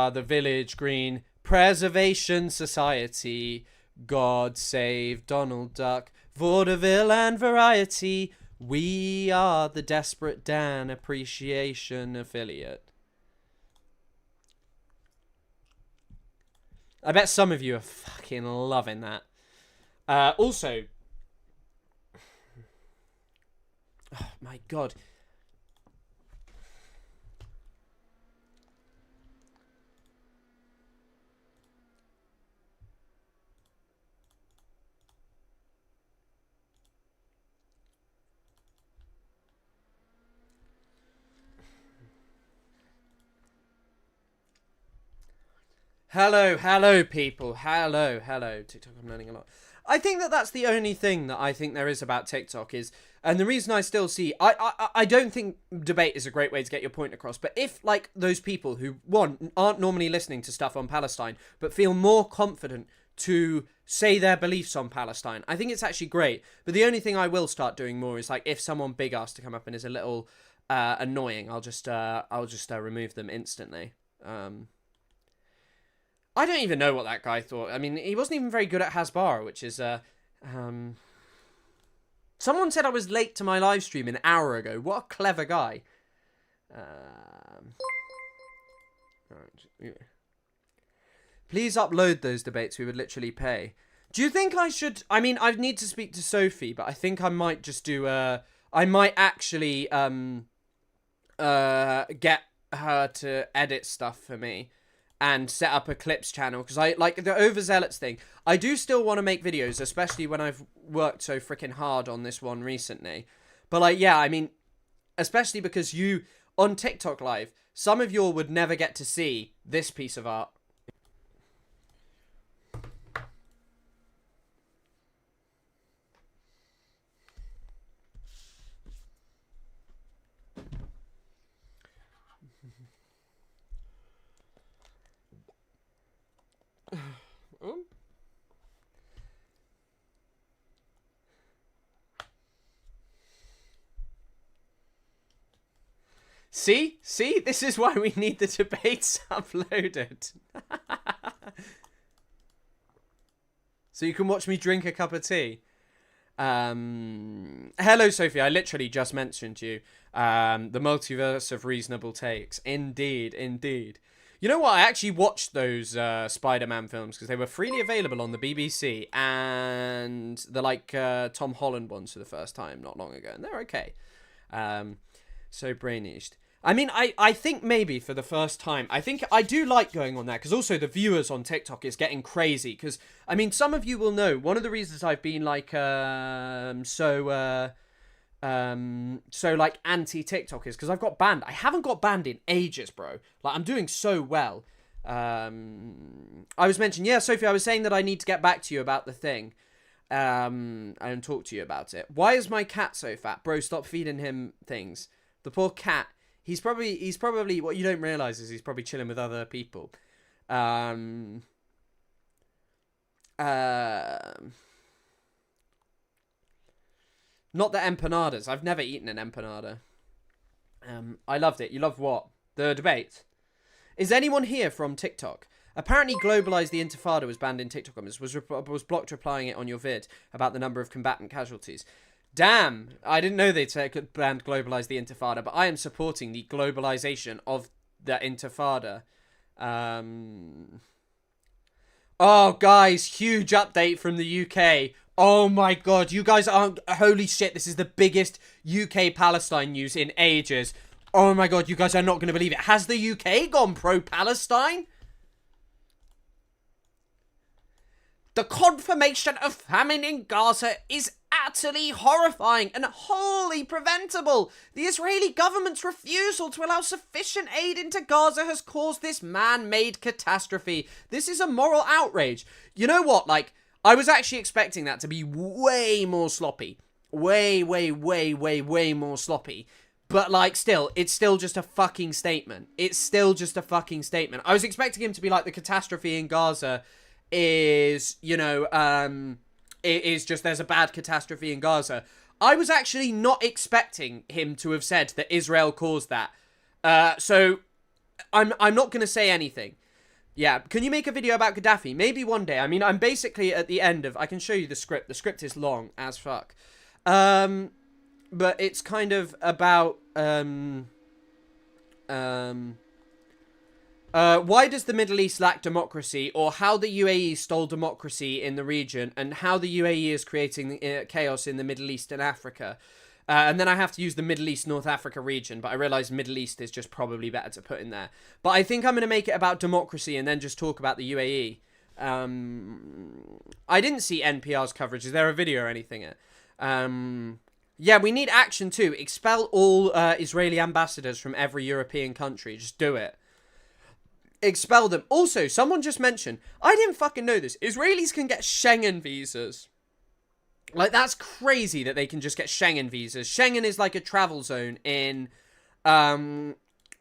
are the Village Green Preservation Society. God save Donald Duck, vaudeville and variety. We are the Desperate Dan Appreciation Affiliate. I bet some of you are fucking loving that. Also, oh my god. Hello, people. Hello. TikTok, I'm learning a lot. I think that's the only thing that I think there is about TikTok is, and the reason I still see, I don't think debate is a great way to get your point across, but if, like, those people who, one, aren't normally listening to stuff on Palestine, but feel more confident to say their beliefs on Palestine, I think it's actually great. But the only thing I will start doing more is, like, if someone big asks to come up and is a little annoying, I'll just remove them instantly. I don't even know what that guy thought. I mean, he wasn't even very good at Hasbara, which is, someone said I was late to my live stream an hour ago. What a clever guy. Please upload those debates. We would literally pay. Do you think I should... I mean, I need to speak to Sophie, but I think I might just do, I might actually, get her to edit stuff for me. And set up a clips channel, because I like the overzealots thing. I do still want to make videos, especially when I've worked so freaking hard on this one recently. But like, yeah, I mean, especially because you on TikTok live, some of you would never get to see this piece of art. See? This is why we need the debates uploaded. So you can watch me drink a cup of tea. Hello, Sophie. I literally just mentioned you. The multiverse of reasonable takes. Indeed. You know what? I actually watched those Spider-Man films because they were freely available on the BBC, and the Tom Holland ones for the first time not long ago, and they're okay. So brainaged. I mean, I think maybe for the first time, I think I do like going on there, because also the viewers on TikTok is getting crazy, because, I mean, some of you will know, one of the reasons I've been, so anti-TikTok is because I've got banned. I haven't got banned in ages, bro. Like, I'm doing so well. I was mentioning, yeah, Sophie, I was saying that I need to get back to you about the thing, and talk to you about it. Why is my cat so fat? Bro, stop feeding him things. The poor cat. He's probably, what you don't realise is he's probably chilling with other people. Not the empanadas. I've never eaten an empanada. I loved it. You loved what? The debate. Is anyone here from TikTok? Apparently, Globalize the Intifada was banned in TikTok comments. Was blocked replying it on your vid about the number of combatant casualties. Damn, I didn't know they'd banned Globalize the Intifada, but I am supporting the globalization of the Intifada. Oh, guys, huge update from the UK. Oh my god, you guys aren't... Holy shit, this is the biggest UK Palestine news in ages. Oh my god, you guys are not going to believe it. Has the UK gone pro-Palestine? The confirmation of famine in Gaza is utterly horrifying and wholly preventable. The Israeli government's refusal to allow sufficient aid into Gaza has caused this man-made catastrophe. This is a moral outrage. You know what? Like, I was actually expecting that to be way more sloppy. Way more sloppy. But, like, still, it's still just a fucking statement. It's still just a fucking statement. I was expecting him to be like, the catastrophe in Gaza is, you know, it is just there's a bad catastrophe in Gaza. I was actually not expecting him to have said that Israel caused that. So I'm not going to say anything. Yeah, can you make a video about Gaddafi? Maybe one day. I mean, I'm basically at the end of... I can show you the script. The script is long as fuck. But it's kind of about... why does the Middle East lack democracy, or how the UAE stole democracy in the region, and how the UAE is creating chaos in the Middle East and Africa. And then I have to use the Middle East, North Africa region, but I realise Middle East is just probably better to put in there. But I think I'm going to make it about democracy and then just talk about the UAE. I didn't see NPR's coverage. Is there a video or anything? Yeah, we need action too. Expel all Israeli ambassadors from every European country. Just do it. Expel them. Also, someone just mentioned, I didn't fucking know this, Israelis can get Schengen visas. Like, that's crazy that they can just get Schengen visas. Schengen is like a travel zone in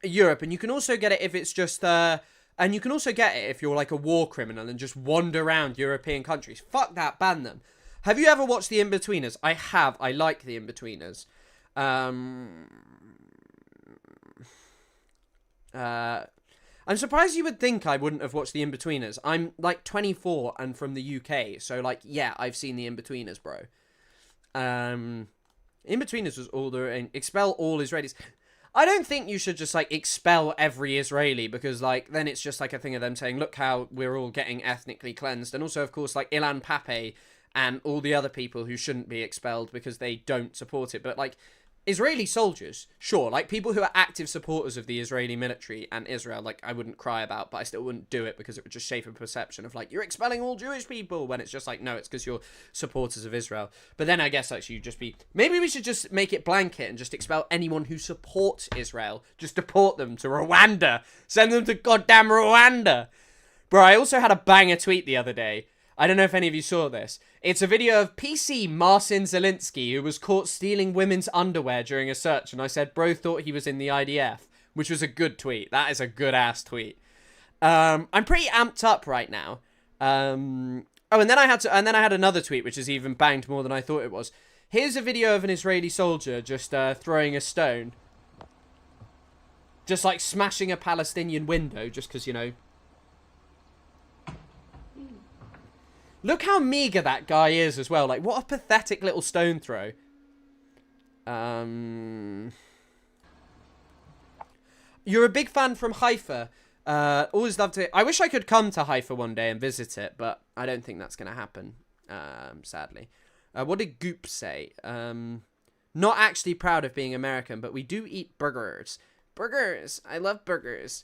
Europe, and you can also get it if it's just and you can also get it if you're like a war criminal and just wander around European countries. Fuck that, ban them. Have you ever watched The In-Betweeners? I have. I like The In-Betweeners. I'm surprised you would think I wouldn't have watched The In-Betweeners. I'm, like, 24 and from the UK, so, like, yeah, I've seen The In-Betweeners, bro. In-Betweeners was all the... Expel all Israelis. I don't think you should just, like, expel every Israeli, because, like, then it's just, like, a thing of them saying, look how we're all getting ethnically cleansed. And also, of course, like, Ilan Pappé and all the other people who shouldn't be expelled because they don't support it. But, like... Israeli soldiers, sure, like people who are active supporters of the Israeli military and Israel, like I wouldn't cry about, but I still wouldn't do it because it would just shape a perception of like, you're expelling all Jewish people, when it's just like, no, it's because you're supporters of Israel. But then I guess actually you'd just be, maybe we should just make it blanket and just expel anyone who supports Israel. Just deport them to Rwanda. Send them to goddamn Rwanda. Bro, I also had a banger tweet the other day. I don't know if any of you saw this. It's a video of PC Marcin Zelinsky, who was caught stealing women's underwear during a search, and I said, bro thought he was in the IDF, which was a good tweet. That is a good-ass tweet. I'm pretty amped up right now. Oh, and then I had another tweet, which is even banged more than I thought it was. Here's a video of an Israeli soldier just throwing a stone. Just, like, smashing a Palestinian window, just because, you know... Look how meager that guy is as well. Like, what a pathetic little stone throw. You're a big fan from Haifa. Always loved it. I wish I could come to Haifa one day and visit it, but I don't think that's going to happen, sadly. What did Goop say? Not actually proud of being American, but we do eat burgers. Burgers! I love burgers.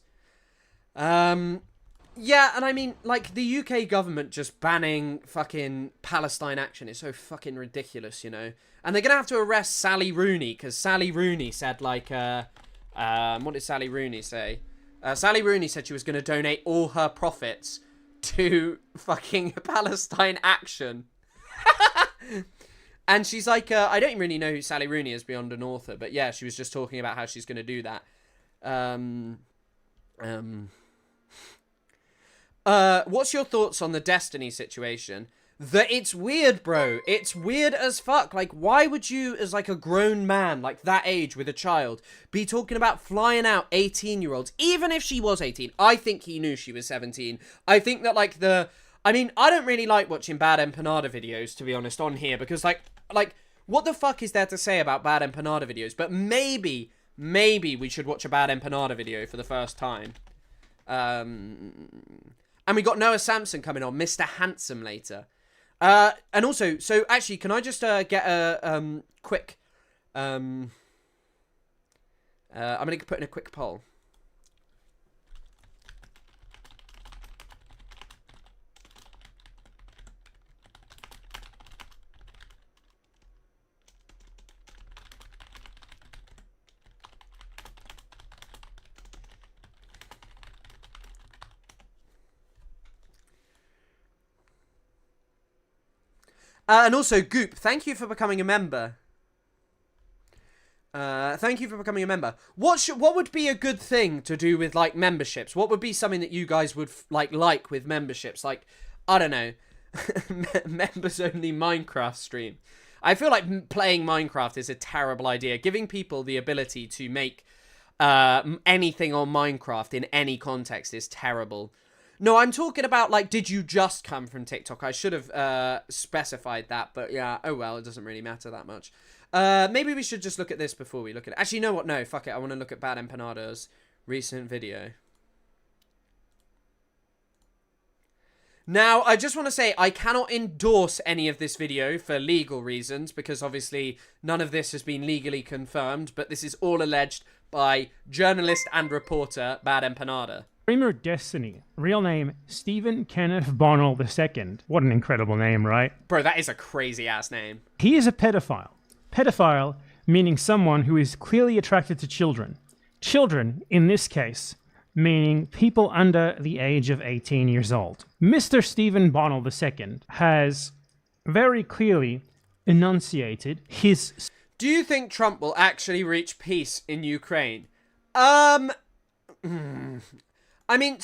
Yeah, and I mean, like, the UK government just banning fucking Palestine action is so fucking ridiculous, you know? And they're gonna have to arrest Sally Rooney, because Sally Rooney said, like, what did Sally Rooney say? Sally Rooney said she was gonna donate all her profits to fucking Palestine action. And she's like, I don't really know who Sally Rooney is beyond an author, but yeah, she was just talking about how she's gonna do that. What's your thoughts on the Destiny situation? It's weird, bro. It's weird as fuck. Like, why would you, as like a grown man, like that age with a child, be talking about flying out 18-year-olds? Even if she was 18, I think he knew she was 17. I think that, like, I mean, I don't really like watching Bad Empanada videos, to be honest, on here, because, like, what the fuck is there to say about Bad Empanada videos? But maybe we should watch a Bad Empanada video for the first time. And we got Noah Samson coming on, Mr. Handsome, later. And also, so actually, can I just get a quick... I'm going to put in a quick poll. And also, Goop, thank you for becoming a member. Thank you for becoming a member. What would be a good thing to do with, like, memberships? What would be something that you guys would, like with memberships? Like, I don't know. Members-only Minecraft stream. I feel like playing Minecraft is a terrible idea. Giving people the ability to make anything on Minecraft in any context is terrible. No, I'm talking about, like, did you just come from TikTok? I should have specified that, but yeah, oh well, it doesn't really matter that much. Maybe we should just look at this before we look at it. Actually, you know what? No, fuck it. I want to look at Bad Empanada's recent video. Now, I just want to say, I cannot endorse any of this video for legal reasons, because obviously none of this has been legally confirmed, but this is all alleged by journalist and reporter Bad Empanada. Streamer Destiny, real name Stephen Kenneth Bonnell II. What an incredible name, right? Bro, that is a crazy-ass name. He is a pedophile. Pedophile meaning someone who is clearly attracted to children. Children, in this case, meaning people under the age of 18 years old. Mr. Stephen Bonnell II has very clearly enunciated his... Do you think Trump will actually reach peace in Ukraine? I mean,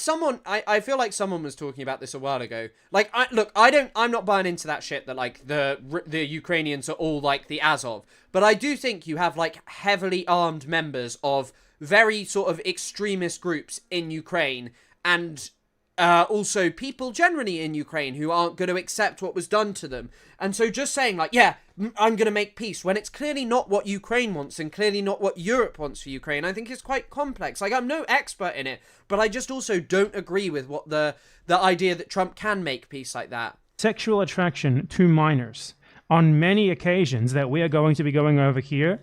I feel like someone was talking about this a while ago. Like, I'm not buying into that shit that, like, the Ukrainians are all, like, the Azov. But I do think you have, like, heavily armed members of very sort of extremist groups in Ukraine, and also people generally in Ukraine who aren't going to accept what was done to them. And so just saying, like, yeah, I'm going to make peace, when it's clearly not what Ukraine wants and clearly not what Europe wants for Ukraine, I think is quite complex. Like, I'm no expert in it, but I just also don't agree with what the idea that Trump can make peace like that. Sexual attraction to minors on many occasions that we are going to be going over here,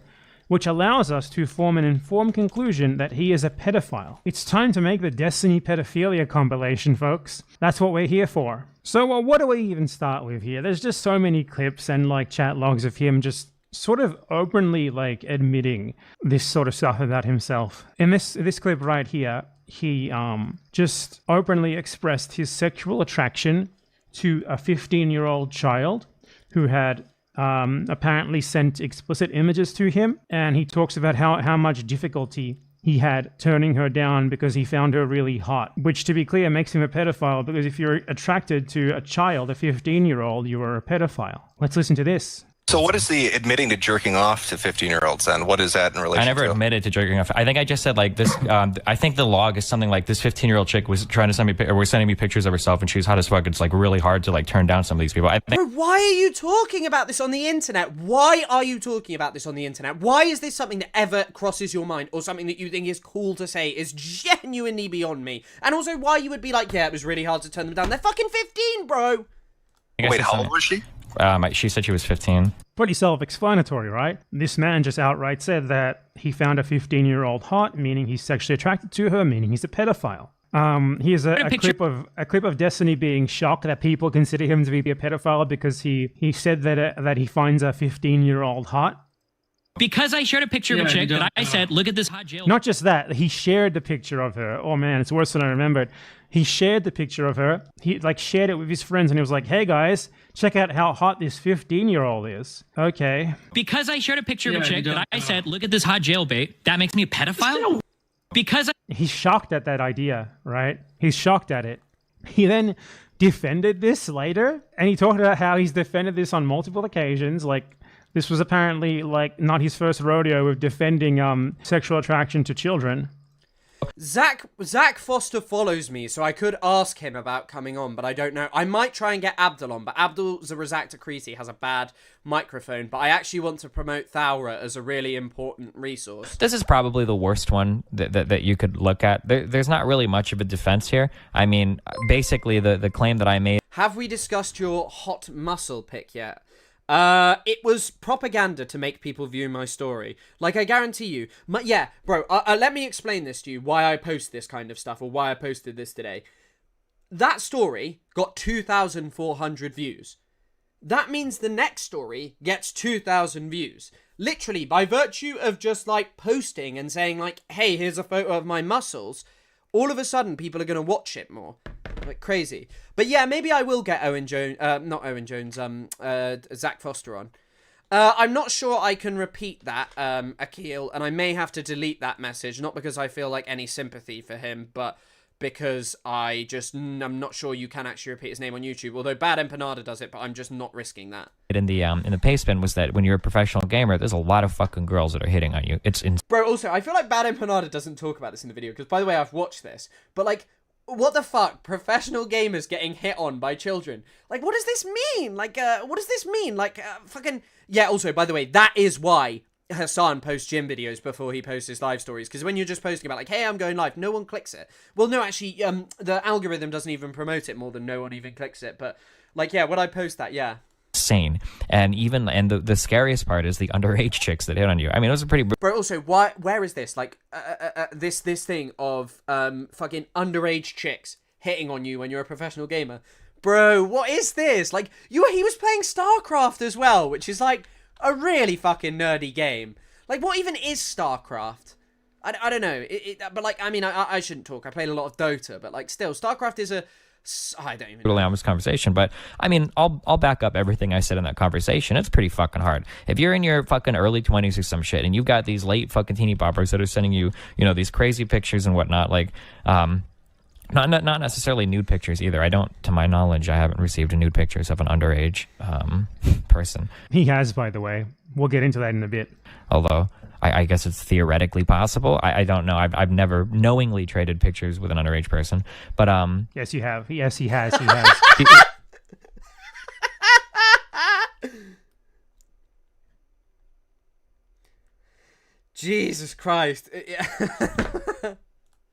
which allows us to form an informed conclusion that he is a pedophile. It's time to make the Destiny pedophilia compilation, folks. That's what we're here for. So what do we even start with here? There's just so many clips and, like, chat logs of him just sort of openly, like, admitting this sort of stuff about himself. In this clip right here, he just openly expressed his sexual attraction to a 15-year-old child who had apparently sent explicit images to him, and he talks about how much difficulty he had turning her down because he found her really hot, which, to be clear, makes him a pedophile, because if you're attracted to a child, a 15-year-old, you are a pedophile. Let's listen to this. So what is the admitting to jerking off to 15-year-olds then? What is that in relation to? I never admitted to jerking off. I think I just said, like, this, I think the log is something like, this 15-year-old chick was trying to send me, or was sending me pictures of herself and she was hot as fuck. It's, like, really hard to, like, turn down some of these people. I think. Bro, why are you talking about this on the internet? Why are you talking about this on the internet? Why is this something that ever crosses your mind, or something that you think is cool to say is genuinely beyond me? And also why you would be like, yeah, it was really hard to turn them down. They're fucking 15, bro! Wait, how old was she? She said she was 15. Pretty self-explanatory, right? This man just outright said that he found a 15-year-old hot, meaning he's sexually attracted to her, meaning he's a pedophile. Here's a clip of Destiny being shocked that people consider him to be a pedophile because he said that he finds a 15-year-old hot. Because I shared a picture of a chick that I said, look at this hot jail. Not just that, he shared the picture of her. Oh man, it's worse than I remembered. He shared the picture of her. He, like, shared it with his friends, and he was like, hey guys, check out how hot this 15-year-old is. Okay. Because I shared a picture of a chick that I said, look at this hot jailbait, that makes me a pedophile? Because he's shocked at that idea, right? He's shocked at it. He then defended this later, and he talked about how he's defended this on multiple occasions. Like, this was apparently, like, not his first rodeo with defending sexual attraction to children. Zach Foster follows me, so I could ask him about coming on, but I don't know. I might try and get Abdul on, but Abdul Zarazaktakriti has a bad microphone, but I actually want to promote Thaura as a really important resource. This is probably the worst one that you could look at. There's not really much of a defense here. I mean, basically, the claim that I made... Have we discussed your hot muscle pick yet? It was propaganda to make people view my story. Like, I guarantee you. Yeah, bro, let me explain this to you, why I post this kind of stuff, or why I posted this today. That story got 2,400 views. That means the next story gets 2,000 views. Literally, by virtue of just, like, posting and saying, like, hey, here's a photo of my muscles, all of a sudden people are going to watch it more. Like, crazy. But yeah, maybe I will get Zach Foster on. I'm not sure I can repeat that, Akil, and I may have to delete that message, not because I feel like any sympathy for him, but because I'm not sure you can actually repeat his name on YouTube, although Bad Empanada does it, but I'm just not risking that. In the paste bin was that when you're a professional gamer, there's a lot of fucking girls that are hitting on you. It's Bro, also, I feel like Bad Empanada doesn't talk about this in the video, because, by the way, I've watched this, but, like, what the fuck? Professional gamers getting hit on by children. Like, what does this mean? Like, what does this mean? Like, fucking... Yeah, also, by the way, that is why Hassan posts gym videos before he posts his live stories. Because when you're just posting about, like, hey, I'm going live, no one clicks it. Well, no, actually, the algorithm doesn't even promote it more than no one even clicks it. But, like, yeah, when I post that, yeah. Insane. And the scariest part is the underage chicks that hit on you. I mean, it was a pretty... Bro, also, where is this? Like, this thing of fucking underage chicks hitting on you when you're a professional gamer. Bro, what is this? Like, he was playing StarCraft as well, which is, like, a really fucking nerdy game. Like, what even is StarCraft? I don't know. But, like, I mean, I shouldn't talk. I played a lot of Dota, but, like, still, StarCraft is a... I don't even know. On this conversation, but I mean, I'll back up everything I said in that conversation. It's pretty fucking hard. If you're in your fucking early 20s or some shit, and you've got these late fucking teeny boppers that are sending you, you know, these crazy pictures and whatnot, like, not necessarily nude pictures either. I don't, to my knowledge, I haven't received nude pictures of an underage person. He has, by the way. We'll get into that in a bit. Although I guess it's theoretically possible. I don't know. I've never knowingly traded pictures with an underage person. But yes, you have. Yes, he has. He has. Jesus Christ.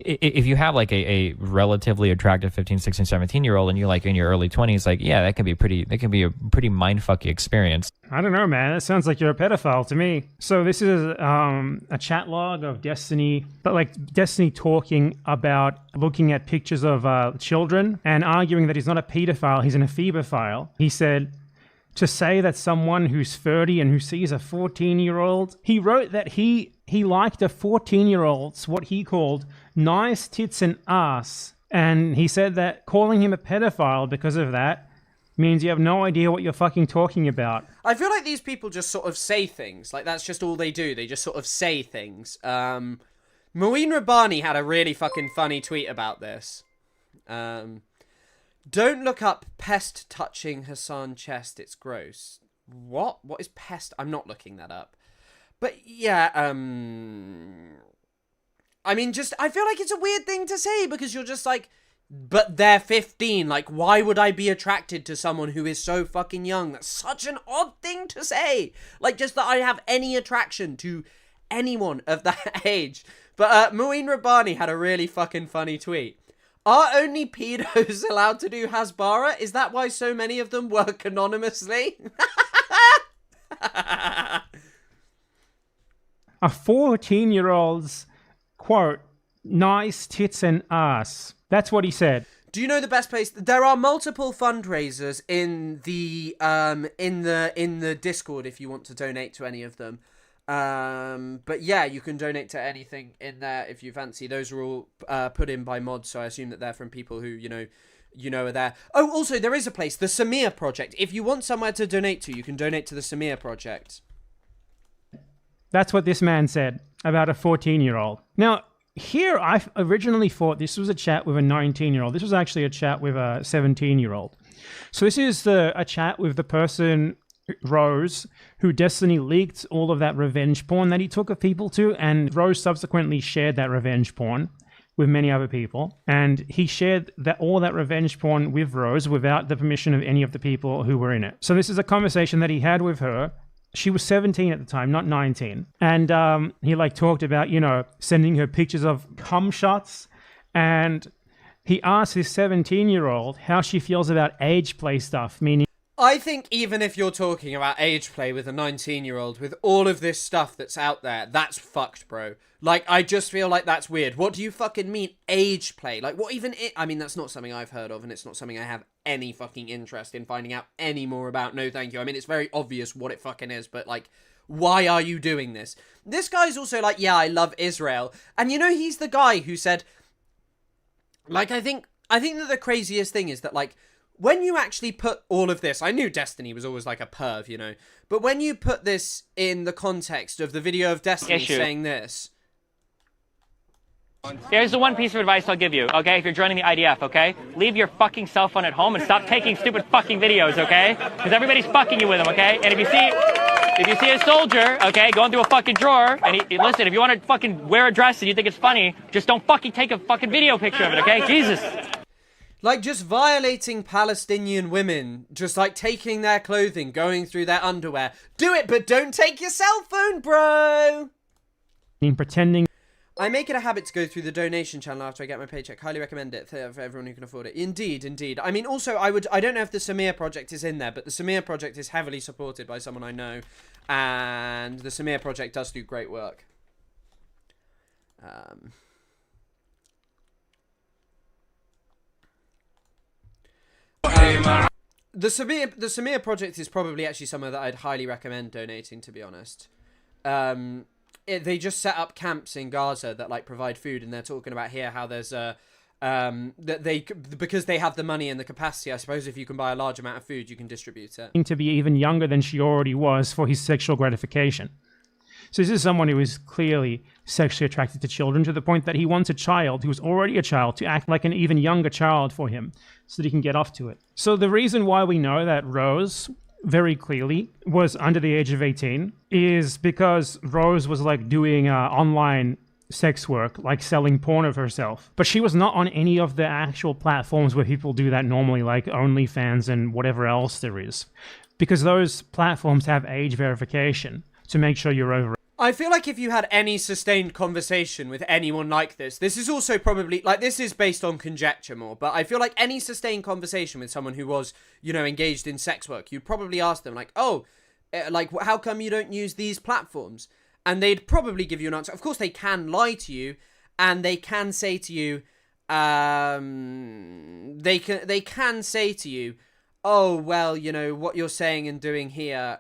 If you have like a relatively attractive 15, 16, 17-year-old and you're like in your early 20s, like, yeah, that can be a pretty mindfucky experience. I don't know, man. That sounds like you're a pedophile to me. So this is a chat log of Destiny, but like Destiny talking about looking at pictures of children and arguing that he's not a pedophile, he's an ephebophile. He said, to say that someone who's 30 and who sees a 14-year-old, he wrote that he liked a 14-year-old's what he called nice tits and ass. And he said that calling him a pedophile because of that means you have no idea what you're fucking talking about. I feel like these people just sort of say things. Like, that's just all they do. They just sort of say things. Muin Rabbani had a really fucking funny tweet about this. Don't look up pest touching Hassan chest. It's gross. What? What is pest? I'm not looking that up. But yeah, I mean, just, I feel like it's a weird thing to say because you're just like, but they're 15. Like, why would I be attracted to someone who is so fucking young? That's such an odd thing to say. Like, just that I have any attraction to anyone of that age. But Muin Rabbani had a really fucking funny tweet. Are only pedos allowed to do Hasbara? Is that why so many of them work anonymously? A 14-year-old's, quote, nice tits and ass. That's what he said. Do you know the best place? There are multiple fundraisers in the Discord if you want to donate to any of them. But yeah, you can donate to anything in there if you fancy. Those are all put in by mods, so I assume that they're from people who, you know are there. Oh, also, there is a place, the Samir Project. If you want somewhere to donate to, you can donate to the Samir Project. That's what this man said about a 14-year-old. Now, here I originally thought this was a chat with a 19-year-old. This was actually a chat with a 17-year-old. So this is a chat with the person, Rose, who Destiny leaked all of that revenge porn that he took of people to, and Rose subsequently shared that revenge porn with many other people, and he shared all that revenge porn with Rose without the permission of any of the people who were in it. So this is a conversation that he had with her. She was 17 at the time, not 19. And he like talked about, sending her pictures of cum shots. And he asked his 17-year-old how she feels about age play stuff, meaning... I think even if you're talking about age play with a 19-year-old, with all of this stuff that's out there, that's fucked, bro. Like, I just feel like that's weird. What do you fucking mean, age play? Like, what even I mean, that's not something I've heard of, and it's not something I have any fucking interest in finding out any more about. No, thank you. I mean, it's very obvious what it fucking is, but, like, why are you doing this? This guy's also like, yeah, I love Israel. And, he's the guy who said... Like, I think that the craziest thing is that, like, when you actually put all of this, I knew Destiny was always like a perv, but when you put this in the context of the video of Destiny saying this... Here's the one piece of advice I'll give you, okay? If you're joining the IDF, okay? Leave your fucking cell phone at home and stop taking stupid fucking videos, okay? Because everybody's fucking you with them, okay? And if you see... If you see a soldier, okay, going through a fucking drawer, and listen, if you want to fucking wear a dress and you think it's funny, just don't fucking take a fucking video picture of it, okay? Jesus. Like, just violating Palestinian women, just like taking their clothing, going through their underwear. Do it, but don't take your cell phone, bro! Pretending. I make it a habit to go through the donation channel after I get my paycheck. Highly recommend it for everyone who can afford it. Indeed, indeed. I mean, also, I don't know if the Samir Project is in there, but the Samir Project is heavily supported by someone I know. And the Samir Project does do great work. The Samir Project is probably actually somewhere that I'd highly recommend donating, to be honest. They just set up camps in Gaza that like provide food, and they're talking about here how there's because they have the money and the capacity. I suppose if you can buy a large amount of food, you can distribute it. To be even younger than she already was for his sexual gratification. So this is someone who is clearly sexually attracted to children, to the point that he wants a child who's already a child to act like an even younger child for him so that he can get off to it. So the reason why we know that Rose very clearly was under the age of 18 is because Rose was like doing online sex work, like selling porn of herself. But she was not on any of the actual platforms where people do that normally, like OnlyFans and whatever else there is. Because those platforms have age verification to make sure you're over. I feel like if you had any sustained conversation with anyone like this is also probably, like, this is based on conjecture more, but I feel like any sustained conversation with someone who was, you know, engaged in sex work, you'd probably ask them, like, oh, like, how come you don't use these platforms? And they'd probably give you an answer. Of course, they can lie to you, and they can say to you, they can say to you, oh, well, you know, what you're saying and doing here,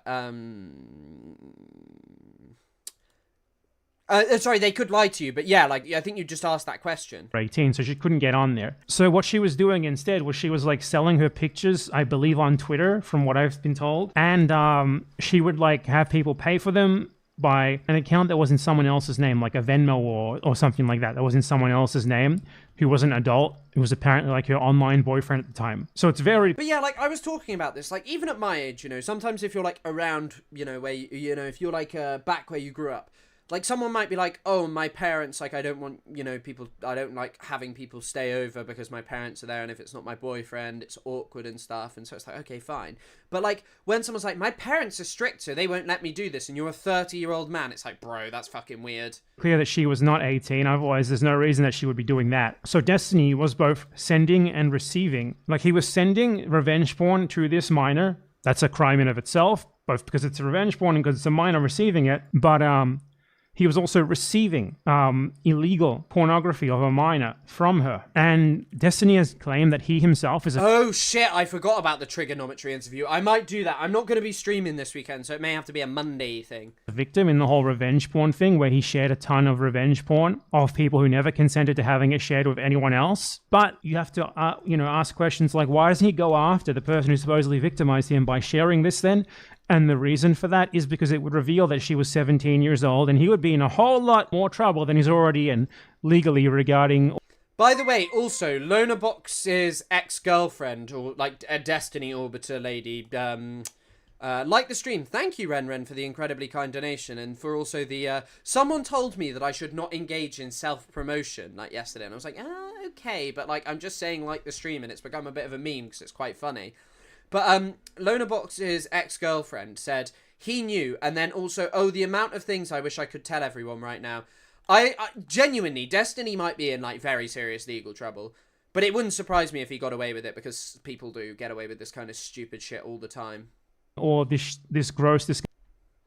sorry, they could lie to you, but yeah, like, I think you just asked that question. 18, so she couldn't get on there. So what she was doing instead was she was like selling her pictures, I believe, on Twitter, from what I've been told. And she would like have people pay for them by an account that was in someone else's name, like a Venmo or something like that was in someone else's name, who was an adult, who was apparently like her online boyfriend at the time. So it's very... But yeah, like, I was talking about this, like, even at my age, you know, sometimes if you're like around, you know, where, you know, if you're like back where you grew up, like, someone might be like, oh, my parents, like, I don't want, you know, I don't like having people stay over because my parents are there, and if it's not my boyfriend, it's awkward and stuff, and so it's like, okay, fine. But, like, when someone's like, my parents are strict, so they won't let me do this, and you're a 30-year-old man, it's like, bro, that's fucking weird. Clear that she was not 18, otherwise there's no reason that she would be doing that. So Destiny was both sending and receiving. Like, he was sending revenge porn to this minor. That's a crime in of itself, both because it's a revenge porn and because it's a minor receiving it, but, he was also receiving illegal pornography of a minor from her. And Destiny has claimed that he himself is a... Oh, shit, I forgot about the trigonometry interview. I might do that. I'm not going to be streaming this weekend, so it may have to be a Monday thing. ...victim in the whole revenge porn thing, where he shared a ton of revenge porn of people who never consented to having it shared with anyone else. But you have to, you know, ask questions like, why doesn't he go after the person who supposedly victimized him by sharing this then? And the reason for that is because it would reveal that she was 17 years old, and he would be in a whole lot more trouble than he's already in legally regarding... By the way, also, Lonabox's ex-girlfriend, or like a Destiny Orbiter lady, like the stream. Thank you, Ren, for the incredibly kind donation, and for also the... someone told me that I should not engage in self-promotion, like yesterday, and I was like, okay, but like, I'm just saying like the stream, and it's become a bit of a meme because it's quite funny. But Lonabox's ex-girlfriend said he knew, and then also, oh, the amount of things I wish I could tell everyone right now. I genuinely, Destiny might be in like very serious legal trouble, but it wouldn't surprise me if he got away with it, because people do get away with this kind of stupid shit all the time. Or this gross,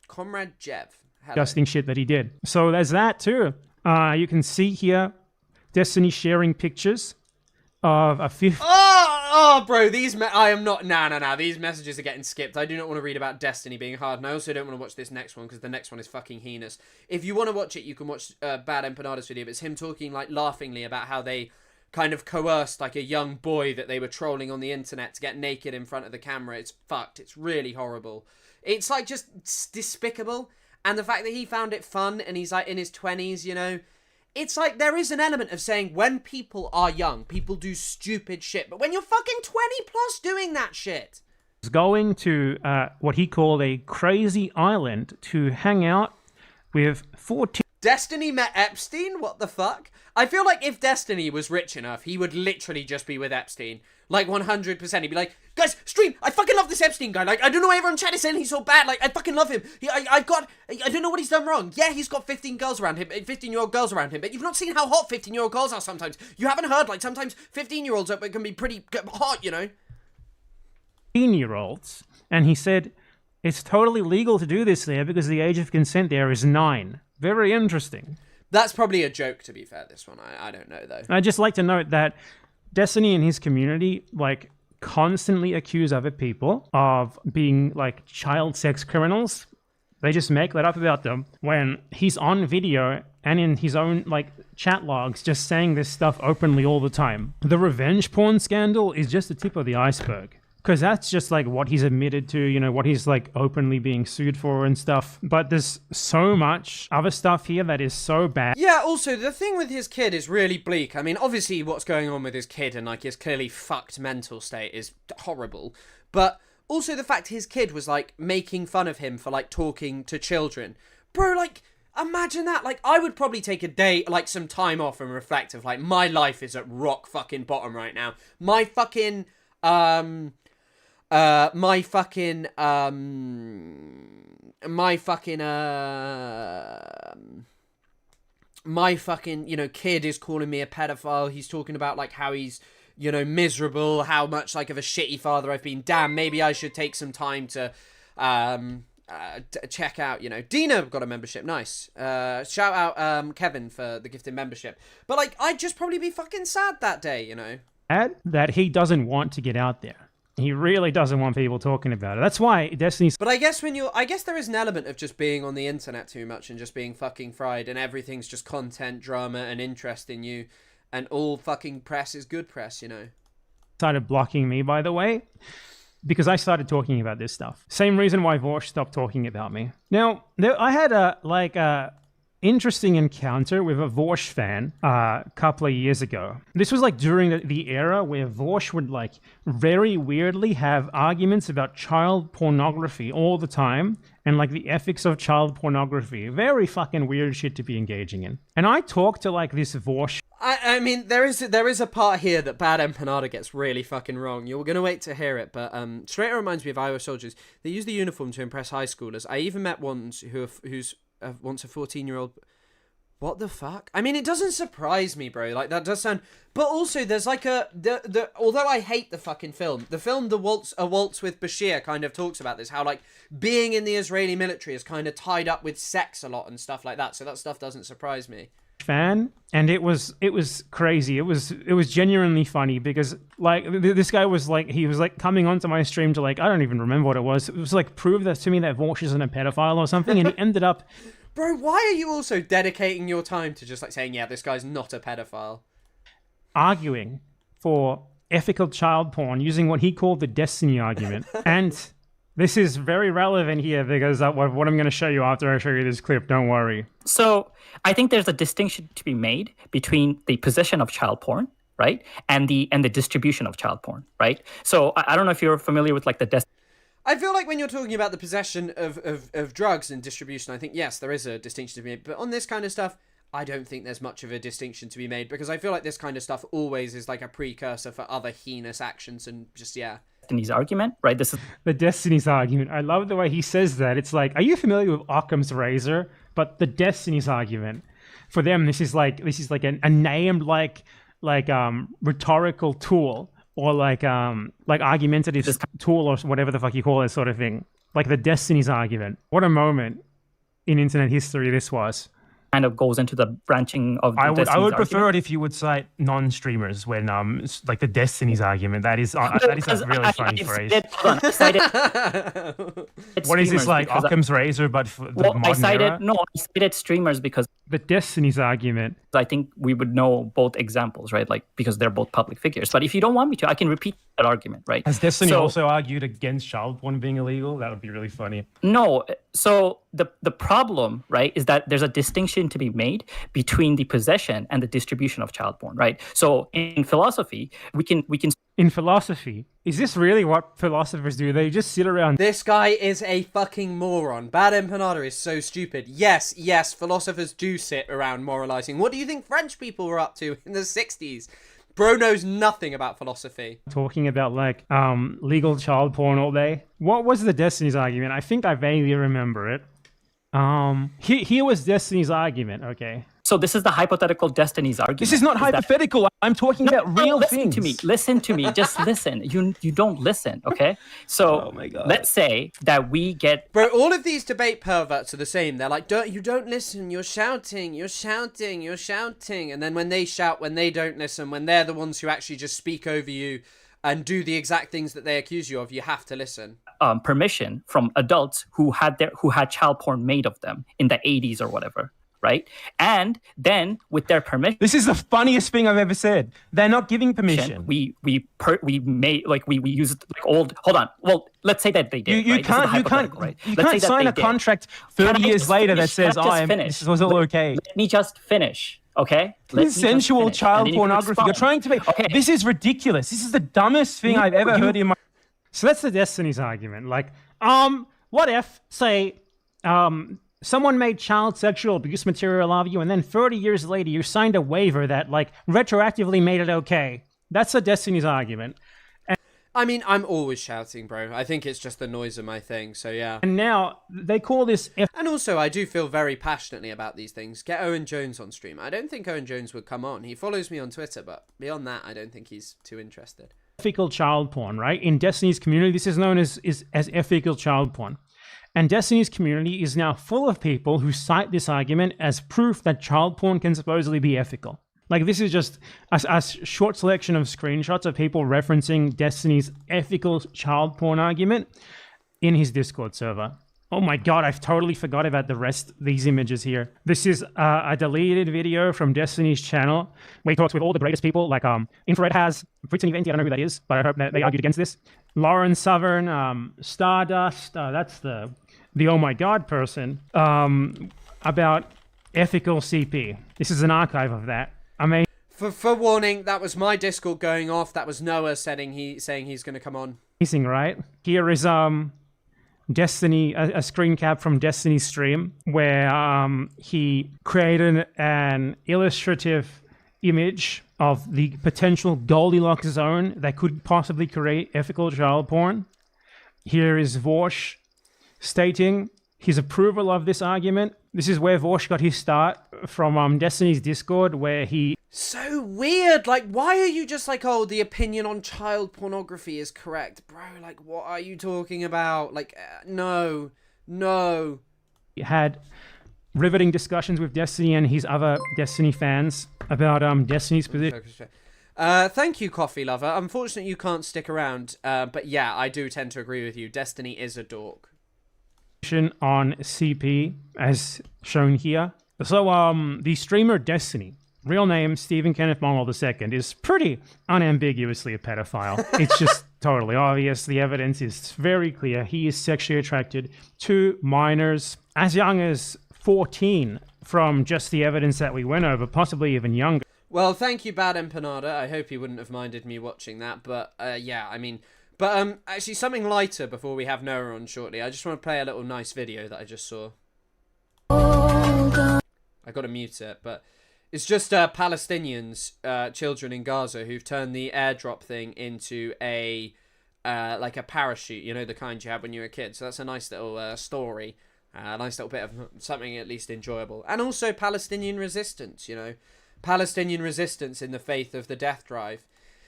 Comrade Jev. Disgusting shit that he did. So there's that too. You can see here Destiny sharing pictures of a fifth... Oh, bro, these I am not... Nah, these messages are getting skipped. I do not want to read about Destiny being hard, and I also don't want to watch this next one, because the next one is fucking heinous. If you want to watch it, you can watch Bad Empanada's video, but it's him talking, like, laughingly about how they kind of coerced, like, a young boy that they were trolling on the internet to get naked in front of the camera. It's fucked. It's really horrible. It's, like, just despicable, and the fact that he found it fun, and he's, like, in his 20s, you know... It's like, there is an element of saying when people are young, people do stupid shit. But when you're fucking 20 plus doing that shit, was going to what he called a crazy island to hang out with 14 Destiny met Epstein? What the fuck? I feel like if Destiny was rich enough, he would literally just be with Epstein. Like, 100%. He'd be like, guys, stream, I fucking love this Epstein guy. Like, I don't know why everyone chat is saying he's so bad. Like, I fucking love him. I don't know what he's done wrong. Yeah, he's got 15 girls around him, 15-year-old girls around him, but you've not seen how hot 15-year-old girls are sometimes. You haven't heard, like, sometimes 15-year-olds can be pretty hot, you know? 15-year-olds, and he said it's totally legal to do this there because the age of consent there is 9. Very interesting. That's probably a joke, to be fair, this one. I don't know, though. I'd just like to note that Destiny and his community, like, constantly accuse other people of being, like, child sex criminals. They just make that up about them when he's on video and in his own, like, chat logs just saying this stuff openly all the time. The revenge porn scandal is just the tip of the iceberg. Because that's just like what he's admitted to, you know, what he's like openly being sued for and stuff. But there's so much other stuff here that is so bad. Yeah, also, the thing with his kid is really bleak. I mean, obviously what's going on with his kid and like his clearly fucked mental state is horrible. But also the fact his kid was like making fun of him for like talking to children. Bro, like, imagine that. Like, I would probably take a day, like some time off and reflect of like, my life is at rock fucking bottom right now. My fucking, my fucking, you know, kid is calling me a pedophile. He's talking about, like, how he's, you know, miserable, how much, like, of a shitty father I've been. Damn, maybe I should take some time to, check out, you know. Dina got a membership, nice. Shout out, Kevin for the gifted membership. But, like, I'd just probably be fucking sad that day, you know. That he doesn't want to get out there. He really doesn't want people talking about it. That's why Destiny's... But I guess there is an element of just being on the internet too much and just being fucking fried and everything's just content, drama, and interest in you. And all fucking press is good press, you know. Started blocking me, by the way, because I started talking about this stuff. Same reason why Vorsh stopped talking about me. Now, I had a interesting encounter with a Vorsh fan a couple of years ago. This was like during the era where Vorsh would like very weirdly have arguments about child pornography all the time and like the ethics of child pornography. Very fucking weird shit to be engaging in. And I talked to like this Vorsh. I mean, there is a part here that Bad Empanada gets really fucking wrong. You're going to wait to hear it, but straight reminds me of Iowa soldiers. They use the uniform to impress high schoolers. I even met one who's wants a 14-year-old. What the fuck? I mean, it doesn't surprise me, bro. Like, that does sound... But also, there's like although I hate the fucking film, A Waltz with Bashir kind of talks about this, how, like, being in the Israeli military is kind of tied up with sex a lot and stuff like that, so that stuff doesn't surprise me. Fan, and it was crazy. It was genuinely funny because, like, this guy was like, he was like coming onto my stream to, like, I don't even remember what it was. It was like, prove that to me that Vorsh isn't a pedophile or something, and he ended up... Bro, why are you also dedicating your time to just like saying, yeah, this guy's not a pedophile? Arguing for ethical child porn using what he called the Destiny argument. And this is very relevant here because what I'm going to show you after I show you this clip, don't worry. So I think there's a distinction to be made between the possession of child porn, right, and the distribution of child porn, right? So I don't know if you're familiar with like the Destiny. I feel like when you're talking about the possession of drugs and distribution, I think, yes, there is a distinction to be made. But on this kind of stuff, I don't think there's much of a distinction to be made because I feel like this kind of stuff always is like a precursor for other heinous actions and just, yeah. Destiny's argument, right? This is the Destiny's argument. I love the way he says that. It's like, are you familiar with Occam's razor? But the Destiny's argument. For them, this is like a named like rhetorical tool. Or like argumentative tool or whatever the fuck you call it, sort of thing. Like the Destiny's argument. What a moment in internet history this was. Kind of goes into the branching of the I would prefer it if you would cite non-streamers when like the Destiny's argument. That is a really funny phrase. What is this, like Occam's razor but for the modern era? I cited streamers because the Destiny's argument. I think we would know both examples, right? Like because they're both public figures. But if you don't want me to, I can repeat that argument, right? Has Destiny So- also argued against child porn being illegal? That would be really funny. No. So the problem, right, is that there's a distinction to be made between the possession and the distribution of child porn, right? So in philosophy, we can In philosophy, is this really what philosophers do? They just sit around. This guy is a fucking moron. Bad Empanada is so stupid. Yes, philosophers do sit around moralizing. What do you think French people were up to in the 60s? Bro knows nothing about philosophy. Talking about like legal child porn all day. What was the Destiny's argument? I think I vaguely remember it. Here was Destiny's argument. Okay. So this is the hypothetical Destiny's argument. This is not hypothetical. I'm talking about real listen things. to me. Listen to me. Just listen. You don't listen, okay? So Oh my God. let's say that we get Bro, all of these debate perverts are the same. They're like, you don't listen, you're shouting. And then when they shout, when they don't listen, when they're the ones who actually just speak over you and do the exact things that they accuse you of, you have to listen. permission from adults who had child porn made of them in the 80s or whatever, right? And then with their permission, This is the funniest thing I've ever said. They're not giving permission. we made like we used like old. Hold on. Well, let's say that they did. You right? This is a can't hypothetical, right? you Let's say can't that sign they a did. contract Can 30 I years just later that finish? says, Can I just finish? this was all okay. Let me just finish. Okay. Let me just Consensual finish, and child then you can pornography. You're respond. trying to make Okay. This is ridiculous. This is the dumbest thing I've ever heard in my. So that's the Destiny's argument. Like, what if, say, someone made child sexual abuse material of you, and then 30 years later you signed a waiver that like retroactively made it okay? That's the Destiny's argument. I mean, I'm always shouting, bro. I think it's just the noise of my thing, so yeah. And now they call this And also, I do feel very passionately about these things. Get Owen Jones on stream. I don't think Owen Jones would come on. He follows me on Twitter, but beyond that, I don't think he's too interested. ethical child porn, right? In Destiny's community, this is known as ethical child porn. And Destiny's community is now full of people who cite this argument as proof that child porn can supposedly be ethical. Like, this is just a short selection of screenshots of people referencing Destiny's ethical child porn argument in his Discord server. Oh my God, I've totally forgot about the rest of these images here. This is a deleted video from Destiny's channel where he talks with all the greatest people, like Infrared has, Brittany Venti, I don't know who that is, but I hope that they argued against this. Lauren Southern, Stardust, that's the oh my God person, about ethical CP. This is an archive of that. For warning, that was my Discord going off. That was Noah saying he's going to come on. Amazing, right? Here is Destiny, a screen cap from Destiny's stream where he created an illustrative image of the potential Goldilocks zone that could possibly create ethical child porn. Here is Vorsh stating his approval of this argument. This is where Vorsh got his start from Destiny's Discord, where he... So weird. Like, why are you just like, oh, the opinion on child pornography is correct? Bro, like, what are you talking about? Like, no. had riveting discussions with Destiny and his other Destiny fans about Destiny's position Thank you, Coffee Lover. Unfortunately, you can't stick around. But yeah, I do tend to agree with you. Destiny is a dork. on CP, as shown here. So, the streamer Destiny, real name Stephen Kenneth Mongol II, is pretty unambiguously a pedophile. It's just totally obvious. The evidence is very clear. He is sexually attracted to minors as young as 14 from just the evidence that we went over, possibly even younger. Well, thank you, Bad Empanada. I hope you wouldn't have minded me watching that. But, yeah, I mean... But, actually, something lighter before we have Noah on shortly. I just want to play a little nice video that I just saw. I gotta mute it, but... It's just Palestinians, children in Gaza, who've turned the airdrop thing into a, like a parachute, you know, the kind you had when you were a kid. So that's a nice little story, a nice little bit of something at least enjoyable. And also Palestinian resistance, you know. Palestinian resistance in the faith of the death drive,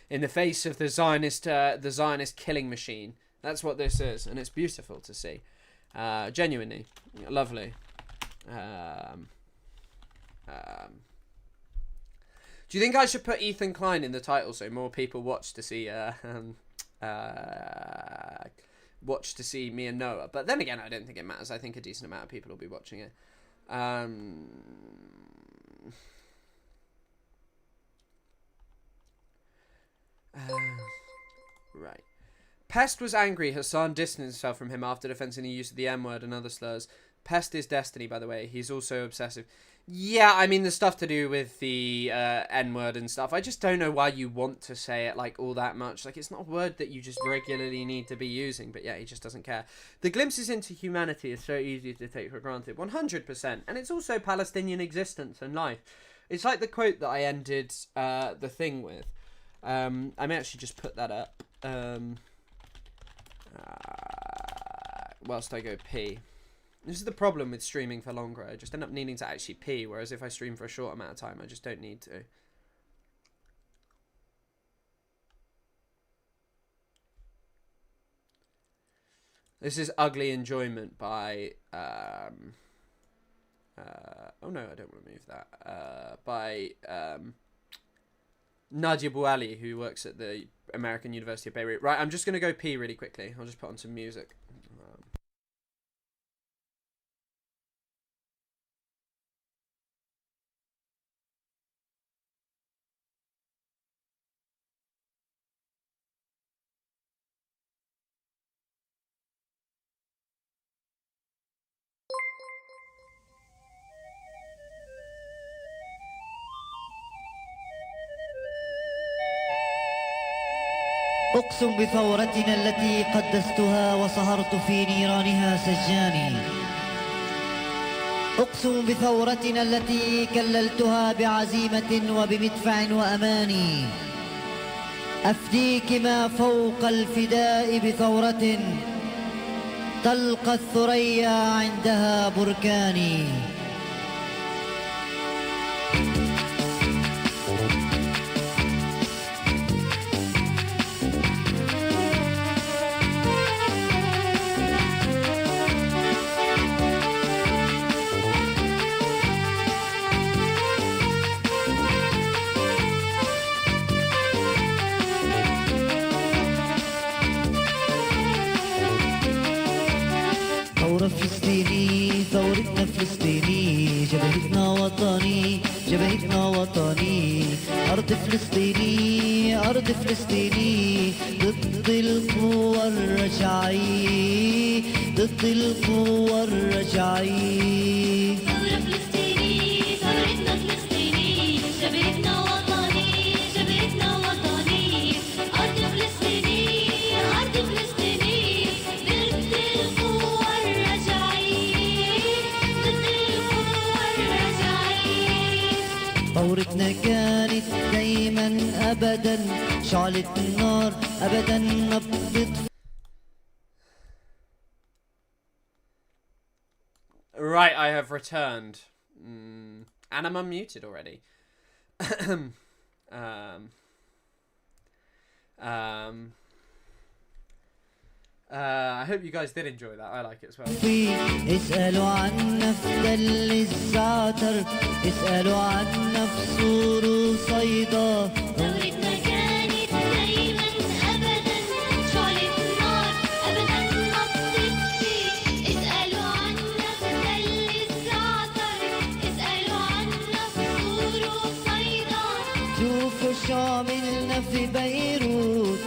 in the face of the Zionist killing machine. That's what this is, and it's beautiful to see. Genuinely. Lovely. Do you think I should put Ethan Klein in the title so more people watch to see me and Noah? But then again, I don't think it matters. I think a decent amount of people will be watching it. Right. Pest was angry. Hassan distanced himself from him after defending the use of the M-word and other slurs. Pest is destiny, by the way. He's also obsessive. Yeah, I mean, the stuff to do with the N-word and stuff. I just don't know why you want to say it, like, all that much. Like, it's not a word that you just regularly need to be using. But yeah, he just doesn't care. The glimpses into humanity is so easy to take for granted. 100%. And it's also Palestinian existence and life. It's like the quote that I ended the thing with. I may actually just put that up. Whilst I go pee. This is the problem with streaming for longer. I just end up needing to actually pee, whereas if I stream for a short amount of time, I just don't need to. This is Ugly Enjoyment by... oh no, I don't want to move that. By Nadia Bouali, who works at the American University of Beirut. Right, I'm just going to go pee really quickly. I'll just put on some music. أقسم بثورتنا التي قدستها وسهرت في نيرانها سجاني. أقسم بثورتنا التي كللتها بعزيمة وبمدفع وأماني. أفديك ما فوق الفداء بثورة تلقى الثريا عندها بركاني. فلسطيني ثورتنا فلسطيني جبهتنا وطني جبهتنا وطني أرض فلسطيني أرض فلسطيني ضد القوى الرجعي ضد القوى الرجعي. ثورة فلسطيني ثورتنا فلسطيني جبهتنا وطني جبهتنا وطني أرض فلسطيني أرض فلسطيني ضد القوى ثورتنا كانت دايما أبدا شعلة النار أبدا نبضت. Right, I have returned. And I'm unmuted already. I hope you guys did enjoy that. I like it as well. اسألوا عن نفدل الزعتر اسألوا عن نفسور وصيدا. ثورتنا كانت دايما أبدا شعلة النار أبدا نبضت. اسألوا عن نفدل الزعتر اسألوا عن نفسور وصيدا. شوفوا شو عملنا في بيروت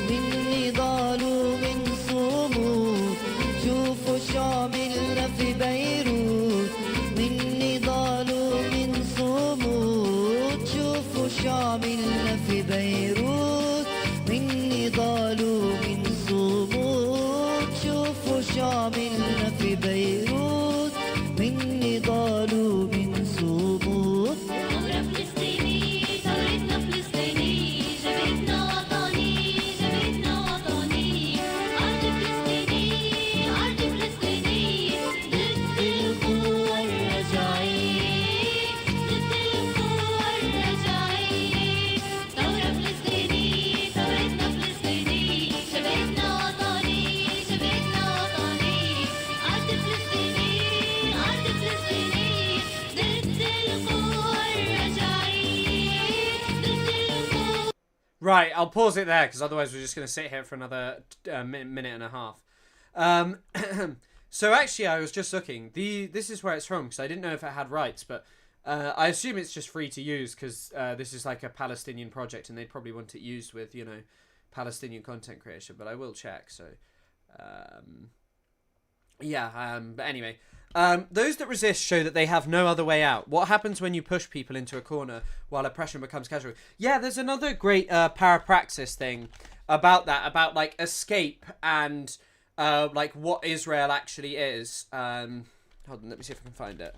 من نضال ومن صمود. شوفوا شو عملنا في بيروت من نضال ومن صمود. شوفوا شو عملنا في بيروت من نضال ومن صمود. شوفوا شو عملنا في بيروت من نضال ومن صمود. ثورة فلسطيني ثورتنا فلسطيني جبهتنا وطني جبهتنا وطني أرض فلسطيني أرض فلسطيني ضد القوى الرجعي ضد القوى الرجعي. ثورة فلسطيني ثورتنا فلسطيني جبهتنا وطني جبهتنا وطني أرض فلسطيني أرض فلسطيني ضد القوى الرجعي ضد القوى. Right, I'll pause it there because otherwise we're just going to sit here for another minute and a half. So actually, I was just looking. This is where it's from because I didn't know if it had rights, but I assume it's just free to use because this is like a Palestinian project and they'd probably want it used with, you know, Palestinian content creation, but I will check. So, but anyway, those that resist show that they have no other way out. What happens when you push people into a corner while oppression becomes casual? Yeah, there's another great parapraxis thing about that, about like escape and like what Israel actually is. Hold on, let me see if I can find it.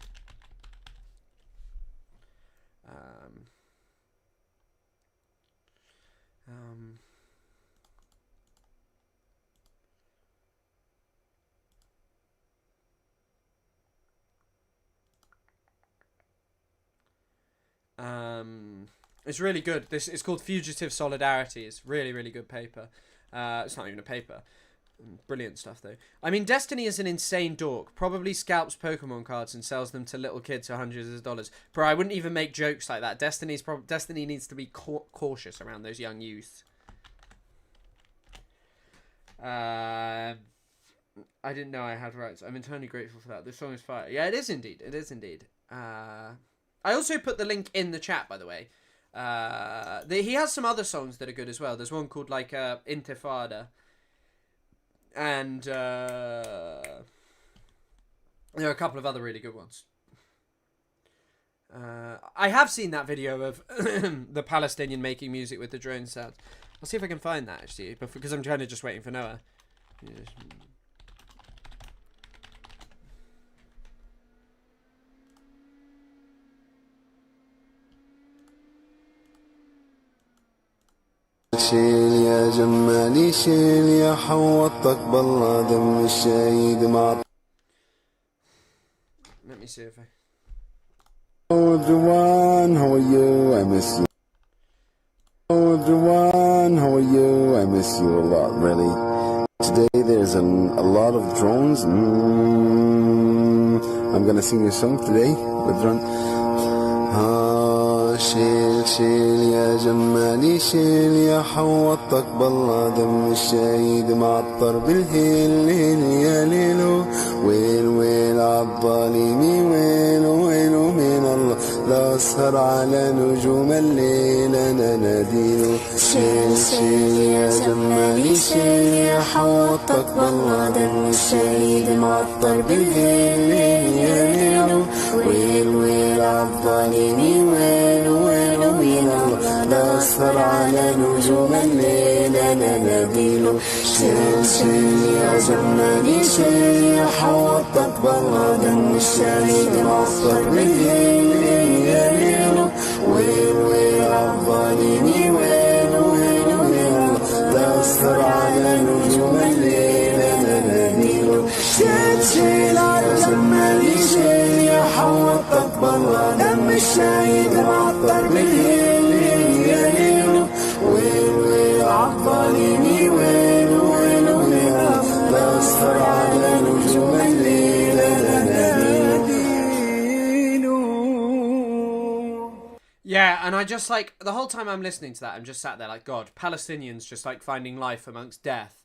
It's really good. It's called Fugitive Solidarity. It's really, really good paper. It's not even a paper. Brilliant stuff, though. I mean, Destiny is an insane dork. Probably scalps Pokemon cards and sells them to little kids for hundreds of dollars. Bro, I wouldn't even make jokes like that. Destiny needs to be cautious around those young youths. I didn't know I had rights. I'm eternally grateful for that. This song is fire. Yeah, it is indeed. It is indeed. I also put the link in the chat, by the way. He has some other songs that are good as well. There's one called like Intifada. And there are a couple of other really good ones. I have seen that video of the Palestinian making music with the drone sounds. I'll see if I can find that, actually, because I'm kind of just waiting for Noah. شيل يا جمالي شيل يا حوطك بالله دم الشهيد مع Let me see if I... Oh Juwan, how are you? I miss you. Oh Juwan, how are you? I miss you a lot, really. Today there's a lot of drones. I'm gonna sing a song today with drones. شيل شيل يا جمالي شيل يا حوطك بالله دم الشهيد معطر بالهيل هيل يا ليلو ويل ويل عالظالمي ويل ويل من الله لا أسهر على نجوم الليل أنا ناديله شيل شيل يا جمالي شيل يا حوطك بالله دم الشهيد معطر بالهيل هيل يا ليلو ويل ويل عالظالمي ويل ويل من الله لا أسهر على نجوم الليل أنا ناديله شيل شيل يا جمالي شيل يا حوطك بالله دم الشهيد معطر بالليل يا ليل ويل ويل عالظالمي ويل ويل من الله لا أسهر على نجوم الليل أنا ناديله شيل شيل يا جمالي شيل يا حوطك بالله دم الشهيد معطر بالليل يا ليل ويل ويل عالظالمي ويل ويل من الله لا أسهر على نجوم الليل أنا ناديله. Yeah, and I just like, the whole time I'm listening to that, I'm just sat there like, God, Palestinians just like finding life amongst death.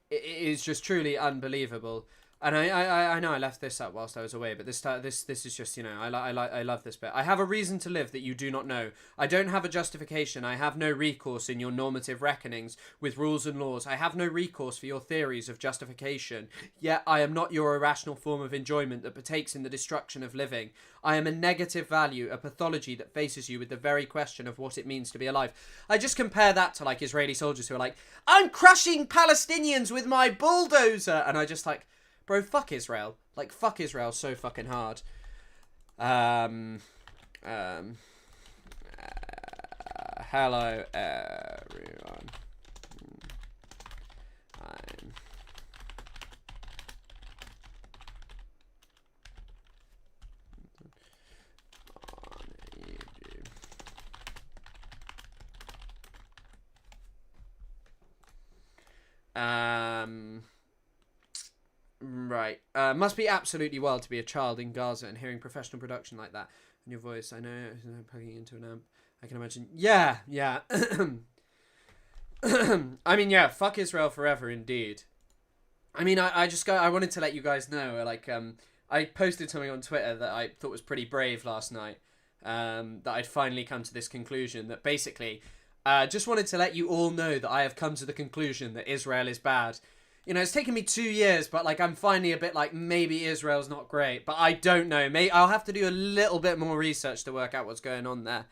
It is just truly unbelievable. And I know I left this up whilst I was away, but this is just, you know, I love this bit. I have a reason to live that you do not know. I don't have a justification. I have no recourse in your normative reckonings with rules and laws. I have no recourse for your theories of justification. Yet I am not your irrational form of enjoyment that partakes in the destruction of living. I am a negative value, a pathology that faces you with the very question of what it means to be alive. I just compare that to like Israeli soldiers who are like, I'm crushing Palestinians with my bulldozer, and I just like, bro, fuck Israel. Like, fuck Israel so fucking hard. Hello, everyone. I'm... on YouTube. Right. Must be absolutely wild to be a child in Gaza and hearing professional production like that. And your voice, I know, plugging into an amp. I can imagine. Yeah. I mean, yeah, fuck Israel forever, indeed. I mean, I wanted to let you guys know, like, I posted something on Twitter that I thought was pretty brave last night. That I'd finally come to this conclusion that basically, Just wanted to let you all know that I have come to the conclusion that Israel is bad. You know, it's taken me 2 years, but like I'm finally a bit like maybe Israel's not great, but I don't know. I'll have to do a little bit more research to work out what's going on there.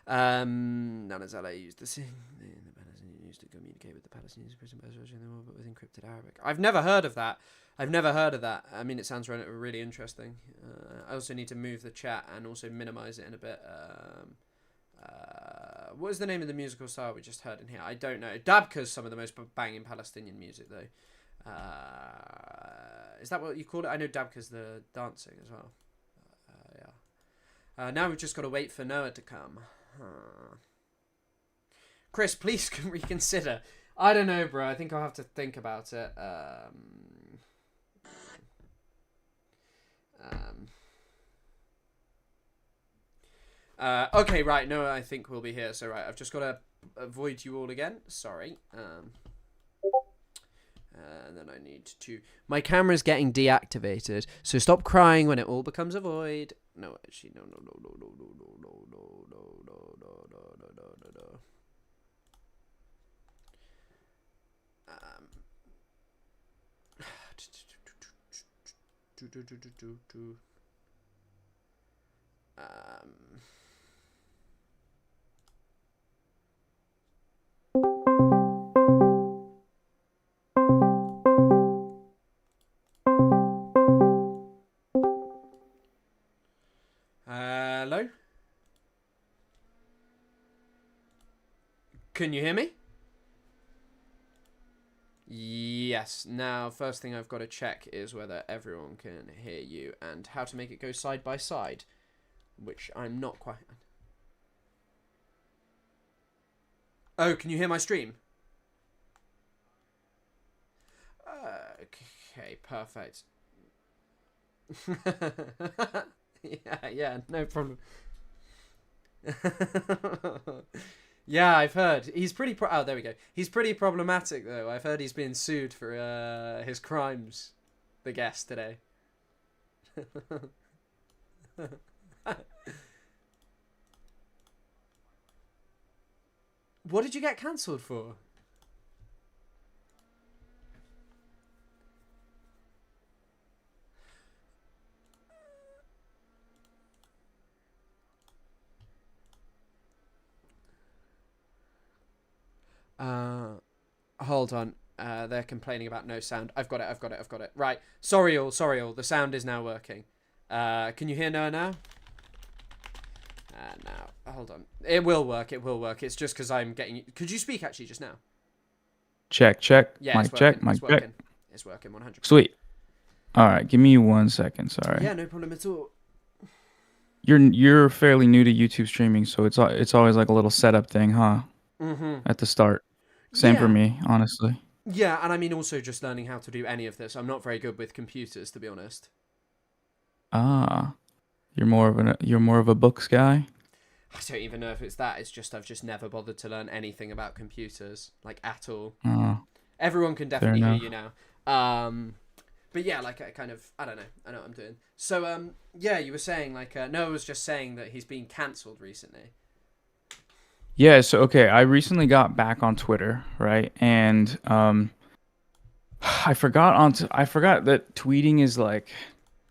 None of Zala used the Palestinians used to communicate with the Palestinians, but with encrypted Arabic. I've never heard of that. I mean, it sounds really interesting. I also need to move the chat and also minimize it in a bit. What is the name of the musical style we just heard in here? I don't know. Dabka's some of the most banging Palestinian music, though. Is that what you call it? I know Dabka's the dancing as well. Yeah. Now we've just got to wait for Noah to come. Chris, please reconsider. I don't know, bro. I think I'll have to think about it. Okay, right, no, I think we'll be here. So, right, I've just got to avoid you all again. Sorry. And then I need to... My camera's getting deactivated, so stop crying when it all becomes a void. No, actually, no. Hello? Can you hear me? Yes. Now, first thing I've got to check is whether everyone can hear you and how to make it go side by side, which I'm not quite... Oh, can you hear my stream? Okay, perfect. Yeah, no problem. Yeah, I've heard. He's pretty oh, there we go. He's pretty problematic, though. I've heard he's been sued for his crimes, the guest today. What did you get cancelled for? Hold on. They're complaining about no sound. I've got it. Right. Sorry all. The sound is now working. Can you hear Noah now? Now, hold on. It will work. It's just because I'm getting... Could you speak actually just now? Check. Yeah, mic check. It's working 100%. Sweet. All right, give me 1 second. Sorry. Yeah, no problem at all. You're fairly new to YouTube streaming, so it's always like a little setup thing, huh? Mm-hmm. At the start. Same for me, honestly. Yeah, and I mean also just learning how to do any of this. I'm not very good with computers, to be honest. Ah, you're more of a books guy. I don't even know if it's that. It's just I've just never bothered to learn anything about computers, like at all. Everyone can definitely hear you now. But yeah, like I don't know. I know what I'm doing. So yeah, you were saying like Noah was just saying that he's been cancelled recently. Yeah, so okay, I recently got back on Twitter, right? And I forgot that tweeting is like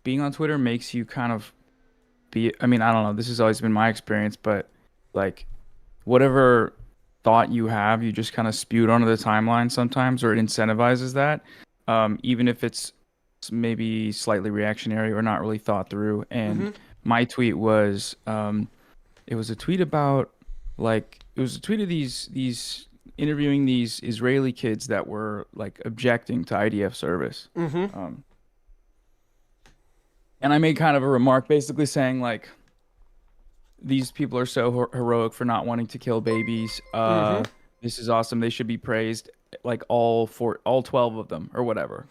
being on Twitter makes you kind of I mean, I don't know, this has always been my experience, but like whatever thought you have, you just kind of spew it onto the timeline sometimes, or it incentivizes that, even if it's maybe slightly reactionary or not really thought through. And my tweet was, it was a tweet about it was a tweet of these interviewing these Israeli kids that were like objecting to IDF service. And I made kind of a remark basically saying like, these people are so heroic for not wanting to kill babies. This is awesome. They should be praised, like all 12 of them or whatever.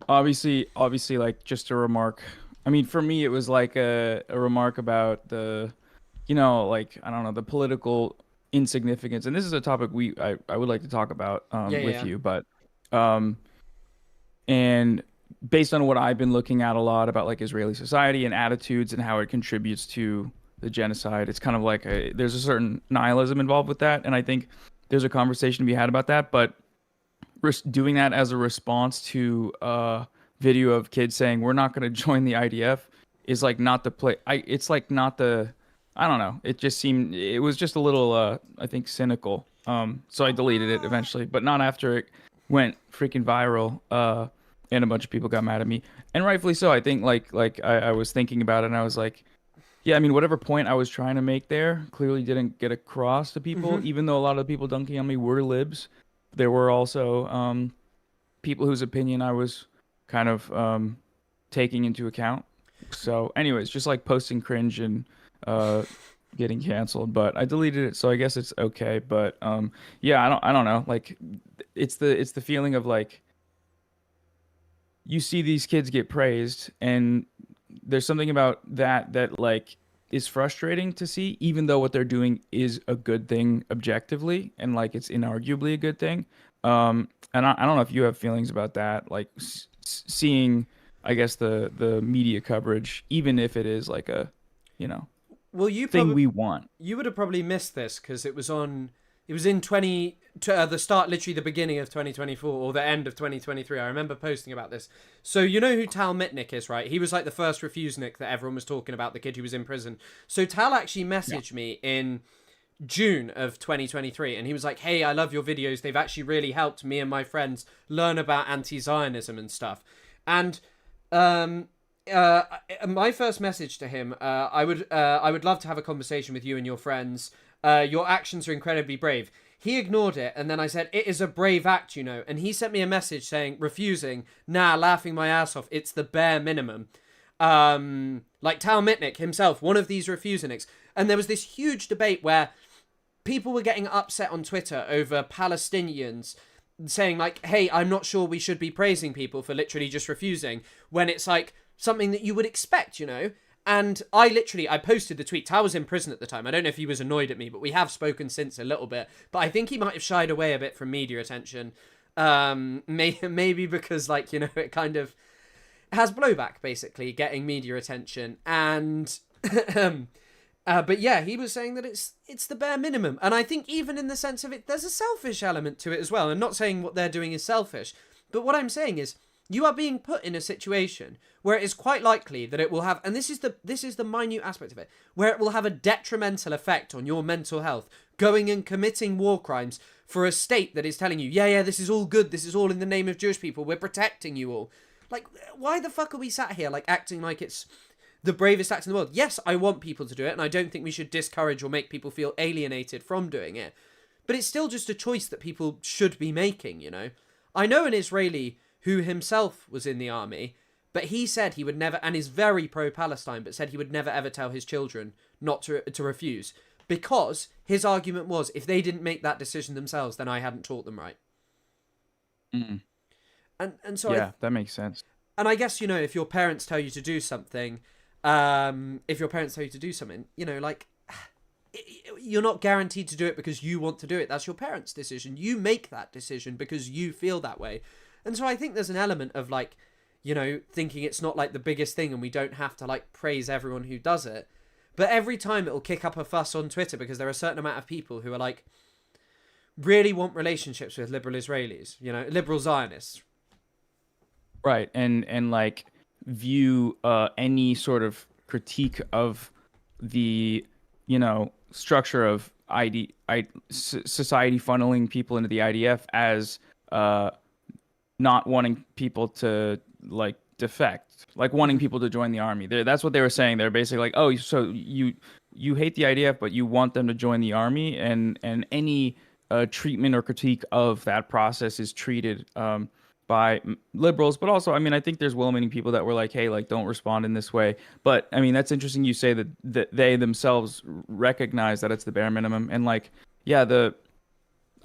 Obviously, like just a remark. I mean, for me, it was like a remark about the, like, I don't know, the political insignificance. And this is a topic I would like to talk about with you. But, and based on what I've been looking at a lot about like Israeli society and attitudes and how it contributes to the genocide. It's kind of like there's a certain nihilism involved with that, and I think there's a conversation to be had about that. But doing that as a response to a video of kids saying we're not going to join the IDF is like not the play. It's like not the. I don't know. It was just a little, I think, cynical. So I deleted it eventually, but not after it went freaking viral. And a bunch of people got mad at me, and rightfully so. I think I was thinking about it, and I was like, yeah, I mean, whatever point I was trying to make there clearly didn't get across to people. Even though a lot of the people dunking on me were libs, there were also people whose opinion I was kind of taking into account. So, anyways, just like posting cringe and getting canceled, but I deleted it, so I guess it's okay. But yeah, I don't know. Like, it's the feeling of like you see these kids get praised, and there's something about that like is frustrating to see, even though what they're doing is a good thing objectively, and like it's inarguably a good thing. And I don't know if you have feelings about that, like seeing, I guess, the media coverage, even if it is like a, well, you thing we want. You would have probably missed this because it was in the start, literally the beginning of 2024 or the end of 2023. I remember posting about this. So you know who Tal Mitnick is, right? He was like the first Refusenik that everyone was talking about, the kid who was in prison. So Tal actually messaged me in June of 2023, and he was like, hey, I love your videos. They've actually really helped me and my friends learn about anti-Zionism and stuff. And my first message to him, I would love to have a conversation with you and your friends. Your actions are incredibly brave. He ignored it, and then I said, it is a brave act, and he sent me a message saying, refusing, laughing my ass off, it's the bare minimum. Like Tal Mitnick himself, one of these Refuseniks. And there was this huge debate where people were getting upset on Twitter over Palestinians saying like, hey, I'm not sure we should be praising people for literally just refusing, when it's like something that you would expect, And I posted the tweet. Tal was in prison at the time. I don't know if he was annoyed at me, but we have spoken since a little bit. But I think he might have shied away a bit from media attention. Maybe because, it kind of has blowback, basically, getting media attention. And, but yeah, he was saying that it's the bare minimum. And I think even in the sense of it, there's a selfish element to it as well. I'm not saying what they're doing is selfish. But what I'm saying is, you are being put in a situation where it is quite likely that it will have, and this is the minute aspect of it, where it will have a detrimental effect on your mental health, going and committing war crimes for a state that is telling you, yeah, this is all good, this is all in the name of Jewish people, we're protecting you all. Like, why the fuck are we sat here, acting like it's the bravest act in the world? Yes, I want people to do it, and I don't think we should discourage or make people feel alienated from doing it. But it's still just a choice that people should be making, I know an Israeli who himself was in the army, but he said he would never, and is very pro-Palestine, but said he would never ever tell his children not to refuse, because his argument was, if they didn't make that decision themselves, then I hadn't taught them right. Mm. And so yeah, that makes sense. And I guess, if your parents tell you to do something, you're not guaranteed to do it because you want to do it. That's your parents' decision. You make that decision because you feel that way. And so I think there's an element of thinking it's not the biggest thing and we don't have to praise everyone who does it. But every time it'll kick up a fuss on Twitter because there are a certain amount of people who are really want relationships with liberal Israelis, liberal Zionists. Right. And view any sort of critique of the, structure of society funneling people into the IDF as not wanting people to defect, wanting people to join the army. That's what they were saying. They're basically oh, so you hate the IDF, but you want them to join the army, and any treatment or critique of that process is treated by liberals. But also, I think there's well-meaning people that were hey, don't respond in this way. But that's interesting. You say that they themselves recognize that it's the bare minimum, and I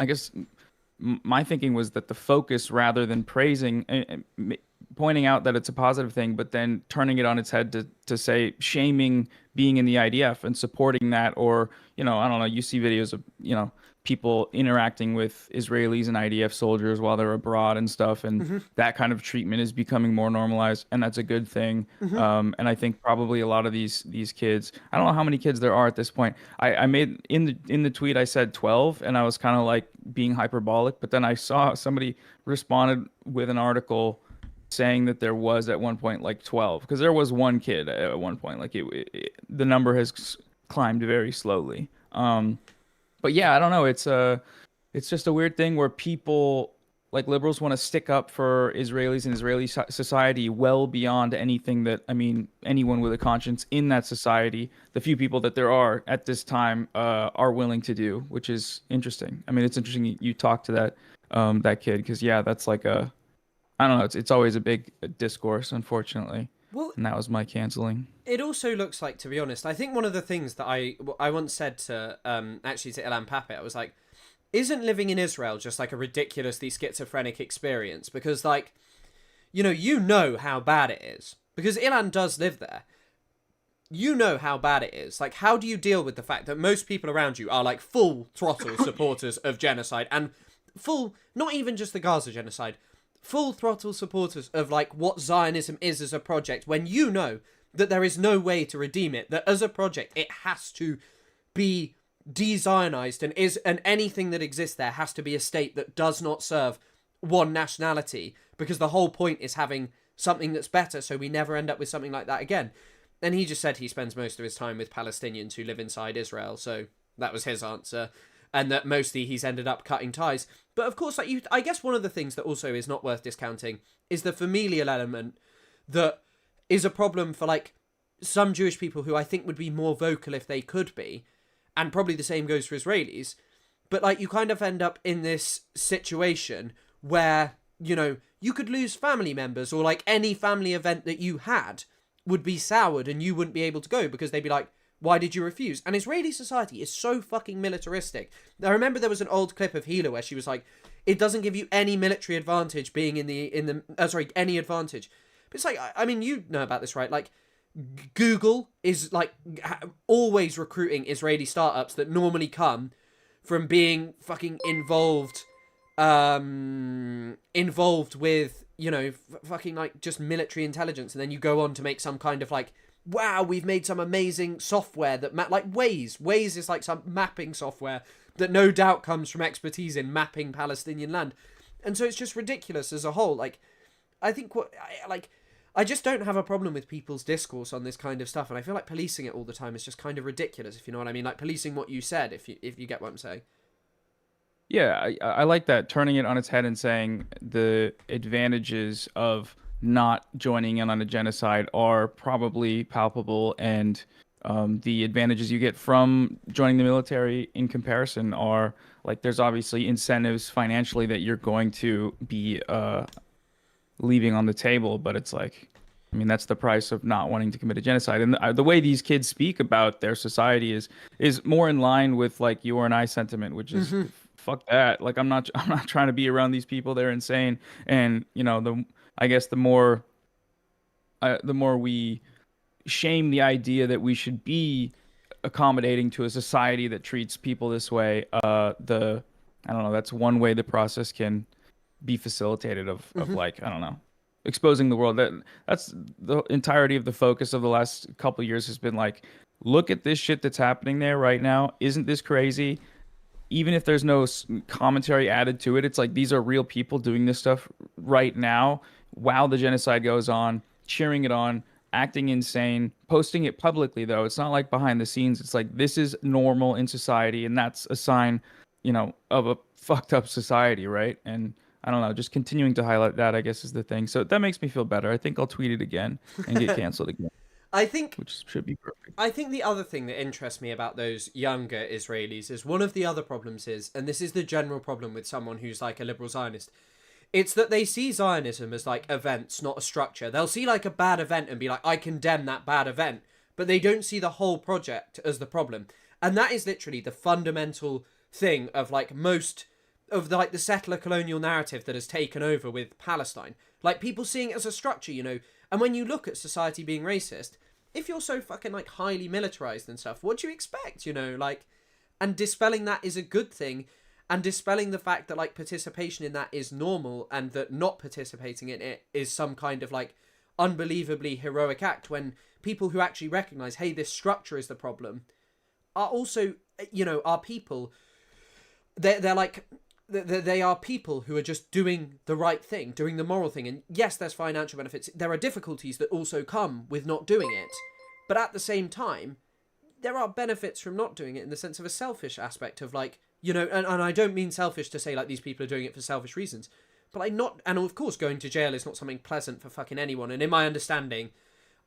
guess my thinking was that the focus, rather than praising, pointing out that it's a positive thing, but then turning it on its head to say shaming being in the IDF and supporting that, or I don't know, you see videos of people interacting with Israelis and IDF soldiers while they're abroad and stuff, and that kind of treatment is becoming more normalized, and that's a good thing. And I think probably a lot of these kids, I don't know how many kids there are at this point. I made in the tweet I said 12, and I was kind of like being hyperbolic, but then I saw somebody responded with an article saying that there was at one point like 12, because there was one kid at one point. Like the number has climbed very slowly. But yeah, I don't know. It's just a weird thing where people, like liberals, want to stick up for Israelis and Israeli society well beyond anything that, I mean, anyone with a conscience in that society, the few people that there are at this time, are willing to do, which is interesting. I mean, it's interesting you talk to that kid, because yeah, that's like I don't know. It's always a big discourse, unfortunately. Well, and that was my canceling. It also looks like, to be honest, I think one of the things that I once said to actually to Ilan Pappet, I was like, isn't living in Israel just like a ridiculously schizophrenic experience? Because like, you know how bad it is, because Ilan does live there. You know how bad it is. Like, how do you deal with the fact that most people around you are like full throttle supporters of genocide, and full, not even just the Gaza genocide, full throttle supporters of like what Zionism is as a project, when you know that there is no way to redeem it, that as a project it has to be de-Zionized, and anything that exists there has to be a state that does not serve one nationality, because the whole point is having something that's better, so we never end up with something like that again. And he just said he spends most of his time with Palestinians who live inside Israel, so that was his answer. And that mostly he's ended up cutting ties. But of course, like I guess one of the things that also is not worth discounting is the familial element that is a problem for like some Jewish people who I think would be more vocal if they could be. And probably the same goes for Israelis. But like you kind of end up in this situation where, you could lose family members, or like any family event that you had would be soured and you wouldn't be able to go because they'd be like, why did you refuse? And Israeli society is so fucking militaristic. I remember there was an old clip of Hila where she was like, it doesn't give you any military advantage being any advantage. But it's like, I mean, you know about this, right? Like, Google is like always recruiting Israeli startups that normally come from being fucking involved with, fucking like just military intelligence. And then you go on to make some kind of like, wow, we've made some amazing software that like Waze. Waze is like some mapping software that no doubt comes from expertise in mapping Palestinian land. And so it's just ridiculous as a whole. Like, I think I just don't have a problem with people's discourse on this kind of stuff. And I feel like policing it all the time is just kind of ridiculous, if you know what I mean. Like policing what you said, if you get what I'm saying. Yeah, I like that, turning it on its head and saying the advantages of not joining in on a genocide are probably palpable, and the advantages you get from joining the military in comparison are like, there's obviously incentives financially that you're going to be leaving on the table, but it's like, I mean, that's the price of not wanting to commit a genocide. And the way these kids speak about their society is more in line with like your and I sentiment, which is fuck that. Like, I'm not trying to be around these people. They're insane. And I guess the more we shame the idea that we should be accommodating to a society that treats people this way, I don't know, that's one way the process can be facilitated of like, I don't know, exposing the world. That's the entirety of the focus of the last couple of years has been like, look at this shit that's happening there right now. Isn't this crazy? Even if there's no commentary added to it, it's like, these are real people doing this stuff right now while the genocide goes on, cheering it on, acting insane, posting it publicly, though. It's not like behind the scenes. It's like, this is normal in society, and that's a sign, of a fucked up society, right? And I don't know, just continuing to highlight that, I guess, is the thing. So that makes me feel better. I think I'll tweet it again and get canceled again. Which should be perfect. I think the other thing that interests me about those younger Israelis is, one of the other problems is, and this is the general problem with someone who's like a liberal Zionist, it's that they see Zionism as like events, not a structure. They'll see like a bad event and be like, I condemn that bad event, but they don't see the whole project as the problem. And that is literally the fundamental thing of like most of the, like the settler colonial narrative that has taken over with Palestine. Like, people seeing it as a structure, and when you look at society being racist, if you're so fucking like highly militarized and stuff, what do you expect? Like, and dispelling that is a good thing, and dispelling the fact that like participation in that is normal, and that not participating in it is some kind of like unbelievably heroic act, when people who actually recognize, hey, this structure is the problem, are also, you know, are people. They're like, they are people who are just doing the right thing, doing the moral thing. And yes, there's financial benefits. There are difficulties that also come with not doing it. But at the same time, there are benefits from not doing it, in the sense of a selfish aspect of like, you know, and I don't mean selfish to say like these people are doing it for selfish reasons, but like not, and of course going to jail is not something pleasant for fucking anyone. And in my understanding,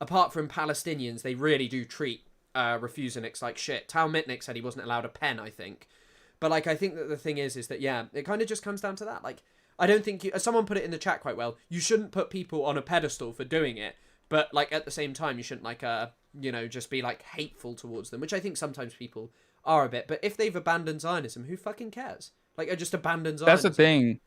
apart from Palestinians, they really do treat refuseniks like shit. Tal Mitnick said he wasn't allowed a pen, I think. But like, I think that the thing is that, yeah, it kind of just comes down to that. Like, I don't think someone put it in the chat quite well. You shouldn't put people on a pedestal for doing it, but like at the same time, you shouldn't like you know, just be like hateful towards them, which I think sometimes people are a bit. But if they've abandoned Zionism, who fucking cares? Like, I just abandoned Zionism. That's the thing.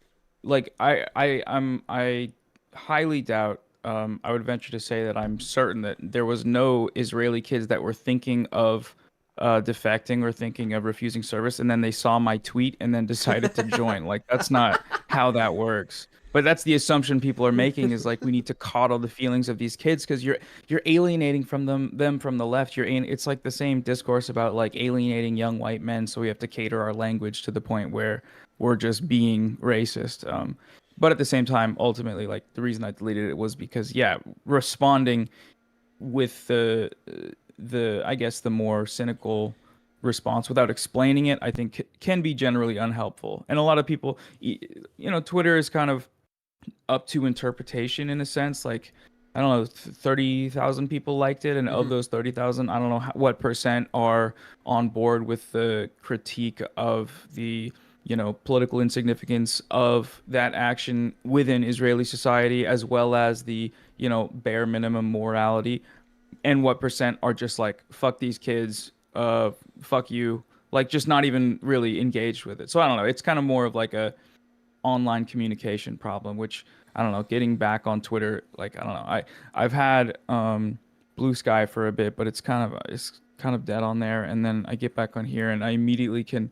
Like, I highly doubt. I would venture to say that I'm certain that there was no Israeli kids that were thinking of defecting or thinking of refusing service, and then they saw my tweet and then decided to join. Like, that's not how that works. But that's the assumption people are making, is like, we need to coddle the feelings of these kids because you're alienating from them from the left. It's like the same discourse about like alienating young white men, so we have to cater our language to the point where we're just being racist. But at the same time, ultimately, like, the reason I deleted it was because, yeah, responding with the I guess the more cynical response without explaining it, I think can be generally unhelpful. And a lot of people, you know, Twitter is kind of up to interpretation in a sense. Like, I don't know, 30,000 people liked it, and of those 30,000, I don't know what percent are on board with the critique of the, you know, political insignificance of that action within Israeli society, as well as the, you know, bare minimum morality, and what percent are just like, fuck these kids, fuck you, like, just not even really engaged with it. So I don't know, it's kind of more of like a online communication problem, which, I don't know, getting back on Twitter, like, I don't know, I've had Blue Sky for a bit, but it's kind of dead on there, and then I get back on here and I immediately can,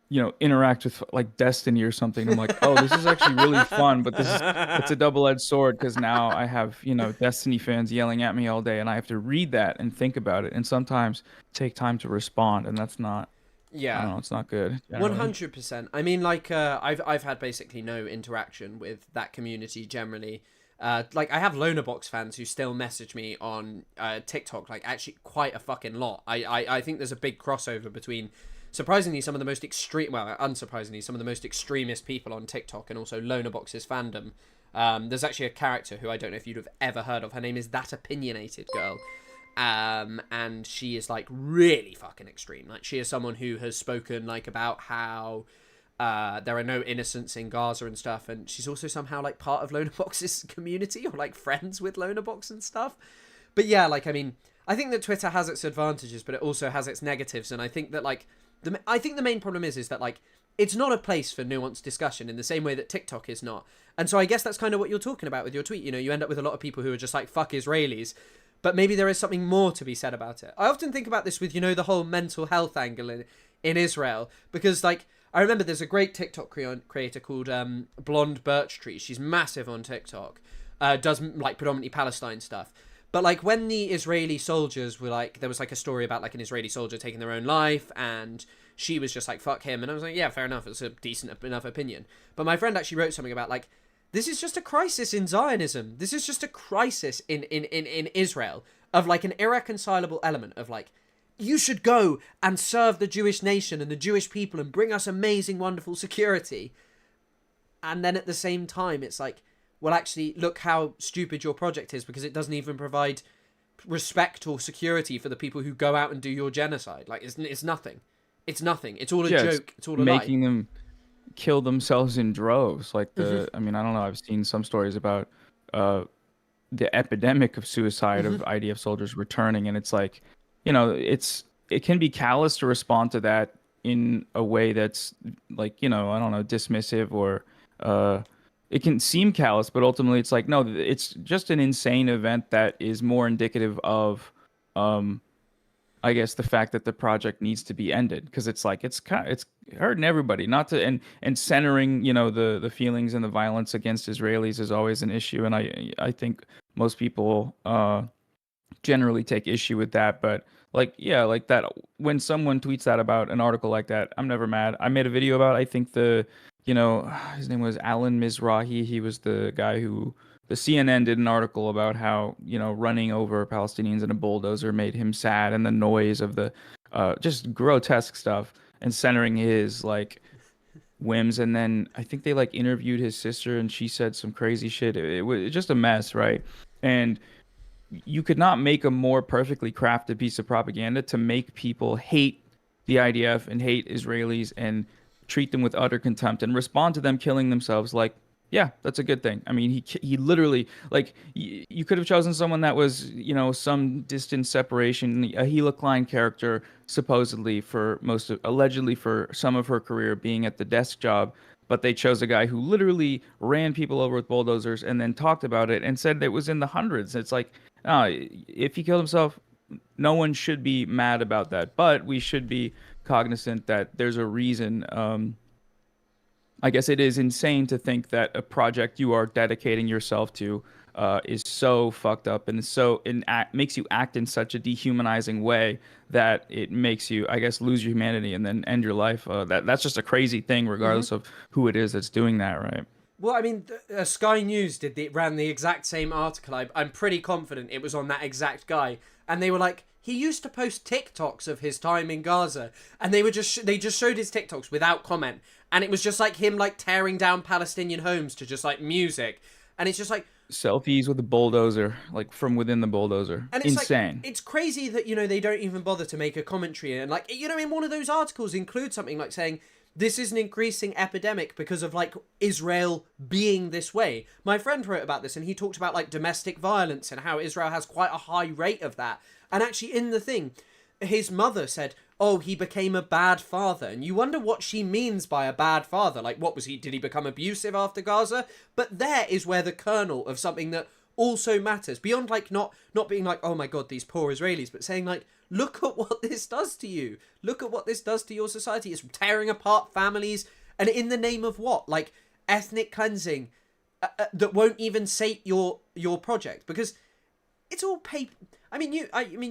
you know, interact with like Destiny or something. I'm like, oh, this is actually really fun, but it's a double-edged sword, because now I have, you know, Destiny fans yelling at me all day, and I have to read that and think about it, and sometimes take time to respond, and that's not. Yeah, I don't know, it's not good. 100%. I mean, like, I've had basically no interaction with that community generally. Like, I have Lonerbox fans who still message me on TikTok, like, actually quite a fucking lot. I think there's a big crossover between, surprisingly, some of the most extreme, well, unsurprisingly, some of the most extremist people on TikTok, and also Lonerbox's fandom. There's actually a character who I don't know if you'd have ever heard of. Her name is That Opinionated Girl. And she is like really fucking extreme. Like, she is someone who has spoken like about how there are no innocents in Gaza and stuff, and she's also somehow like part of Lonerbox's community, or like friends with Lonerbox and stuff. But yeah, like, I mean, I think that Twitter has its advantages, but it also has its negatives, and I think that like I think the main problem is that like it's not a place for nuanced discussion in the same way that TikTok is not. And so I guess that's kind of what you're talking about with your tweet. You know, you end up with a lot of people who are just like, fuck Israelis. But maybe there is something more to be said about it. I often think about this with, you know, the whole mental health angle in Israel. Because, like, I remember there's a great TikTok creator called Blonde Birch Tree. She's massive on TikTok. Does, like, predominantly Palestine stuff. But, like, when the Israeli soldiers were, like, there was, like, a story about, like, an Israeli soldier taking their own life, and she was just like, fuck him. And I was like, yeah, fair enough. It's a decent enough opinion. But my friend actually wrote something about, like, this is just a crisis in Zionism. This is just a crisis in Israel of, like, an irreconcilable element of, like, you should go and serve the Jewish nation and the Jewish people and bring us amazing, wonderful security. And then at the same time, it's like, well, actually, look how stupid your project is, because it doesn't even provide respect or security for the people who go out and do your genocide. Like, it's nothing. It's nothing. It's all a joke. It's all a lie. Making them kill themselves in droves. Like, I mean, I don't know. I've seen some stories about the epidemic of suicide of IDF soldiers returning, and it's like, you know, it can be callous to respond to that in a way that's like, you know, I don't know, dismissive, or it can seem callous, but ultimately it's like, no, it's just an insane event that is more indicative of I guess the fact that the project needs to be ended, because it's like it's hurting everybody. Not to and centering, the feelings and the violence against Israelis is always an issue, and I think most people generally take issue with that. But like, yeah, like that, when someone tweets that about an article like that, I'm never mad. I made a video about, I think his name was Alan Mizrahi. He was the guy who the CNN did an article about how, running over Palestinians in a bulldozer made him sad, and the noise of the just grotesque stuff, and centering his like whims. And then I think they like interviewed his sister, and she said some crazy shit. It was just a mess, right? And you could not make a more perfectly crafted piece of propaganda to make people hate the IDF and hate Israelis and treat them with utter contempt and respond to them killing themselves like, yeah, that's a good thing. I mean, he literally, like, you could have chosen someone that was, some distant separation, a Gila Klein character, supposedly allegedly for some of her career being at the desk job, but they chose a guy who literally ran people over with bulldozers and then talked about it and said it was in the hundreds. It's like, if he killed himself, no one should be mad about that, but we should be cognizant that there's a reason. I guess it is insane to think that a project you are dedicating yourself to is so fucked up and makes you act in such a dehumanizing way that it makes you, I guess, lose your humanity and then end your life. That's just a crazy thing, regardless of who it is that's doing that, right? Well, I mean, Sky News ran the exact same article. I'm pretty confident it was on that exact guy, and they were like, he used to post TikToks of his time in Gaza, and they just showed his TikToks without comment, and it was just like him like tearing down Palestinian homes to just like music, and it's just like selfies with the bulldozer, like from within the bulldozer. And it's insane. Like, it's crazy that they don't even bother to make a commentary, and like in one of those articles include something like saying, this is an increasing epidemic because of like Israel being this way. My friend wrote about this, and he talked about like domestic violence and how Israel has quite a high rate of that. And actually in the thing, his mother said, oh, he became a bad father. And you wonder what she means by a bad father. Like, what was he? Did he become abusive after Gaza? But there is where the kernel of something that also matters, beyond like not being like, oh my god, these poor Israelis, but saying like, look at what this does to you. Look at what this does to your society. It's tearing apart families. And in the name of what? Like ethnic cleansing that won't even sate your project, because it's all paper. I mean,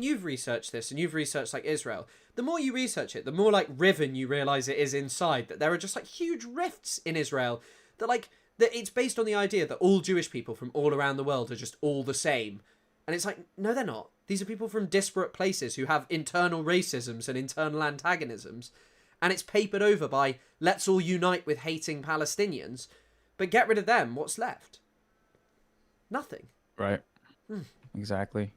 you've researched this, and you've researched like Israel. The more you research it, the more like riven you realize it is inside. That there are just like huge rifts in Israel. That it's based on the idea that all Jewish people from all around the world are just all the same. And it's like, no, they're not. These are people from disparate places who have internal racisms and internal antagonisms. And it's papered over by, let's all unite with hating Palestinians. But get rid of them, what's left? Nothing. Right. Exactly.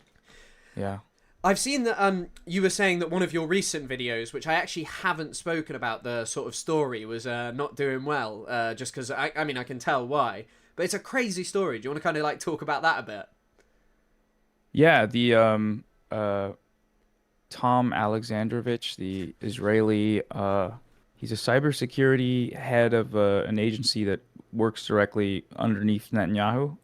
Yeah. I've seen that you were saying that one of your recent videos, which I actually haven't spoken about the sort of story, was not doing well, just because, I can tell why. But it's a crazy story. Do you want to kind of like talk about that a bit? Yeah, the Tom Alexandrovich, the Israeli, he's a cybersecurity head of an agency that works directly underneath Netanyahu.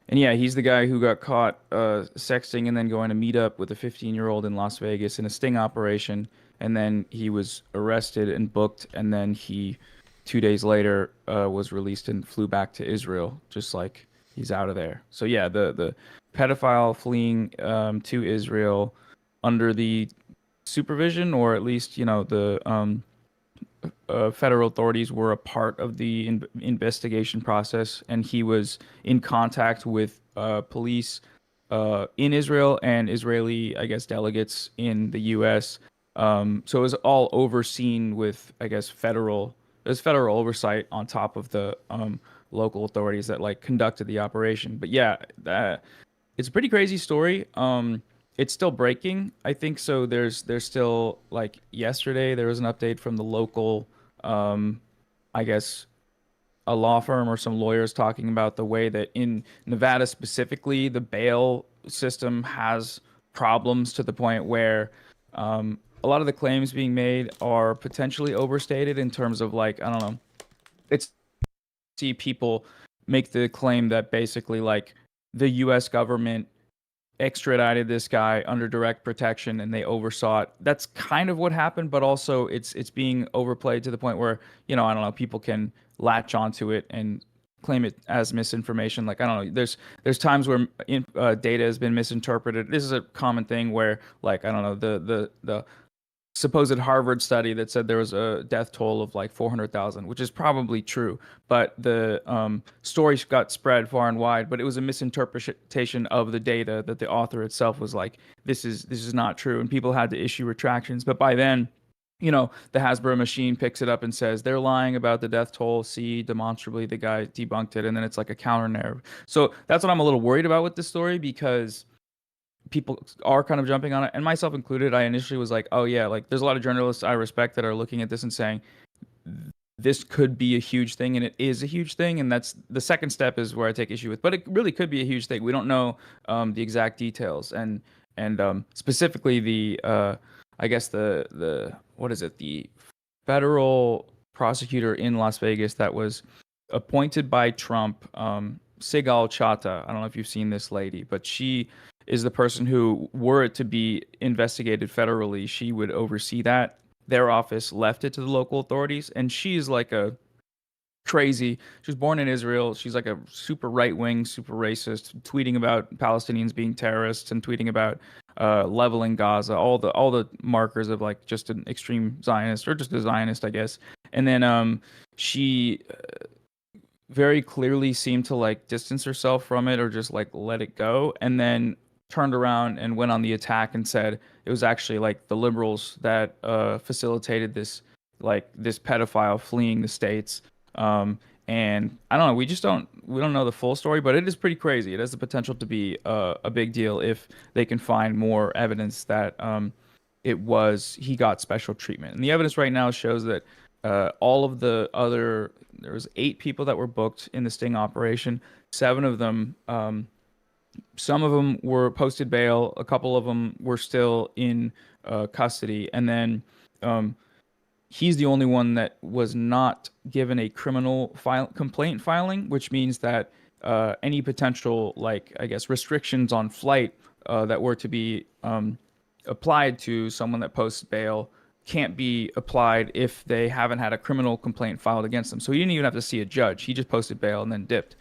And yeah, he's the guy who got caught sexting and then going to meet up with a 15-year-old in Las Vegas in a sting operation. And then he was arrested and booked. And then he, 2 days later, was released and flew back to Israel, just like he's out of there. So yeah, the pedophile fleeing to Israel under the supervision, or at least, the federal authorities were a part of the investigation process, and he was in contact with police in Israel and Israeli, I guess, delegates in the U.S. So it was all overseen with, I guess, federal oversight on top of the local authorities that like conducted the operation. But yeah, it's a pretty crazy story. It's still breaking, I think. So there's still, like, yesterday there was an update from the local, I guess, a law firm or some lawyers talking about the way that in Nevada specifically, the bail system has problems to the point where a lot of the claims being made are potentially overstated in terms of, like, I don't know, it's see people make the claim that basically like the U.S. government extradited this guy under direct protection and they oversaw it. That's kind of what happened, but also it's being overplayed to the point where, I don't know, people can latch onto it and claim it as misinformation. Like, I don't know, there's times where data has been misinterpreted. This is a common thing where, like, I don't know, the supposed Harvard study that said there was a death toll of like 400,000, which is probably true, but the story got spread far and wide. But it was a misinterpretation of the data that the author itself was like, this is not true, and people had to issue retractions. But by then, the Hasbro machine picks it up and says they're lying about the death toll. See, demonstrably the guy debunked it, and then it's like a counter narrative. So that's what I'm a little worried about with this story, because people are kind of jumping on it, and myself included. I initially was like, oh yeah, like there's a lot of journalists I respect that are looking at this and saying this could be a huge thing, and it is a huge thing. And that's the second step, is where I take issue with. But it really could be a huge thing. We don't know the exact details, and specifically the I guess the what is it, the federal prosecutor in Las Vegas that was appointed by Trump, Sigal Chattah. I don't know if you've seen this lady, but she is the person who, were it to be investigated federally, she would oversee that. Their office left it to the local authorities, and she's like a crazy. She was born in Israel. She's like a super right-wing, super racist, tweeting about Palestinians being terrorists and tweeting about leveling Gaza, all the markers of like just an extreme Zionist, or just a Zionist, I guess. And then she very clearly seemed to like distance herself from it, or just like let it go, and then turned around and went on the attack and said it was actually like the liberals that facilitated this pedophile fleeing the states. And I don't know, we don't know the full story, but it is pretty crazy. It has the potential to be a big deal if they can find more evidence that he got special treatment. And the evidence right now shows that all of the other, there was 8 people that were booked in the sting operation. 7 of them, some of them were posted bail. A couple of them were still in custody. And then he's the only one that was not given a criminal complaint filing, which means that any potential, like, I guess, restrictions on flight that were to be applied to someone that posts bail can't be applied if they haven't had a criminal complaint filed against them. So he didn't even have to see a judge. He just posted bail and then dipped.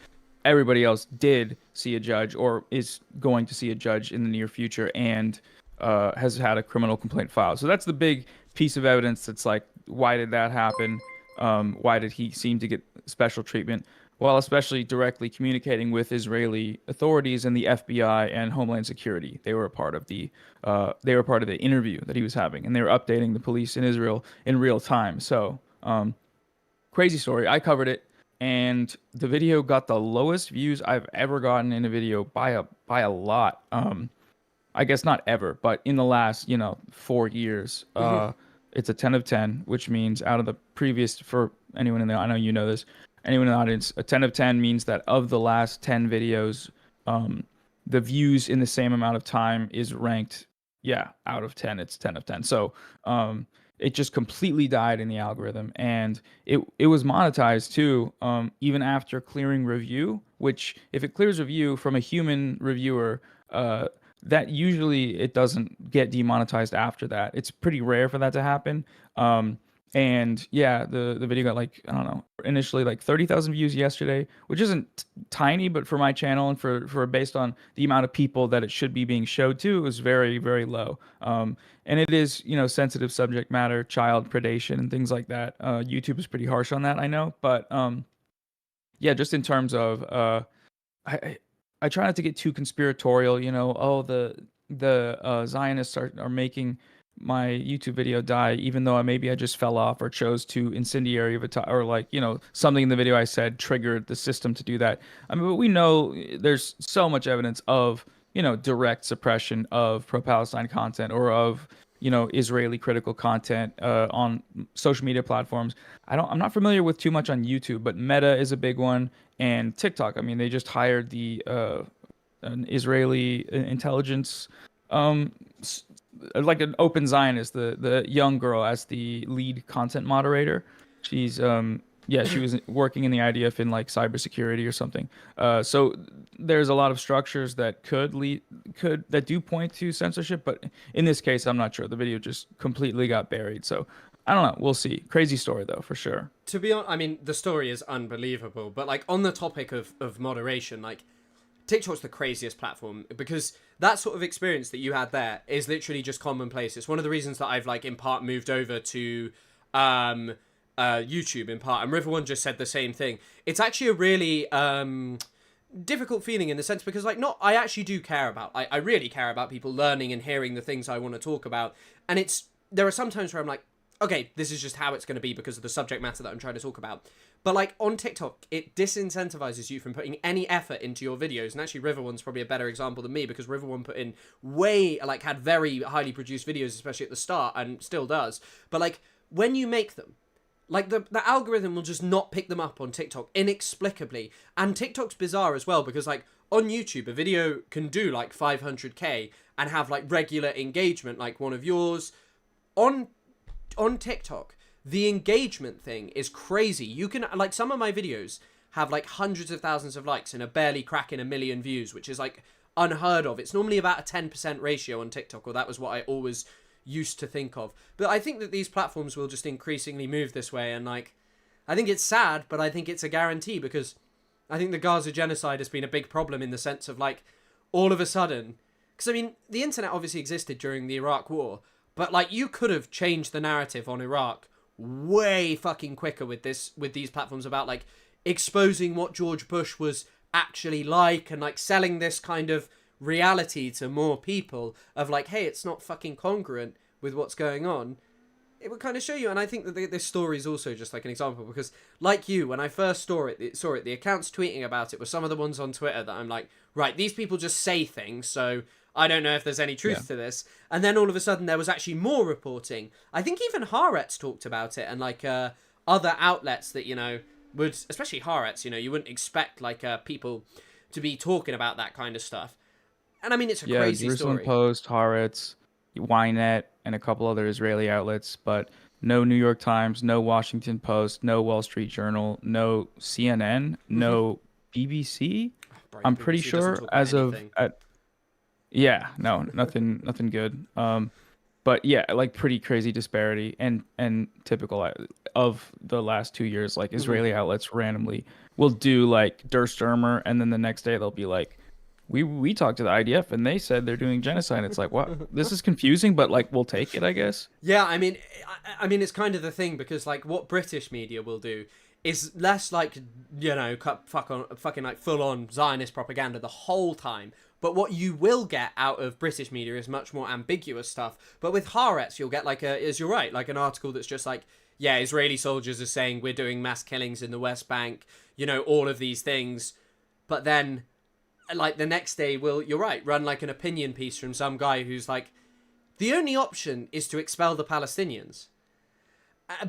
Everybody else did see a judge, or is going to see a judge in the near future, and has had a criminal complaint filed. So that's the big piece of evidence that's like, why did that happen? Why did he seem to get special treatment? Well, especially directly communicating with Israeli authorities and the FBI and Homeland Security. They were a part of the interview that he was having, and they were updating the police in Israel in real time. So crazy story. I covered it, and the video got the lowest views I've ever gotten in a video by a lot. I guess not ever, but in the last 4 years. It's a 10 of 10, which means out of the previous, for anyone in the, I know you know this, anyone in the audience, a 10 of 10 means that of the last 10 videos, the views in the same amount of time is ranked, out of 10, it's 10 of 10. So it just completely died in the algorithm, and it was monetized too, even after clearing review, which if it clears review from a human reviewer, that usually it doesn't get demonetized after that. It's pretty rare for that to happen. And yeah, the video got like, I don't know, initially like 30,000 views yesterday, which isn't tiny, but for my channel and for based on the amount of people that it should be being showed to, it was very, very low. And it is, sensitive subject matter, child predation and things like that. YouTube is pretty harsh on that, I know. But yeah, just in terms of, I try not to get too conspiratorial, the Zionists are making my YouTube video die, even though maybe I just fell off or chose to incendiary of a or like, something in the video I said triggered the system to do that. I mean, but we know there's so much evidence of, direct suppression of pro-Palestine content, or of, Israeli critical content on social media platforms. I'm not familiar with too much on YouTube, but Meta is a big one, and TikTok. I mean, they just hired the an Israeli intelligence, like an open Zionist, the young girl, as the lead content moderator. She's Yeah, she was working in the IDF in like cybersecurity or something. So there's a lot of structures that that do point to censorship, but in this case, I'm not sure. The video just completely got buried. So I don't know. We'll see. Crazy story though, for sure. To be honest, I mean, the story is unbelievable. But like on the topic of moderation, like TikTok's the craziest platform because that sort of experience that you had there is literally just commonplace. It's one of the reasons that I've like in part moved over to YouTube in part, and River1 just said the same thing. It's actually a really difficult feeling in the sense because like I actually do care about I really care about people learning and hearing the things I want to talk about, and there are some times where I'm like, okay, this is just how it's going to be because of the subject matter that I'm trying to talk about. But like on TikTok, it disincentivizes you from putting any effort into your videos. And actually River1's probably a better example than me because River1 put in had very highly produced videos, especially at the start, and still does. But like when you make them, like the algorithm will just not pick them up on TikTok inexplicably. And TikTok's bizarre as well because like on YouTube, a video can do like 500k and have like regular engagement, like one of yours. On TikTok, the engagement thing is crazy. You can, like, some of my videos have like hundreds of thousands of likes and are barely cracking 1 million views, which is like unheard of. It's normally about a 10% ratio on TikTok, or that was what I always used to think of. But I think that these platforms will just increasingly move this way, and like, I think it's sad, but I think it's a guarantee because I think the Gaza genocide has been a big problem in the sense of like, all of a sudden, because I mean, the internet obviously existed during the Iraq War, but like you could have changed the narrative on Iraq way fucking quicker with these platforms about like exposing what George Bush was actually like and like selling this kind of reality to more people of like, hey, it's not fucking congruent with what's going on. It would kind of show you, and I think that this story is also just like an example because, like you, when I first saw it, the accounts tweeting about it were some of the ones on Twitter that I'm like, right, these people just say things, so I don't know if there's any truth to this. And then all of a sudden there was actually more reporting. I think even Haaretz talked about it and like other outlets that, you know, would, especially Haaretz, you know, you wouldn't expect like people to be talking about that kind of stuff. And I mean, it's a crazy Jerusalem story. Post, Haaretz, Ynet, and a couple other Israeli outlets, but no New York Times, no Washington Post, no Wall Street Journal, no CNN, no BBC. I'm pretty sure as of yeah, no, nothing good. But yeah, like pretty crazy disparity and typical of the last 2 years. Like Israeli outlets randomly will do like Der Stürmer, and then the next day they'll be like, we talked to the IDF and they said they're doing genocide. It's like, what? This is confusing, but like we'll take it, I guess. Yeah, I mean, it's kind of the thing because like what British media will do is less like, you know, fucking like full on Zionist propaganda the whole time. But what you will get out of British media is much more ambiguous stuff. But with Haaretz, you'll get like as you're right, like an article that's just like, yeah, Israeli soldiers are saying we're doing mass killings in the West Bank, you know, all of these things. But then, like the next day, you're right, run like an opinion piece from some guy who's like, the only option is to expel the Palestinians.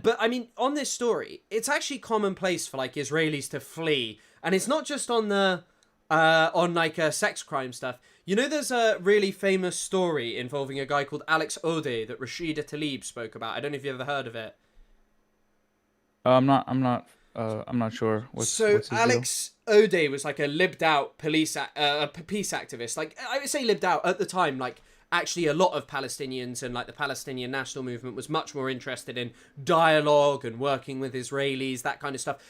But I mean, on this story, it's actually commonplace for like Israelis to flee, and it's not just on the on like sex crime stuff. You know, there's a really famous story involving a guy called Alex Odeh that Rashida Tlaib spoke about. I don't know if you've ever heard of it. I'm not sure. What's his Alex Odeh was like a libbed out peace activist. Like I would say libbed out at the time. Like actually, a lot of Palestinians and like the Palestinian national movement was much more interested in dialogue and working with Israelis, that kind of stuff.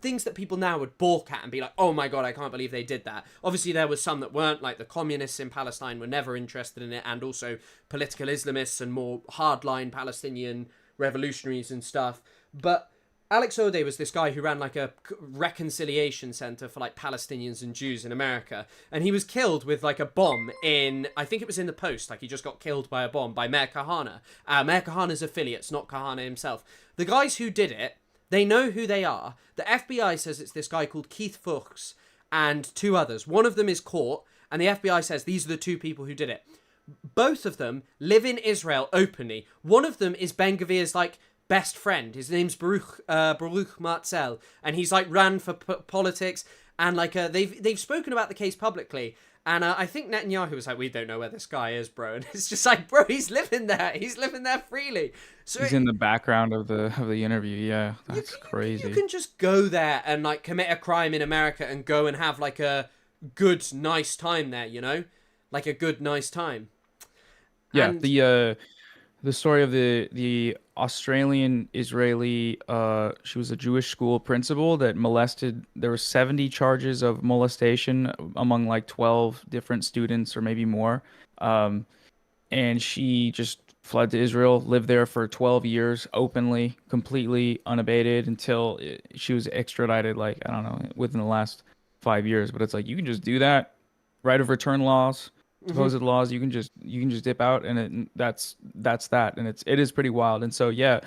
Things that people now would balk at and be like, oh my god, I can't believe they did that. Obviously, there was some that weren't. Like the communists in Palestine were never interested in it, and also political Islamists and more hardline Palestinian revolutionaries and stuff. But Alex Odeh was this guy who ran like a reconciliation center for like Palestinians and Jews in America. And he was killed with like a bomb I think it was in the Post. Like he just got killed by a bomb by Meir Kahane. Meir Kahane's affiliates, not Kahane himself. The guys who did it, they know who they are. The FBI says it's this guy called Keith Fuchs and two others. One of them is caught, and the FBI says these are the two people who did it. Both of them live in Israel openly. One of them is Ben Gvir's like best friend. His name's Baruch Martzel, and he's like ran for politics, and like they've spoken about the case publicly, And I think Netanyahu was like, we don't know where this guy is, bro. And it's just like, bro, he's living there. He's living there freely. So He's in the background of the interview. Yeah, that's crazy. You can just go there and like commit a crime in America and go and have like a good, nice time there, you know? Like a good, nice time. Yeah, And the story of the Australian Israeli she was a Jewish school principal that molested. There were 70 charges of molestation among like 12 different students or maybe more, and she just fled to Israel, lived there for 12 years openly, completely unabated until she was extradited, like I don't know, within the last 5 years. But it's like you can just do that, right of return laws, supposed laws, you can just dip out, and that's that, and it is pretty wild. And so yeah,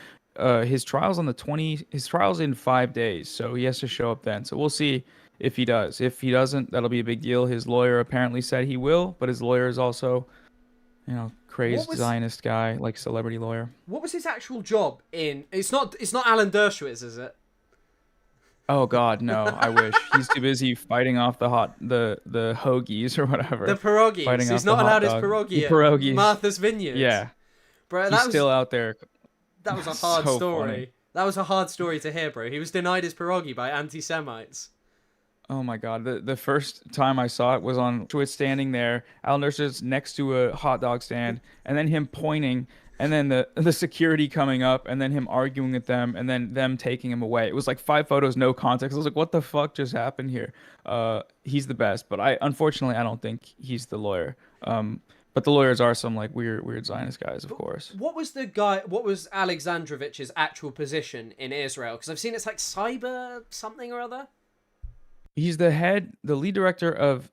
his trial's on the 20th. His trial's in 5 days, so he has to show up then. So we'll see if he does. If he doesn't, that'll be a big deal. His lawyer apparently said he will, but his lawyer is also, crazed Zionist guy, like celebrity lawyer. what was his actual job in? It's not Alan Dershowitz, is it? Oh God, no! I wish. He's too busy fighting off the hoagies or whatever. The pierogies. Fighting He's off not the allowed his hot dog. pierogi The at pierogies. Martha's Vineyard. Yeah, Bro, he's still out there. that was a hard So story. funny. That was a hard story to hear, bro. He was denied his pierogi by anti-Semites. Oh my God, the first time I saw it was on Twitch, standing there, Alan Dershowitz next to a hot dog stand, and then him pointing, and then the security coming up, and then him arguing with them, and then them taking him away. It was like 5 photos, no context. I was like, what the fuck just happened here? He's the best, but unfortunately I don't think he's the lawyer. But the lawyers are some like weird Zionist guys, of course. What was Alexandrovich's actual position in Israel? Because I've seen it's like cyber something or other. He's the lead director of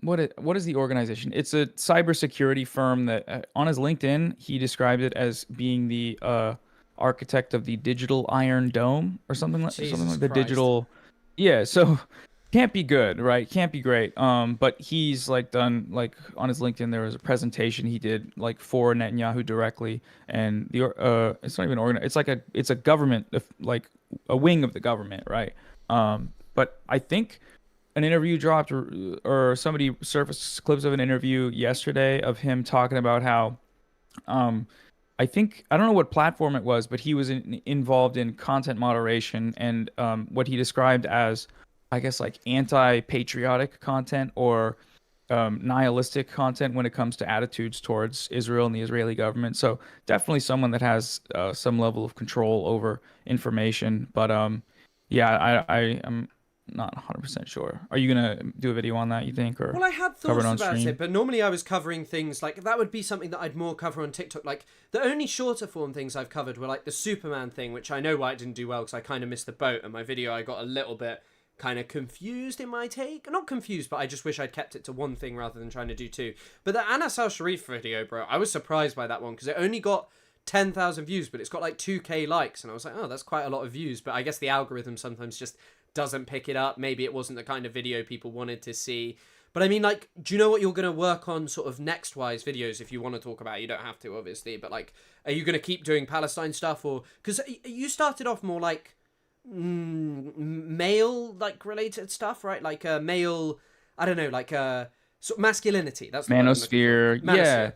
what is the organization? It's a cybersecurity firm that on his LinkedIn he described it as being the architect of the digital Iron Dome or something like the digital. Yeah, so can't be good, right? Can't be great. But he's like done, like on his LinkedIn there was a presentation he did like for Netanyahu directly, and it's not even it's a government, like a wing of the government, right? But I think an interview dropped, or somebody surfaced clips of an interview yesterday of him talking about how, I don't know what platform it was, but he was involved in content moderation and what he described as, I guess, like anti-patriotic content or nihilistic content when it comes to attitudes towards Israel and the Israeli government. So definitely someone that has some level of control over information. But yeah, I'm not 100% sure. Are you gonna do a video on that, you think, or well, I had cover thoughts it on about stream? it, but normally I was covering things like that would be something that I'd more cover on TikTok. Like the only shorter form things I've covered were like the Superman thing, which I know why it didn't do well because I kind of missed the boat, and my video I got a little bit kind of confused in my take. Not confused, but I just wish I'd kept it to one thing rather than trying to do two. But the Anas al-Sharif video, bro, I was surprised by that one because it only got 10,000 views, but it's got like 2k likes, and I was like, oh, that's quite a lot of views. But I guess the algorithm sometimes just doesn't pick it up. Maybe it wasn't the kind of video people wanted to see. But I mean, like, do you know what you're going to work on sort of next-wise videos if you want to talk about it? You don't have to, obviously, but like, are you going to keep doing Palestine stuff? Or because you started off more like male, like, related stuff, right? Like male, I don't know, like sort of masculinity. That's Manosphere. Yeah.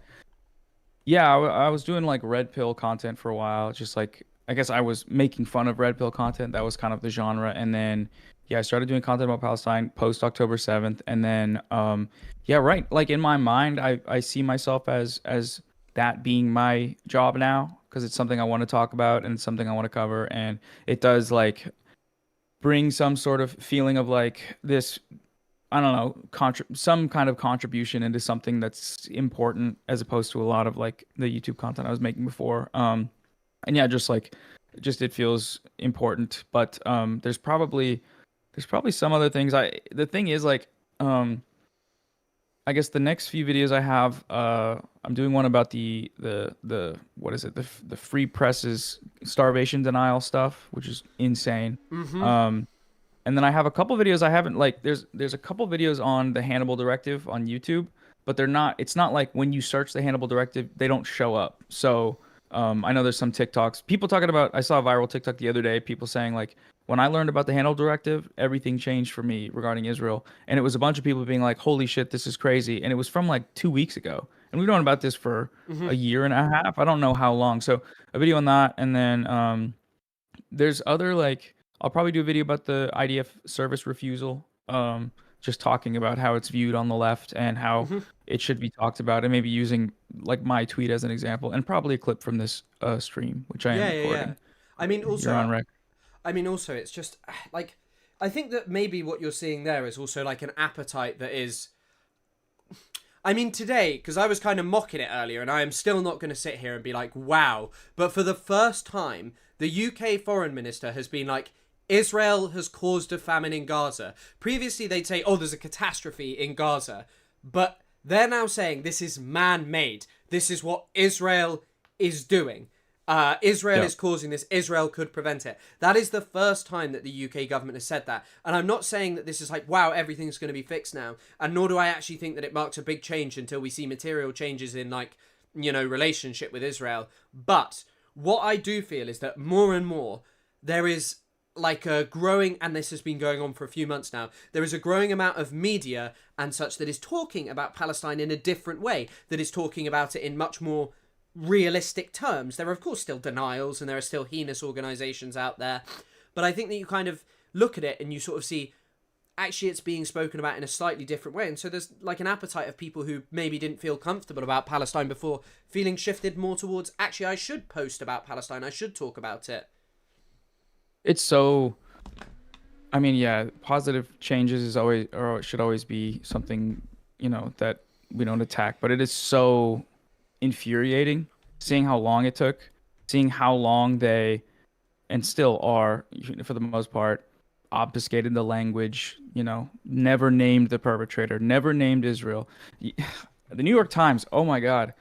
Yeah, I was doing like red pill content for a while. Just like, I guess I was making fun of red pill content. That was kind of the genre. And then, yeah, I started doing content about Palestine post October 7th. And then, yeah, right. Like in my mind, I see myself as that being my job now, because it's something I want to talk about and it's something I want to cover. And it does like bring some sort of feeling of like this, I don't know, some kind of contribution into something that's important, as opposed to a lot of like the YouTube content I was making before. And yeah, just it feels important. But there's probably some other things. The thing is, like, I guess the next few videos I have, I'm doing one about the what is it, the free press's starvation denial stuff, which is insane. And then I have a couple videos I haven't, like, there's a couple videos on the Hannibal Directive on YouTube, but it's not like when you search the Hannibal Directive, they don't show up. So I know there's some TikToks, people talking about, I saw a viral TikTok the other day, people saying like, when I learned about the Handle Directive, everything changed for me regarding Israel. And it was a bunch of people being like, holy shit, this is crazy. And it was from like 2 weeks ago. And we've known about this for a year and a half. I don't know how long. So a video on that. And then there's other like, I'll probably do a video about the IDF service refusal. Just talking about how it's viewed on the left and how it should be talked about, and maybe using like my tweet as an example, and probably a clip from this stream, which I am recording. Yeah. I mean, also, You're on rec. I mean, also, it's just like, I think that maybe what you're seeing there is also like an appetite that is. I mean, today, because I was kind of mocking it earlier, and I am still not going to sit here and be like, wow. But for the first time, the UK foreign minister has been like, Israel has caused a famine in Gaza. Previously, they'd say, oh, there's a catastrophe in Gaza. But they're now saying this is man-made. This is what Israel is doing. Israel is causing this. Israel could prevent it. That is the first time that the UK government has said that. And I'm not saying that this is like, wow, everything's going to be fixed now. And nor do I actually think that it marks a big change until we see material changes in, like, you know, relationship with Israel. But what I do feel is that more and more there is like a growing, and this has been going on for a few months now, there is a growing amount of media and such that is talking about Palestine in a different way, that is talking about it in much more realistic terms. There are of course still denials and there are still heinous organizations out there, but I think that you kind of look at it and you sort of see actually it's being spoken about in a slightly different way. And so there's like an appetite of people who maybe didn't feel comfortable about Palestine before feeling shifted more towards, actually I should post about Palestine, I should talk about it. It's so, I mean, yeah, positive changes is always, or should always be something, you know, that we don't attack, but it is so infuriating seeing how long it took, seeing how long they, and still are, for the most part, obfuscated the language, you know, never named the perpetrator, never named Israel. The New York Times, oh my God,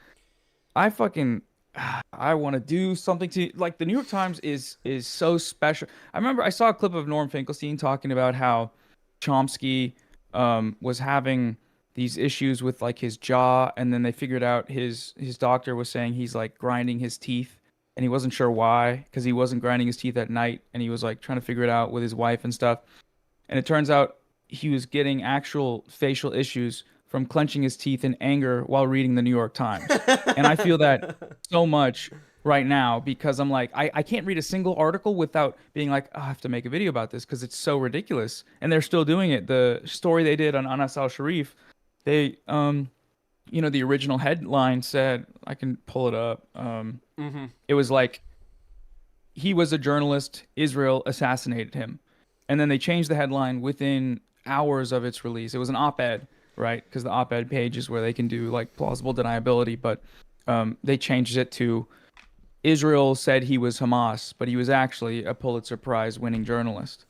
I want to do something to, like, the New York Times is so special. I remember I saw a clip of Norm Finkelstein talking about how Chomsky was having these issues with like his jaw, and then they figured out his doctor was saying he's like grinding his teeth, and he wasn't sure why, because he wasn't grinding his teeth at night, and he was like trying to figure it out with his wife and stuff. And it turns out he was getting actual facial issues from clenching his teeth in anger while reading the New York Times. And I feel that so much right now, because I'm like, I can't read a single article without being like, oh, I have to make a video about this because it's so ridiculous. And they're still doing it. The story they did on Anas al-Sharif, they, you know, the original headline said, I can pull it up. It was like, he was a journalist, Israel assassinated him. And then they changed the headline within hours of its release. It was an op-ed, right? Because the op-ed page is where they can do like plausible deniability, but they changed it to, Israel said he was Hamas, but he was actually a Pulitzer Prize winning journalist.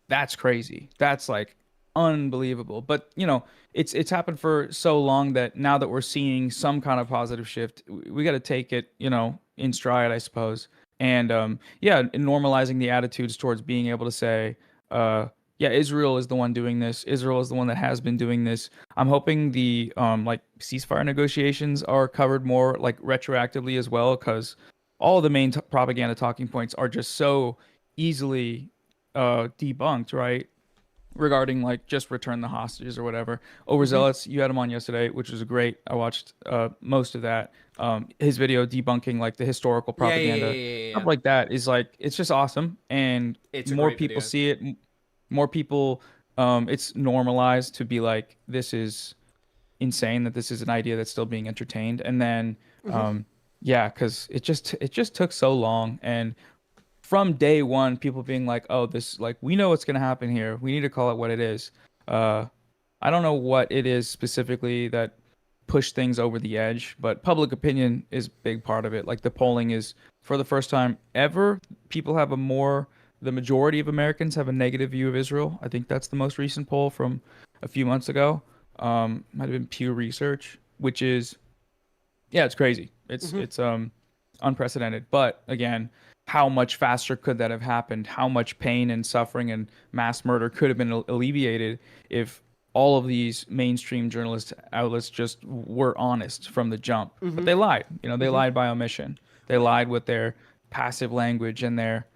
That's crazy. That's like unbelievable. But you know, it's happened for so long that now that we're seeing some kind of positive shift, we got to take it, you know, in stride, I suppose. And yeah, normalizing the attitudes towards being able to say, yeah, Israel is the one doing this. Israel is the one that has been doing this. I'm hoping the like ceasefire negotiations are covered more like retroactively as well, because all of the main propaganda talking points are just so easily debunked, right? Regarding like just return the hostages or whatever. Overzealous, you had him on yesterday, which was great. I watched most of that. His video debunking like the historical propaganda, stuff like that is like, it's just awesome. And it's more people see it, more people, it's normalized to be like, this is insane that this is an idea that's still being entertained. And then yeah, because it just took so long. And from day one, people being like, oh, this, like, we know what's going to happen here. We need to call it what it is. I don't know what it is specifically that pushed things over the edge, but public opinion is a big part of it. Like the polling is, for the first time ever, people have the majority of Americans have a negative view of Israel. I think that's the most recent poll from a few months ago. Might have been Pew Research, which is, yeah, it's crazy. It's unprecedented. But again, how much faster could that have happened? How much pain and suffering and mass murder could have been alleviated if all of these mainstream journalist outlets just were honest from the jump? But they lied. You know, they lied by omission. They lied with their passive language and their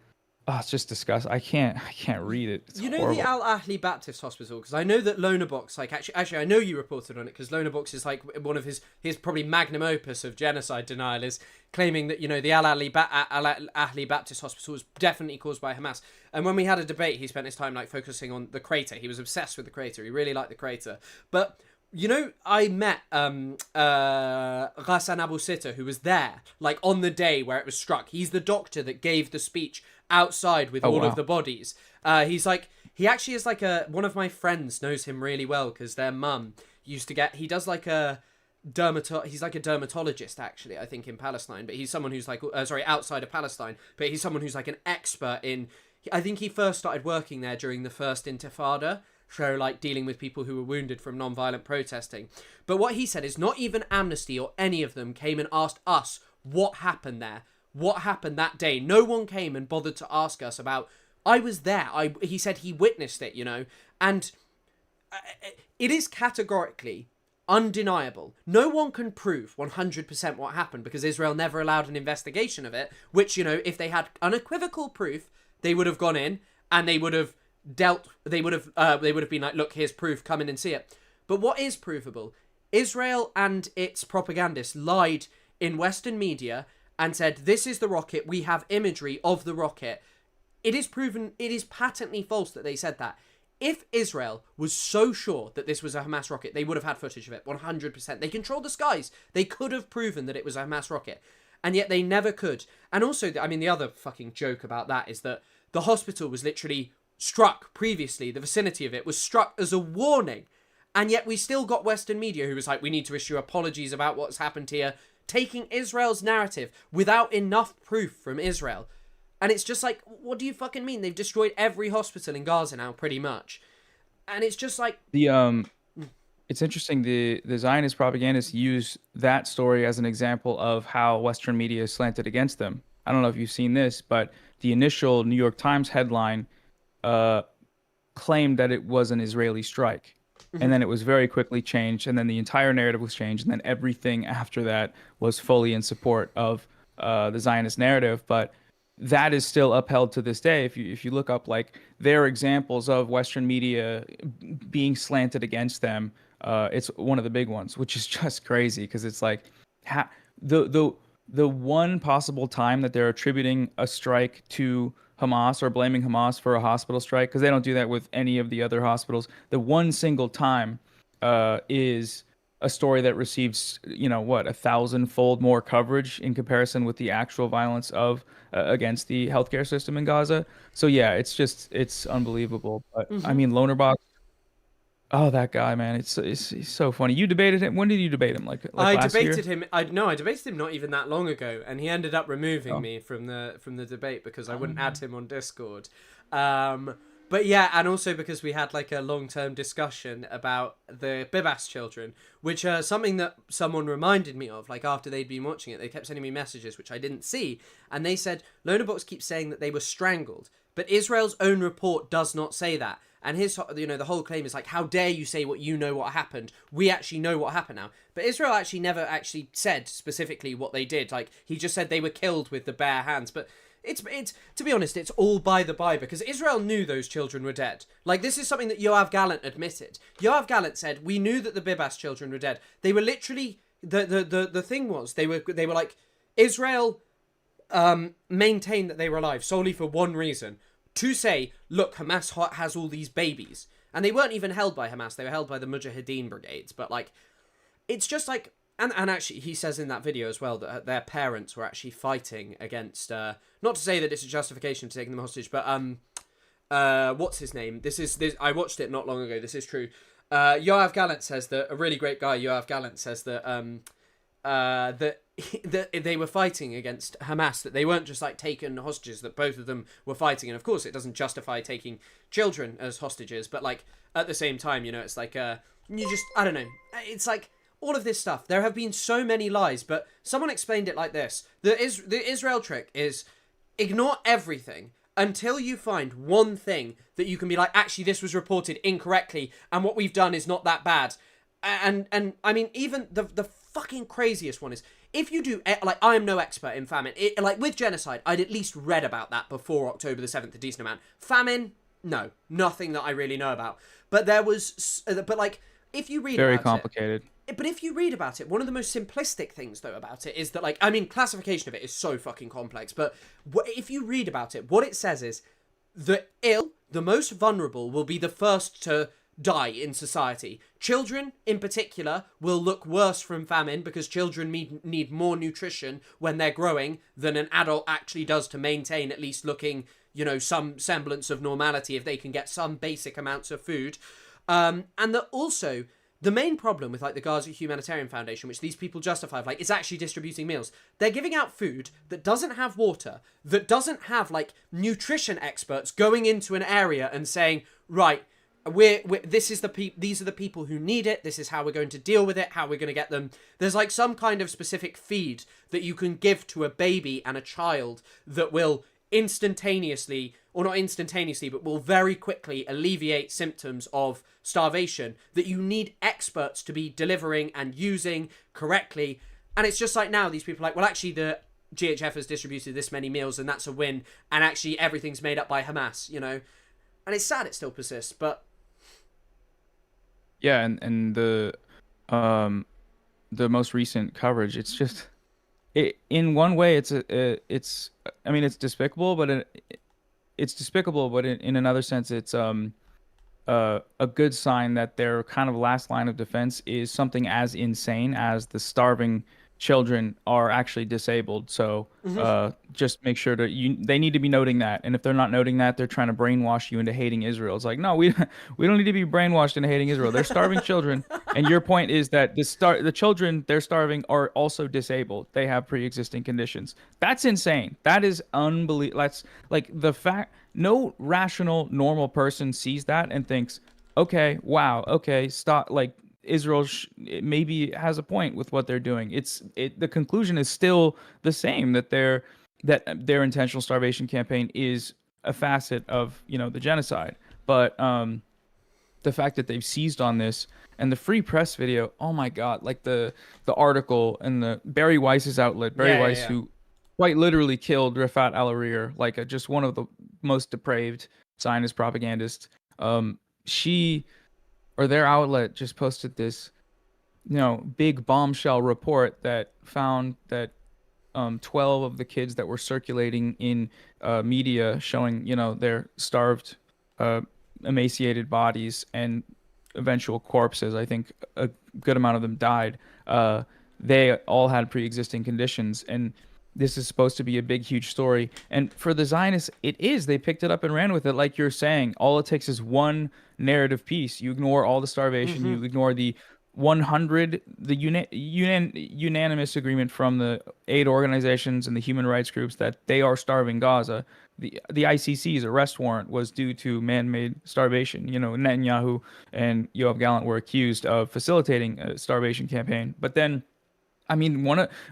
it's just disgusting. I can't read it. It's You know horrible. the Al Ahli Baptist Hospital, because I know that Lonerbox, like actually I know you reported on it, because Lonerbox is like one of his probably magnum opus of genocide denial, is claiming that, you know, the Al Ahli Baptist Hospital was definitely caused by Hamas. And when we had a debate, he spent his time like focusing on the crater. He was obsessed with the crater. He really liked the crater. But you know, I met Ghassan Abu Sitta, who was there, like on the day where it was struck. He's the doctor that gave the speech outside with all of the bodies. He actually is like one of my friends knows him really well, because their mum used to he does like he's like a dermatologist, actually, I think, in Palestine, but he's someone who's like, outside of Palestine, but he's someone who's like an expert in, I think he first started working there during the first Intifada, so like dealing with people who were wounded from non-violent protesting. But what he said is not even Amnesty or any of them came and asked us what happened there. What happened that day? No one came and bothered to ask us about. I was there. He said he witnessed it, you know, and it is categorically undeniable. No one can prove 100% what happened, because Israel never allowed an investigation of it, which, you know, if they had unequivocal proof, they would have gone in and they would have they would have been like, look, here's proof, come in and see it. But what is provable? Israel and its propagandists lied in Western media and said, this is the rocket, we have imagery of the rocket. It is proven, it is patently false that they said that. If Israel was so sure that this was a Hamas rocket, they would have had footage of it, 100%. They control the skies. They could have proven that it was a Hamas rocket. And yet they never could. And also, I mean, the other fucking joke about that is that the hospital was literally struck previously. The vicinity of it was struck as a warning. And yet we still got Western media who was like, we need to issue apologies about what's happened here, taking Israel's narrative without enough proof from Israel. And it's just like, what do you fucking mean? They've destroyed every hospital in Gaza now, pretty much. And it's just like... It's interesting, the Zionist propagandists use that story as an example of how Western media is slanted against them. I don't know if you've seen this, but the initial New York Times headline claimed that it was an Israeli strike. And then it was very quickly changed, and then the entire narrative was changed, and then everything after that was fully in support of the Zionist narrative. But that is still upheld to this day. If you look up, like, their examples of Western media being slanted against them, it's one of the big ones, which is just crazy, because it's like the one possible time that they're attributing a strike to Hamas or blaming Hamas for a hospital strike, because they don't do that with any of the other hospitals. The one single time is a story that receives, 1,000-fold more coverage in comparison with the actual violence of against the healthcare system in Gaza. So yeah, it's unbelievable. But I mean, Lonerbox. Oh, that guy, man! He's so funny. You debated him. When did you debate him? Like I last debated year? him. I debated him not even that long ago, and he ended up removing me from the debate because I wouldn't add him on Discord. But yeah, and also because we had like a long-term discussion about the Bibas children, which are something that someone reminded me of. Like after they'd been watching it, they kept sending me messages which I didn't see, and they said Lonerbox keeps saying that they were strangled, but Israel's own report does not say that. And his, the whole claim is like, how dare you say what happened? We actually know what happened now. But Israel actually never actually said specifically what they did. Like, he just said they were killed with the bare hands. But it's to be honest, it's all by the by, because Israel knew those children were dead. Like, this is something that Yoav Gallant admitted. Yoav Gallant said, we knew that the Bibas children were dead. They were literally, the thing was, they were like, Israel maintained that they were alive solely for one reason. To say, look, Hamas has all these babies. And they weren't even held by Hamas. They were held by the Mujahideen brigades. But, like, it's just like... And actually, he says in that video as well that their parents were actually fighting against... not to say that it's a justification for taking them hostage, but... what's his name? I watched it not long ago. This is true. Yoav Gallant says that... A really great guy, Yoav Gallant, says that... that they were fighting against Hamas, that they weren't just like taken hostages, that both of them were fighting. And of course it doesn't justify taking children as hostages, but like at the same time, it's like I don't know, it's like all of this stuff. There have been so many lies, but someone explained it like this: the Israel trick is ignore everything until you find one thing that you can be like, actually this was reported incorrectly and what we've done is not that bad. And I mean, even the fucking craziest one is, if you do, like, I am no expert in famine. Like, with genocide, I'd at least read about that before October the 7th, a decent amount. Famine, no, nothing that I really know about. But there was, but like, if you read Very about complicated. But if you read about it, one of the most simplistic things, though, about it is that, like, I mean, classification of it is so fucking complex, but if you read about it, what it says is the ill, the most vulnerable, will be the first to die in society. Children, in particular, will look worse from famine because children need more nutrition when they're growing than an adult actually does to maintain at least looking, you know, some semblance of normality if they can get some basic amounts of food. And that also, the main problem with, like, the Gaza Humanitarian Foundation, which these people justify, like, is actually distributing meals. They're giving out food that doesn't have water, that doesn't have, like, nutrition experts going into an area and saying, right, these are the people who need it, this is how we're going to deal with it, how we're going to get them. There's, like, some kind of specific feed that you can give to a baby and a child that will instantaneously, or not instantaneously, but will very quickly alleviate symptoms of starvation that you need experts to be delivering and using correctly. And it's just like, now these people are like, well, actually the GHF has distributed this many meals and that's a win, and actually everything's made up by Hamas, you know. And it's sad it still persists, but yeah, and the most recent coverage, it's just, in one way it's I mean, it's despicable, but in another sense it's a good sign that their kind of last line of defense is something as insane as the starving children are actually disabled. So just make sure they need to be noting that. And if they're not noting that, they're trying to brainwash you into hating Israel. It's like, no, we don't need to be brainwashed into hating Israel. They're starving children. And your point is that the children they're starving are also disabled. They have pre-existing conditions. That's insane. That is unbelievable. That's like the fact. No rational, normal person sees that and thinks, okay, wow, okay, stop. Like, Israel maybe has a point with what they're doing. The conclusion is still the same, that their intentional starvation campaign is a facet of, you know, the genocide. But the fact that they've seized on this, and the Free Press video, oh my God, like the article and the Barry Weiss's outlet, Weiss, who quite literally killed Rafat al-Arir, like just one of the most depraved Zionist propagandists. Their outlet just posted this, you know, big bombshell report that found that 12 of the kids that were circulating in media showing, you know, their starved, emaciated bodies and eventual corpses, I think a good amount of them died. They all had pre-existing conditions, and this is supposed to be a big, huge story. And for the Zionists, it is. They picked it up and ran with it, like you're saying. All it takes is one narrative piece. You ignore all the starvation. You ignore the 100, the unanimous agreement from the aid organizations and the human rights groups that they are starving Gaza. The ICC's arrest warrant was due to man-made starvation. You know, Netanyahu and Yoav Gallant were accused of facilitating a starvation campaign. But then, I mean,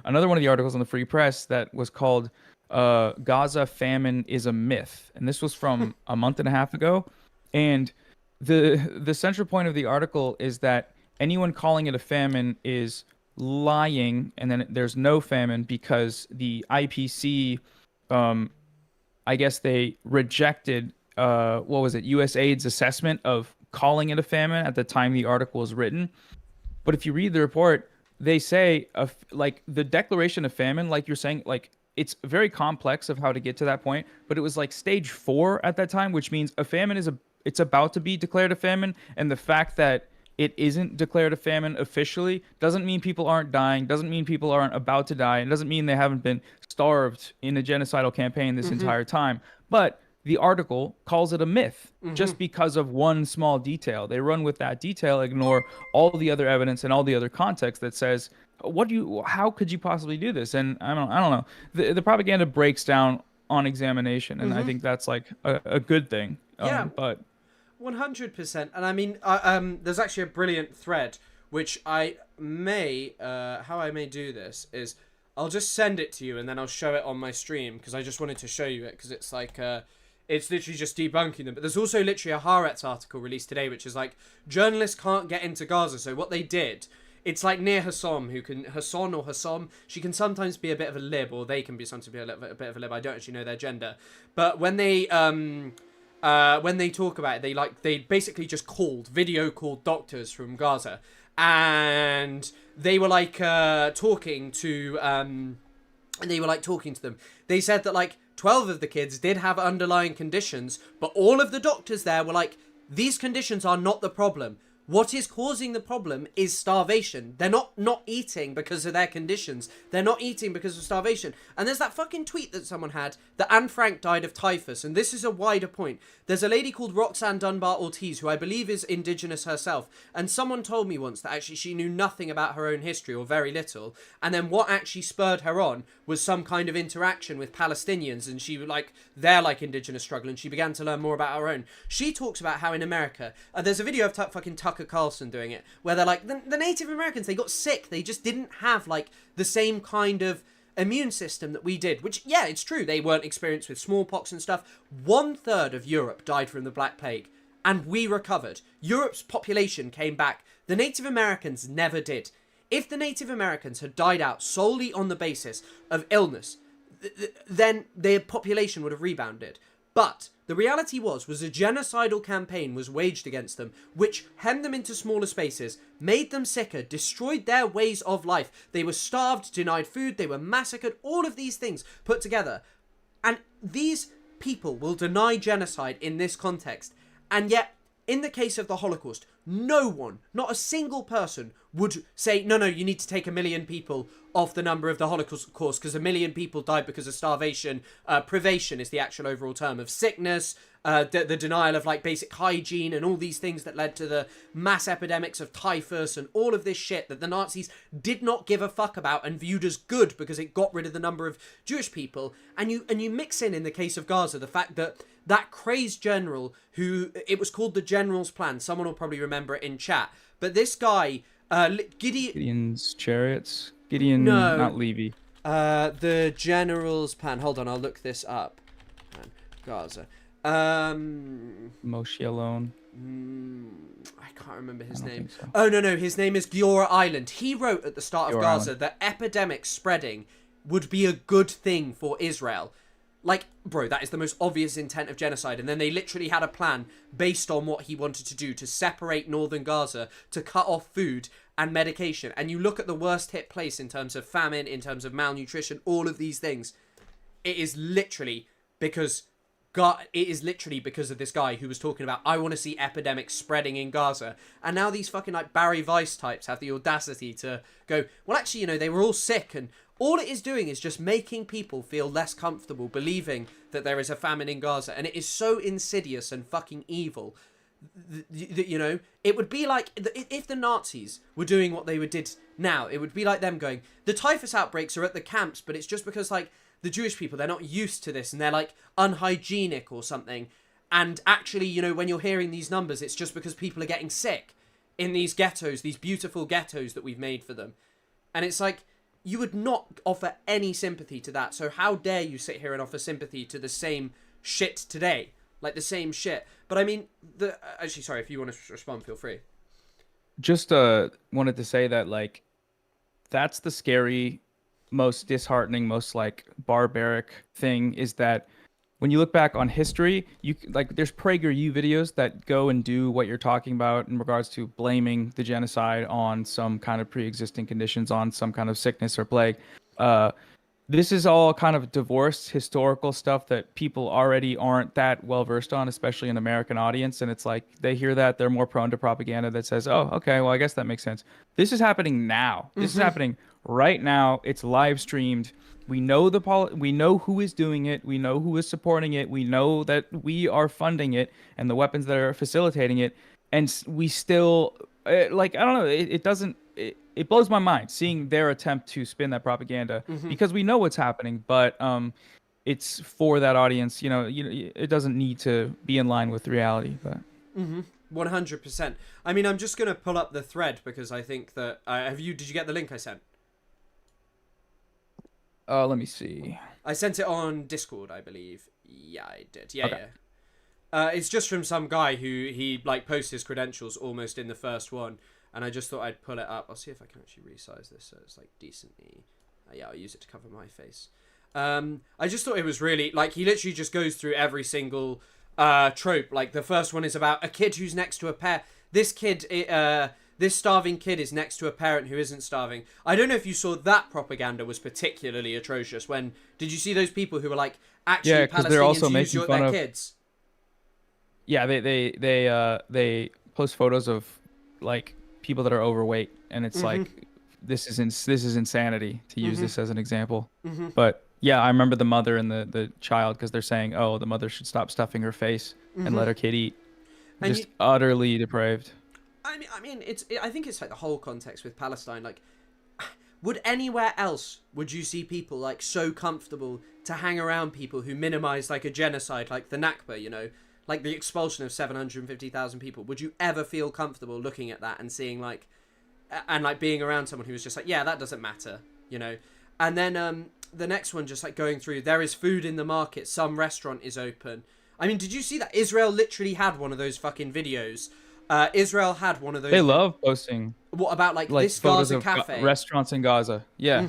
another one of the articles on the Free Press that was called Gaza Famine is a Myth. And this was from a month and a half ago. And the central point of the article is that anyone calling it a famine is lying, and then there's no famine because the IPC, I guess they rejected, USAID's assessment of calling it a famine at the time the article was written. But if you read the report, they say, like, the declaration of famine, like you're saying, like, it's very complex of how to get to that point, but it was like stage 4 at that time, which means a famine it's about to be declared a famine, and the fact that it isn't declared a famine officially doesn't mean people aren't dying, doesn't mean people aren't about to die, and doesn't mean they haven't been starved in a genocidal campaign this entire time. But the article calls it a myth just because of one small detail. They run with that detail, ignore all the other evidence and all the other context that says, how could you possibly do this? And I don't know. The propaganda breaks down on examination, and I think that's like a good thing. But 100%. And I mean, there's actually a brilliant thread which I may, how I may do this is I'll just send it to you and then I'll show it on my stream, because I just wanted to show you it, because it's like, it's literally just debunking them. But there's also literally a Haaretz article released today, which is like, journalists can't get into Gaza. So what they did It's like near Hassan, Hassan or Hassan. She can sometimes be a bit of a lib, or they can be sometimes be a bit of a lib. I don't actually know their gender, but when they talk about it, they basically just video called doctors from Gaza, and they were talking to them. They said that 12 of the kids did have underlying conditions, but all of the doctors there were like, these conditions are not the problem. What is causing the problem is starvation. They're not eating because of their conditions. They're not eating because of starvation. And there's that fucking tweet that someone had that Anne Frank died of typhus. And this is a wider point. There's a lady called Roxanne Dunbar Ortiz, who I believe is indigenous herself. And someone told me once that actually she knew nothing about her own history, or very little. And then what actually spurred her on was some kind of interaction with Palestinians. And she their indigenous struggle. And she began to learn more about her own. She talks about how in America, there's a video of fucking Tucker Carlson doing it, where they're like, the Native Americans, they got sick. They just didn't have the same kind of immune system that we did, which, yeah, it's true. They weren't experienced with smallpox and stuff. 1/3 of Europe died from the Black Plague, and we recovered. Europe's population came back. The Native Americans never did. If the Native Americans had died out solely on the basis of illness, then their population would have rebounded. But the reality was a genocidal campaign was waged against them, which hemmed them into smaller spaces, made them sicker, destroyed their ways of life. They were starved, denied food, they were massacred, all of these things put together. And these people will deny genocide in this context. And yet, in the case of the Holocaust, no one, not a single person, would say, no, you need to take 1 million people off the number of the Holocaust because 1 million people died because of starvation. Privation is the actual overall term of sickness, the denial of basic hygiene and all these things that led to the mass epidemics of typhus and all of this shit that the Nazis did not give a fuck about and viewed as good because it got rid of the number of Jewish people. And you mix in the case of Gaza, the fact that crazed general who, it was called the General's Plan. Someone will probably remember it in chat. But this guy, Gideon's Chariots? Gideon, no, not Levy. The General's Plan. Hold on, I'll look this up. Gaza. Moshe Alone. I can't remember his name. So. Oh, no, his name is Giora Island. He wrote at the start of Gaza that epidemic spreading would be a good thing for Israel. Bro, that is the most obvious intent of genocide. And then they literally had a plan based on what he wanted to do to separate northern Gaza, to cut off food and medication. And you look at the worst hit place in terms of famine, in terms of malnutrition, all of these things. It is literally because of this guy who was talking about, I want to see epidemics spreading in Gaza. And now these fucking Barry Weiss types have the audacity to go, well, actually, they were all sick, and all it is doing is just making people feel less comfortable believing that there is a famine in Gaza. And it is so insidious and fucking evil. It would be like if the Nazis were doing what they did now, it would be like them going, the typhus outbreaks are at the camps, but it's just because the Jewish people, they're not used to this and they're unhygienic or something. And actually, when you're hearing these numbers, it's just because people are getting sick in these ghettos, these beautiful ghettos that we've made for them. And it's you would not offer any sympathy to that. So how dare you sit here and offer sympathy to the same shit today? The same shit. But I mean, actually, sorry, if you want to respond, feel free. Just wanted to say that that's the scary, most disheartening, most barbaric thing, is that when you look back on history, there's PragerU videos that go and do what you're talking about in regards to blaming the genocide on some kind of pre-existing conditions, on some kind of sickness or plague. This is all kind of divorced historical stuff that people already aren't that well versed on, especially an American audience. And it's they hear that, they're more prone to propaganda that says, oh, okay, well, I guess that makes sense. This is happening now. This is happening right now. It's live streamed. We know we know who is doing it. We know who is supporting it. We know that we are funding it and the weapons that are facilitating it. And we still, I don't know, it blows my mind seeing their attempt to spin that propaganda, because we know what's happening, but it's for that audience. It doesn't need to be in line with reality. But 100%. I mean, I'm just gonna pull up the thread because I think that did you get the link I sent? Let me see. I sent it on Discord, I believe. Yeah, I did. Yeah, okay. Yeah. It's just from some guy who he posts his credentials almost in the first one. and I just thought I'd pull it up. I'll see if I can actually resize this so it's like decently. Yeah, I'll use it to cover my face. I just thought it was really like he literally just goes through every single trope. Like the first one is about a kid who's next to a pair. This starving kid is next to a parent who isn't starving. I don't know if you saw that propaganda was particularly atrocious. Did you see those people who were like, actually Palestinians they're also use making fun their of kids? Yeah, they post photos of like people that are overweight, and it's like this is insanity to use this as an example. But yeah, I remember the mother and the child, because they're saying, oh, the mother should stop stuffing her face and let her kid eat. Just utterly depraved. I mean, I think it's like the whole context with Palestine. Like, would anywhere else would you see people like so comfortable to hang around people who minimize like a genocide, like the Nakba, you know, like the expulsion of 750,000 people? Would you ever feel comfortable looking at that and seeing like, and like being around someone who was just like, yeah, that doesn't matter, you know? And then the next one, just like going through, there is food in the market, some restaurant is open. I mean, did you see that Israel literally had one of those fucking videos? Israel had one of those. They love posting. What about like this Gaza cafe? Restaurants in Gaza. Yeah.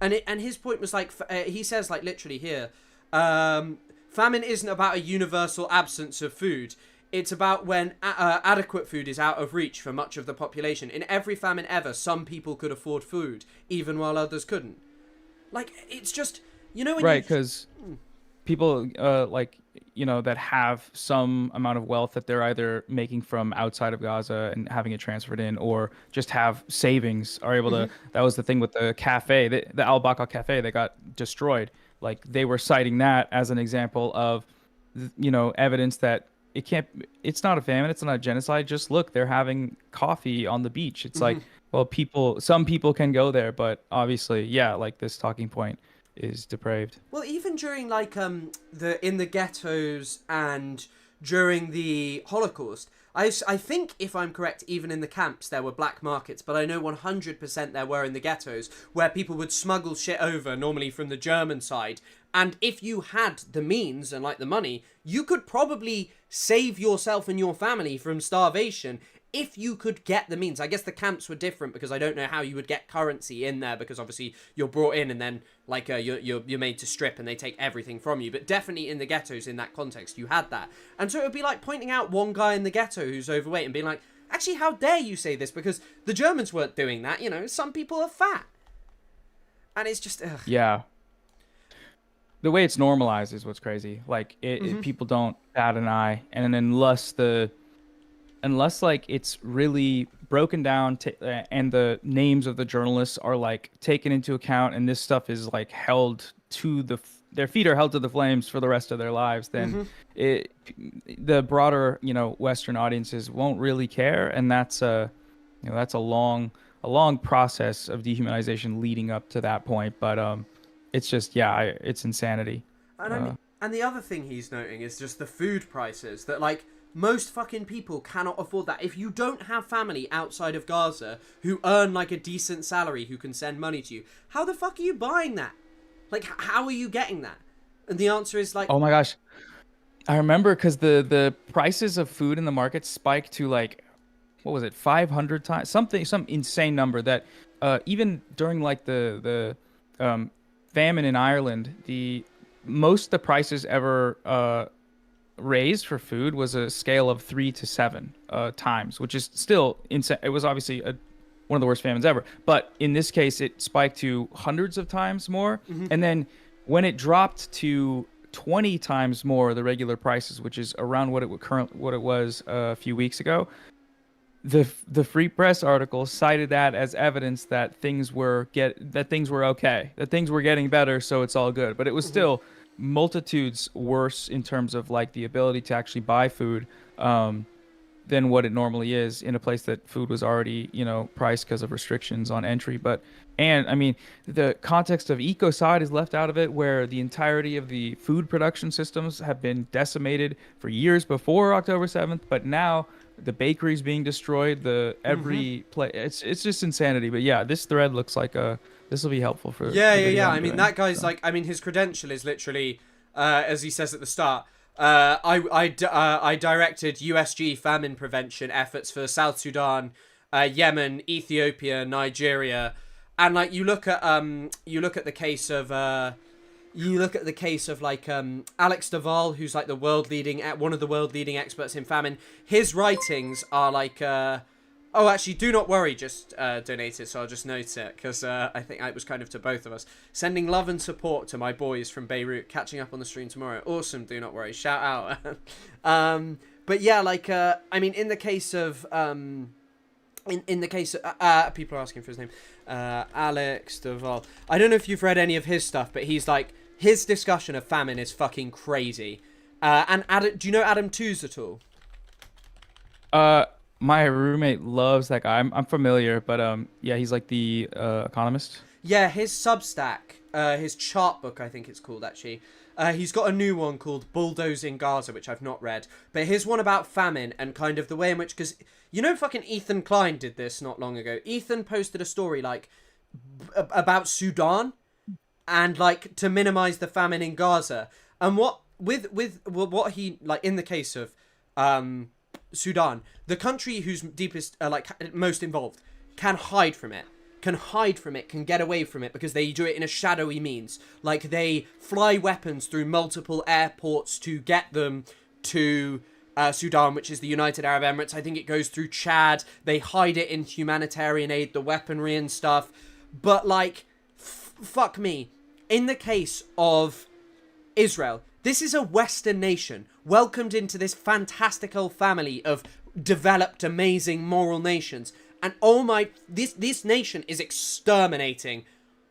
And his point was like, he says like literally here, famine isn't about a universal absence of food. It's about when adequate food is out of reach for much of the population. In every famine ever, some people could afford food, even while others couldn't. Like, it's just, you know, when right, because people like, you know, that have some amount of wealth that they're either making from outside of Gaza and having it transferred in, or just have savings, are able to. That was the thing with the cafe, the Al Baqa cafe that got destroyed. Like, they were citing that as an example of, you know, evidence that it's not a famine, it's not a genocide. Just look, they're having coffee on the beach. It's like, well, some people can go there, but obviously, yeah, like this talking point is depraved. Well, even during like in the ghettos and during the Holocaust, I think, if I'm correct, even in the camps there were black markets, but I know 100% there were in the ghettos where people would smuggle shit over, normally from the German side. And if you had the means and like the money, you could probably save yourself and your family from starvation if you could get the means. I guess the camps were different because I don't know how you would get currency in there, because obviously you're brought in and then like you're made to strip and they take everything from you. But definitely in the ghettos, in that context, you had that. And so it would be like pointing out one guy in the ghetto who's overweight and being like, actually, how dare you say this? Because the Germans weren't doing that. You know, some people are fat. And it's just, ugh. Yeah. The way it's normalized is what's crazy. Like, people don't bat an eye, and unless like it's really broken down and the names of the journalists are like taken into account, and this stuff is like held to their feet are held to the flames for the rest of their lives, then the broader, you know, Western audiences won't really care, and that's a long process of dehumanization leading up to that point. But it's just, it's insanity. And I mean, and the other thing he's noting is just the food prices, that like most fucking people cannot afford that. If you don't have family outside of Gaza who earn like a decent salary, who can send money to you, how the fuck are you buying that? Like, how are you getting that? And the answer is like, oh my gosh, I remember, because the prices of food in the market spiked to like, what was it, 500 times, some insane number that even during like the famine in Ireland, the prices ever raised for food was a scale of 3 to 7 times, which is still insane. It was obviously one of the worst famines ever, but in this case it spiked to hundreds of times more. And then when it dropped to 20 times more the regular prices, which is around what it was a few weeks ago, the Free Press article cited that as evidence that things were okay, that things were getting better, so it's all good. But it was still multitudes worse in terms of like the ability to actually buy food than what it normally is in a place that food was already, you know, priced because of restrictions on entry. And I mean, the context of ecocide is left out of it, where the entirety of the food production systems have been decimated for years before October 7th, but now the bakeries being destroyed, it's just insanity. But yeah, this thread looks like this will be helpful for yeah. I mean, that guy's like, I mean, his credential is literally, as he says at the start, I directed USG famine prevention efforts for South Sudan, Yemen, Ethiopia, Nigeria, and like you look at the case of like Alex Duvall, who's like one of the world leading experts in famine. His writings are like oh, actually, do not worry, just donated, so I'll just note it, because I think it was kind of to both of us. Sending love and support to my boys from Beirut, catching up on the stream tomorrow. Awesome, do not worry, shout out. But yeah, like, I mean, in the case of, in the case of, people are asking for his name, Alex Duvall. I don't know if you've read any of his stuff, but he's like, his discussion of famine is fucking crazy. And Adam, do you know Adam Tooze at all? My roommate loves that guy. I'm familiar, but yeah, he's like the economist. Yeah, his Substack, his chart book, I think it's called, actually. He's got a new one called Bulldozing Gaza, which I've not read. But his one about famine and kind of the way in which... Because, you know, fucking Ethan Klein did this not long ago. Ethan posted a story, like, about Sudan and, like, to minimize the famine in Gaza. And what he... Like, in the case of... Sudan, the country who's deepest, like, most involved, can hide from it, can get away from it, because they do it in a shadowy means. Like, they fly weapons through multiple airports to get them to Sudan, which is the United Arab Emirates. I think it goes through Chad. They hide it in humanitarian aid, the weaponry and stuff. But, like, fuck me. In the case of Israel, this is a Western nation welcomed into this fantastical family of developed, amazing moral nations. And oh my, this nation is exterminating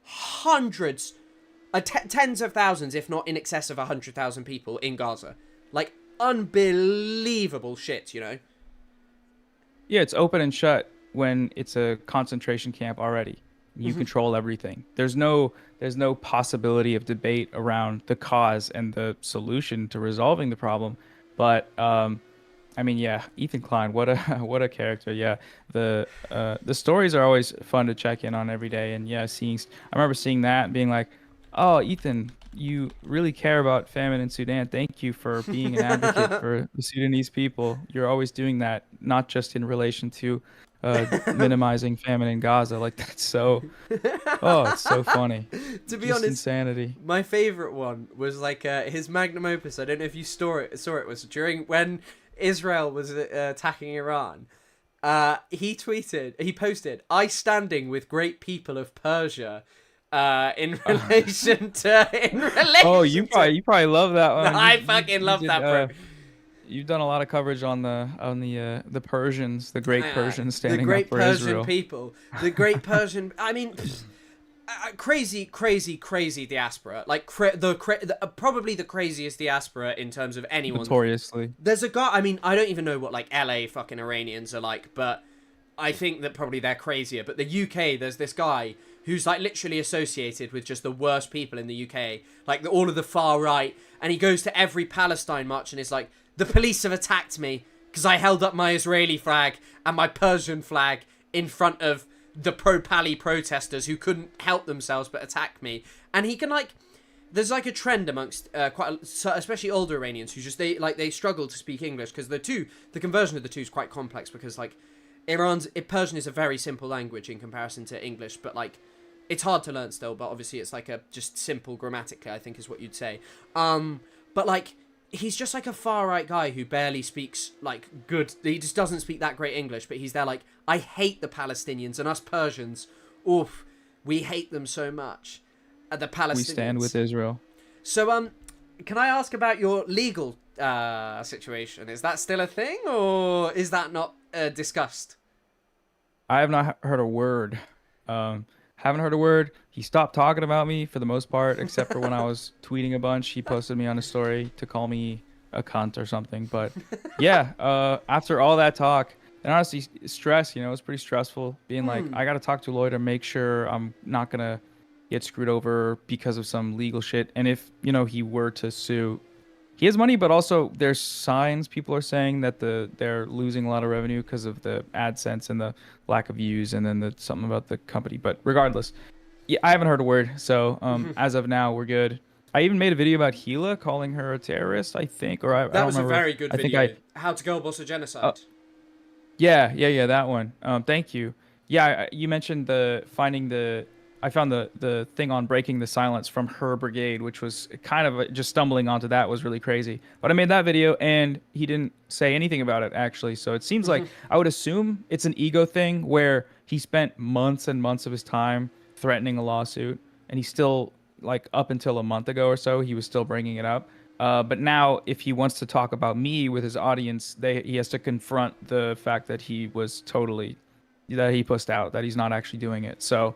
hundreds, tens of thousands, if not in excess of 100,000 people in Gaza. Like, unbelievable shit, you know? Yeah, it's open and shut when it's a concentration camp already. You control everything. There's no possibility of debate around the cause and the solution to resolving the problem. But I mean, yeah, Ethan Klein, what a character. Yeah, the stories are always fun to check in on every day. And yeah, I remember seeing that and being like, oh, Ethan, you really care about famine in Sudan. Thank you for being an advocate for the Sudanese people. You're always doing that, not just in relation to minimizing famine in Gaza. Like, that's so it's so funny. To be just honest, insanity. My favorite one was like his magnum opus. I don't know if you saw it was during when Israel was attacking Iran. He posted, "I standing with great people of Persia." In relation to oh, you probably love that one. I fucking love that, bro. You've done a lot of coverage on the Persians, the great Persians standing up for Israel. The great Persian people, the great Persian. I mean, crazy diaspora. Like probably the craziest diaspora in terms of anyone. Notoriously. There's a guy. I mean, I don't even know what like LA fucking Iranians are like, but I think that probably they're crazier. But the UK, there's this guy who's like literally associated with just the worst people in the UK, like all of the far right, and he goes to every Palestine march and is like, the police have attacked me because I held up my Israeli flag and my Persian flag in front of the pro-Pali protesters who couldn't help themselves but attack me. And he can like, there's like a trend amongst especially older Iranians who just they struggle to speak English because the conversion of the two is quite complex because like Persian is a very simple language in comparison to English, but like it's hard to learn still. But obviously it's like a just simple grammatically, I think is what you'd say. But like, he's just like a far right guy who barely speaks like good. He just doesn't speak that great English, but he's there like, I hate the Palestinians and us Persians. Oof, we hate them so much. The Palestinians. We stand with Israel. So can I ask about your legal situation? Is that still a thing, or is that not discussed? I have not heard a word. Haven't heard a word. He stopped talking about me for the most part, except for when I was tweeting a bunch. He posted me on a story to call me a cunt or something. But yeah, after all that talk, and honestly, stress, you know, it's pretty stressful being like, I got to talk to a lawyer to make sure I'm not going to get screwed over because of some legal shit. And if, you know, he were to sue, he has money, but also there's signs people are saying that they're losing a lot of revenue because of the AdSense and the lack of views, and then something about the company. But regardless, yeah, I haven't heard a word. So as of now, we're good. I even made a video about Gila, calling her a terrorist, I think, or I don't remember. That was a very good video. How to go boss a genocide. Yeah, that one. Thank you. Yeah, you mentioned I found the thing on breaking the silence from her brigade, which was kind of just stumbling onto that was really crazy. But I made that video and he didn't say anything about it actually. So it seems like I would assume it's an ego thing where he spent months and months of his time threatening a lawsuit, and he still, like, up until a month ago or so, he was still bringing it up. But now, if he wants to talk about me with his audience, he has to confront the fact that he pussed out, that he's not actually doing it. So,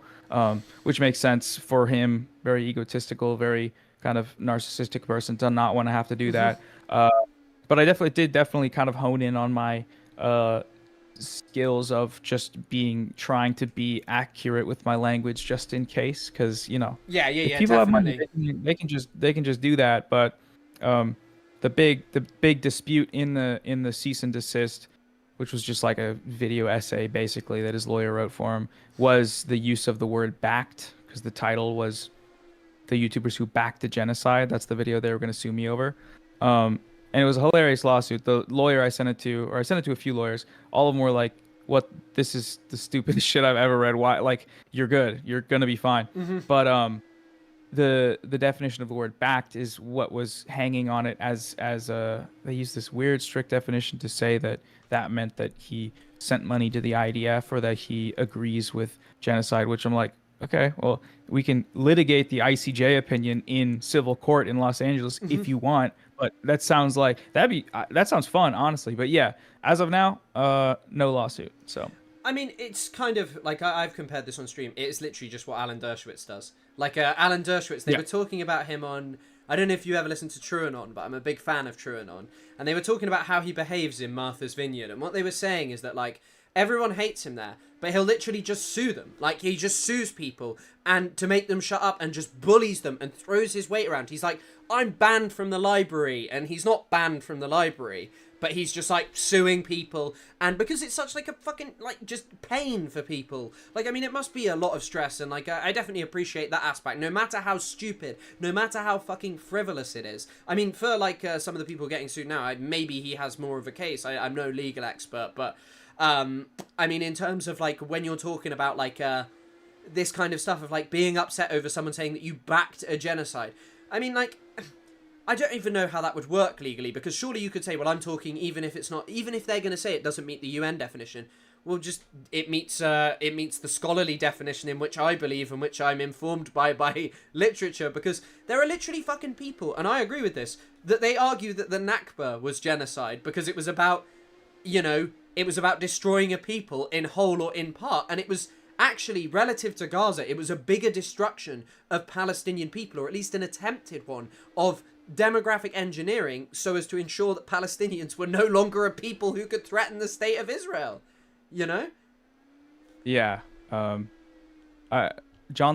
which makes sense for him. Very egotistical, very kind of narcissistic person, does not want to have to do that. But I definitely kind of hone in on my skills of just trying to be accurate with my language, just in case, because if people have money, they can just do that. But the big dispute in the cease and desist, which was just like a video essay basically that his lawyer wrote for him, was the use of the word backed, because the title was the YouTubers who backed the genocide. That's the video they were going to sue me over. And it was a hilarious lawsuit. The lawyer I sent it to a few lawyers, all of them were like, "What? This is the stupidest shit I've ever read. Why? Like, you're good. You're gonna be fine." But the definition of the word backed is what was hanging on it as they used this weird strict definition to say that meant that he sent money to the IDF or that he agrees with genocide, which I'm like, okay, well, we can litigate the ICJ opinion in civil court in Los Angeles if you want, but that sounds like that sounds fun, honestly. But yeah, as of now, no lawsuit. So I mean, it's kind of like I've compared this on stream. It's literally just what Alan Dershowitz does. Like Alan Dershowitz, they were talking about him on. I don't know if you ever listened to TrueAnon, but I'm a big fan of TrueAnon, and they were talking about how he behaves in Martha's Vineyard, and what they were saying is that like everyone hates him there, but he'll literally just sue them. Like, he just sues people and to make them shut up and just bullies them and throws his weight around. He's like, I'm banned from the library, and he's not banned from the library, but he's just like suing people. And because it's such like a fucking like just pain for people, like, I mean, it must be a lot of stress, and like I definitely appreciate that aspect, no matter how stupid, no matter how fucking frivolous it is. I mean, for like some of the people getting sued now, maybe he has more of a case. I'm no legal expert, but I mean, in terms of like when you're talking about like this kind of stuff of like being upset over someone saying that you backed a genocide, I mean, like, I don't even know how that would work legally, because surely you could say, well, I'm talking even if they're going to say it doesn't meet the UN definition, well, just it meets the scholarly definition in which I believe and which I'm informed by literature, because there are literally fucking people, and I agree with this, that they argue that the Nakba was genocide because it was about, it was about destroying a people in whole or in part, and it was actually, relative to Gaza, it was a bigger destruction of Palestinian people, or at least an attempted one, of demographic engineering so as to ensure that Palestinians were no longer a people who could threaten the state of Israel, Yeah. John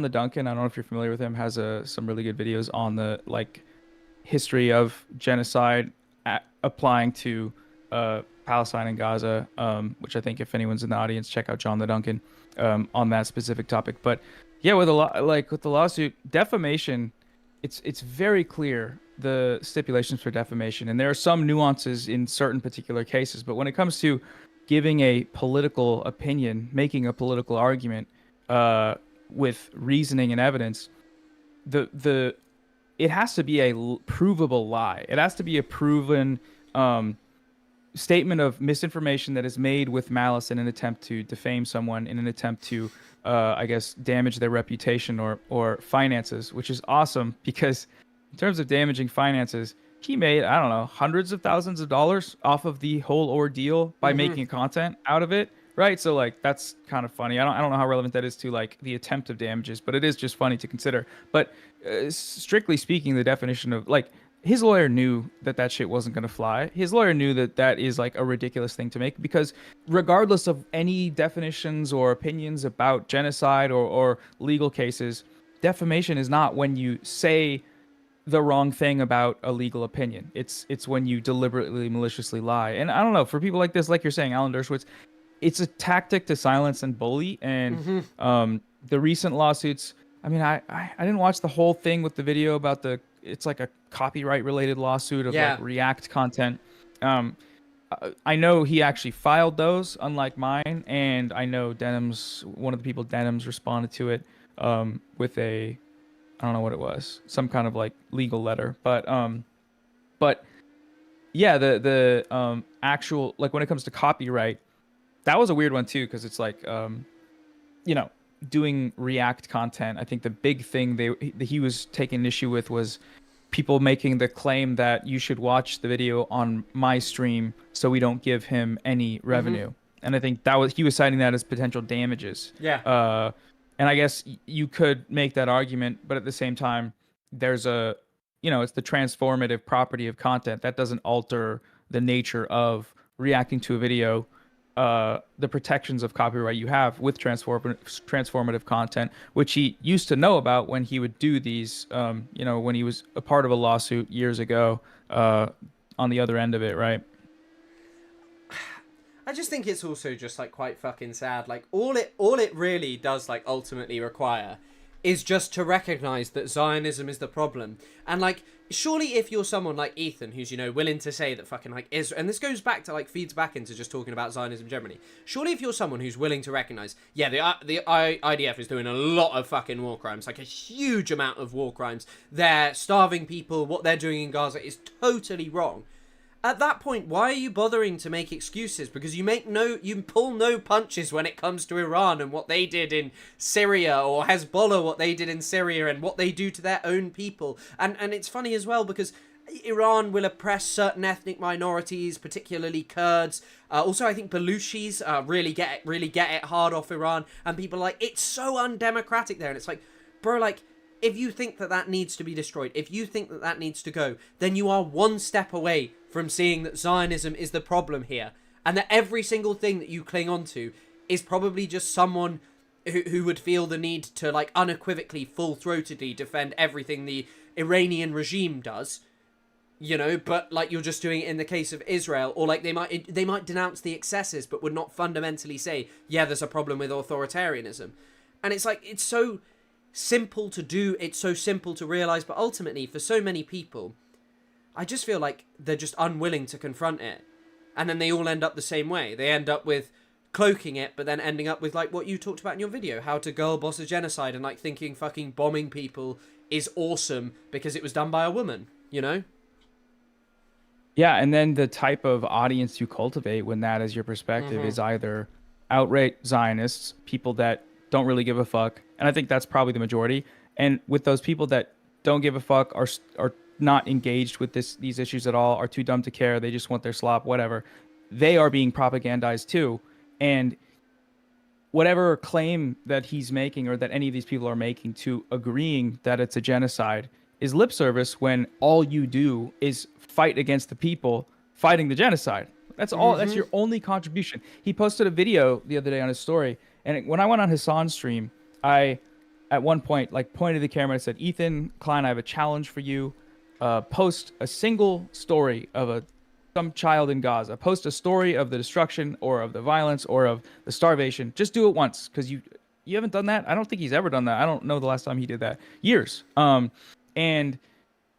the Duncan, I don't know if you're familiar with him, has some really good videos on the like history of genocide applying to Palestine and Gaza, which I think if anyone's in the audience, check out John the Duncan on that specific topic. But yeah, with the lawsuit, defamation, it's very clear the stipulations for defamation, and there are some nuances in certain particular cases. But when it comes to giving a political opinion, making a political argument with reasoning and evidence, it has to be a provable lie. It has to be a proven statement of misinformation that is made with malice in an attempt to defame someone, in an attempt to, I guess, damage their reputation or finances, which is awesome because in terms of damaging finances, he made, I don't know, hundreds of thousands of dollars off of the whole ordeal by making content out of it, right? So like that's kind of funny. I don't know how relevant that is to like the attempt of damages, but it is just funny to consider. But strictly speaking, the definition of like, his lawyer knew that shit wasn't going to fly. His lawyer knew that is like a ridiculous thing to make, because regardless of any definitions or opinions about genocide or legal cases, defamation is not when you say the wrong thing about a legal opinion. It's when you deliberately, maliciously lie. And I don't know, for people like this, like you're saying, Alan Dershowitz, it's a tactic to silence and bully. And the recent lawsuits, I mean, I didn't watch the whole thing with the video about it's like a copyright related lawsuit of like React content. I know he actually filed those, unlike mine, and I know one of the people Denims responded to it with a, I don't know what it was, some kind of like legal letter, but yeah, the actual, like when it comes to copyright, that was a weird one too, because it's like doing React content. I think the big thing he was taking issue with was people making the claim that you should watch the video on my stream so we don't give him any revenue. And I think he was citing that as potential damages. Yeah. And I guess you could make that argument, but at the same time, there's it's the transformative property of content that doesn't alter the nature of reacting to a video. The protections of copyright you have with transformative content, which he used to know about when he would do these, when he was a part of a lawsuit years ago, on the other end of it, right? I just think it's also just like quite fucking sad. Like all it really does like ultimately require is just to recognize that Zionism is the problem. And like, surely if you're someone like Ethan, who's, willing to say that fucking like Israel, and this goes back to like, feeds back into just talking about Zionism generally. Surely if you're someone who's willing to recognize, yeah, the IDF is doing a lot of fucking war crimes, like a huge amount of war crimes. They're starving people. What they're doing in Gaza is totally wrong. At that point, why are you bothering to make excuses? Because you pull no punches when it comes to Iran and what they did in Syria, or Hezbollah, what they did in Syria and what they do to their own people. And it's funny as well because Iran will oppress certain ethnic minorities, particularly Kurds. Also, I think Baluchis really get it hard off Iran, and people are like, it's so undemocratic there. And it's like, bro, like, if you think that needs to be destroyed, if you think that needs to go, then you are one step away from seeing that Zionism is the problem here, and that every single thing that you cling on to is probably just someone who would feel the need to like unequivocally, full-throatedly defend everything the Iranian regime does, but like you're just doing it in the case of Israel, or like they might denounce the excesses but would not fundamentally say, yeah, there's a problem with authoritarianism. And it's like, it's so simple to do, it's so simple to realize, but ultimately for so many people, I just feel like they're just unwilling to confront it. And then they all end up the same way. They end up with cloaking it, but then ending up with like what you talked about in your video, how to girl boss a genocide, and like thinking fucking bombing people is awesome because it was done by a woman, Yeah, and then the type of audience you cultivate when that is your perspective is either outright Zionists, people that don't really give a fuck, and I think that's probably the majority. And with those people that don't give a fuck, are not engaged with these issues at all, are too dumb to care, they just want their slop, whatever, they are being propagandized too. And whatever claim that he's making, or that any of these people are making, to agreeing that it's a genocide is lip service, when all you do is fight against the people fighting the genocide. That's all. That's your only contribution. He posted a video the other day on his story, and when I went on Hassan's stream, I at one point like pointed the camera and said, Ethan Klein, I have a challenge for you. Post a single story of some child in Gaza. Post a story of the destruction, or of the violence, or of the starvation. Just do it once, because you haven't done that. I don't think he's ever done that. I don't know the last time he did that. Years. And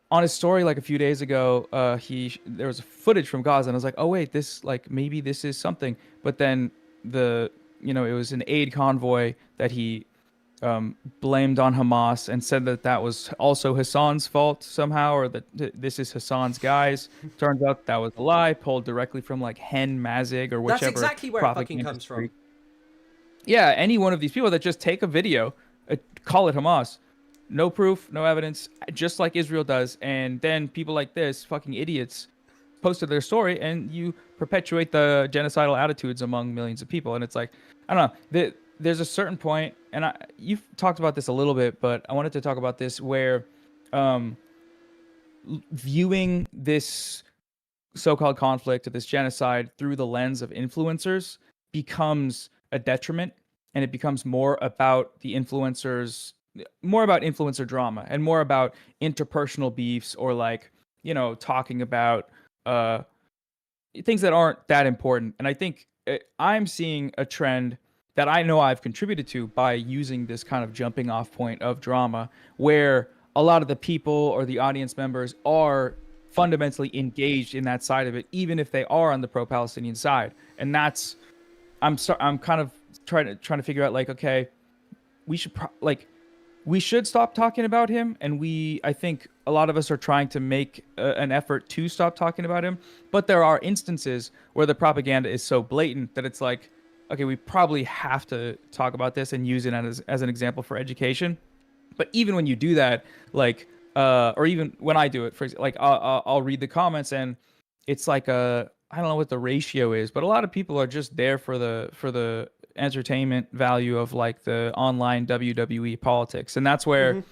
on his story like a few days ago, there was footage from Gaza, and I was like, oh wait, this, like, maybe this is something. But then it was an aid convoy that he blamed on Hamas, and said that was also Hassan's fault somehow, or that this is Hassan's guys. Turns out that was a lie, pulled directly from like Hen Mazig, or whichever. That's exactly where it fucking comes from. Yeah, any one of these people that just take a video, call it Hamas, no proof, no evidence, just like Israel does, and then people like this, fucking idiots, posted their story, and you perpetuate the genocidal attitudes among millions of people. And it's like, I don't know, there's a certain point, and you've talked about this a little bit, but I wanted to talk about this, where viewing this so-called conflict, this genocide, through the lens of influencers becomes a detriment, and it becomes more about the influencers, more about influencer drama, and more about interpersonal beefs, or like, talking about things that aren't that important. And I think I'm seeing a trend that I know I've contributed to by using this kind of jumping off point of drama, where a lot of the people or the audience members are fundamentally engaged in that side of it, even if they are on the pro-Palestinian side. And that's, I'm kind of trying to figure out, like, okay, we should stop talking about him, and I think a lot of us are trying to make an effort to stop talking about him. But there are instances where the propaganda is so blatant that it's like, okay, we probably have to talk about this and use it as an example for education. But even when you do that, like, or even when I do it, for example, like I'll read the comments, and it's like I don't know what the ratio is, but a lot of people are just there for the entertainment value of like the online WWE politics, and that's where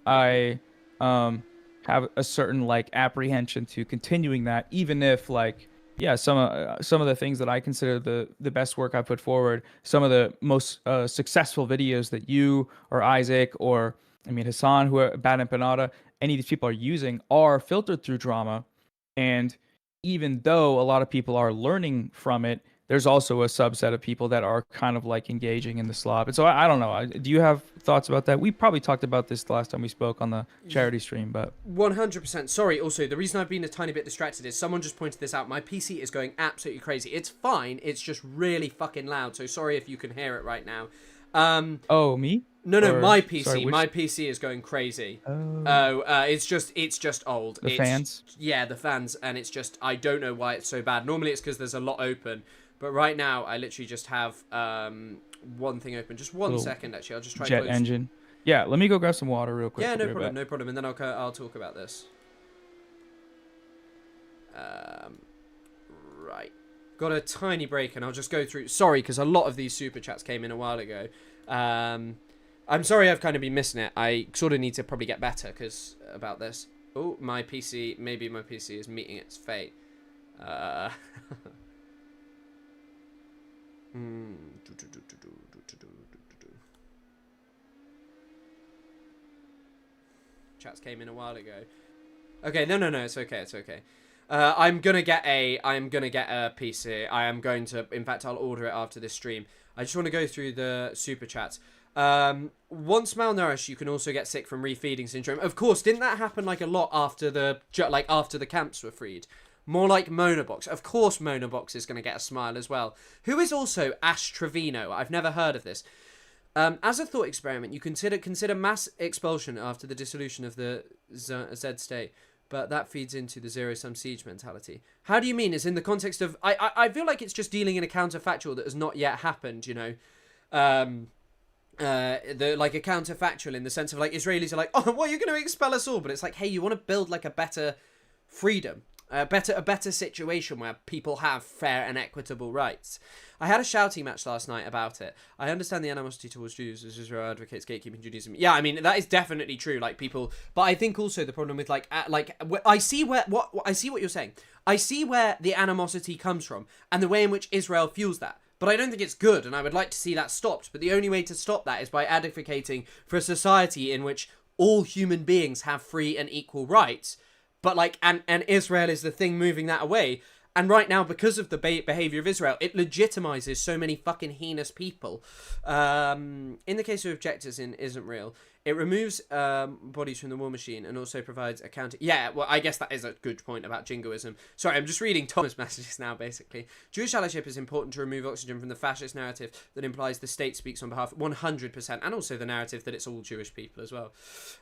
I have a certain like apprehension to continuing that, even if like some of the things that I consider the best work I put forward, some of the most successful videos that you or Isaac or Hassan, who are Bad and Panada, any of these people are using are filtered through drama, and even though a lot of people are learning from it, there's also a subset of people that are kind of like engaging in the slop. And so I don't know. Do you have thoughts about that? We probably talked about this the last time we spoke on the charity stream, but 100%. Sorry. Also, the reason I've been a tiny bit distracted is someone just pointed this out. My PC is going absolutely crazy. It's fine. It's just really fucking loud. So sorry if you can hear it right now. Oh, me? No, Or- my PC. sorry, which- My PC is going crazy. It's just old. The fans? Yeah, the fans, and it's just, I don't know why it's so bad. Normally it's because there's a lot open, but right now I literally just have one thing open. Just one Little second, actually. I'll just try jet close. engine. Yeah, let me go grab some water real quick. Yeah, I'll no be right problem, back. no problem. And then I'll talk about this. Right. Got a tiny break, and I'll just go through. Sorry, because a lot of these super chats came in a while ago. I'm sorry I've kind of been missing it. I sort of need to probably get better about this. Oh, maybe my PC is meeting its fate. Chats came in a while ago. Okay, no, it's okay. I'm gonna get a PC. I am going to, in fact, I'll order it after this stream. I just want to go through the super chats. Once malnourished, you can also get sick from refeeding syndrome. Of course, didn't that happen like a lot after the camps were freed? More like Monobox. Of course, Monobox is going to get a smile as well. Who is also Ash Trevino? I've never heard of this. As a thought experiment, you consider mass expulsion after the dissolution of the Z state, but that feeds into the zero-sum siege mentality. How do you mean? It's in the context of... I feel like it's just dealing in a counterfactual that has not yet happened, you know? Like a counterfactual in the sense of like Israelis are like, oh, what, you're going to expel us all? But it's like, hey, you want to build like a better freedom, a better situation where people have fair and equitable rights. I had a shouting match last night about it. I understand the animosity towards Jews as Israel advocates gatekeeping Judaism. Yeah, I mean that is definitely true. Like people, but I think also the problem with I see what you're saying. I see where the animosity comes from and the way in which Israel fuels that. But I don't think it's good, and I would like to see that stopped. But the only way to stop that is by advocating for a society in which all human beings have free and equal rights. But like, and Israel is the thing moving that away. And right now, because of the behavior of Israel, it legitimizes so many fucking heinous people. In the case of objectors in Isn't Real, it removes bodies from the war machine and also provides a counter... Yeah, well, I guess that is a good point about jingoism. Sorry, I'm just reading Thomas' messages now, basically. Jewish allyship is important to remove oxygen from the fascist narrative that implies the state speaks on behalf... 100%, and also the narrative that it's all Jewish people as well.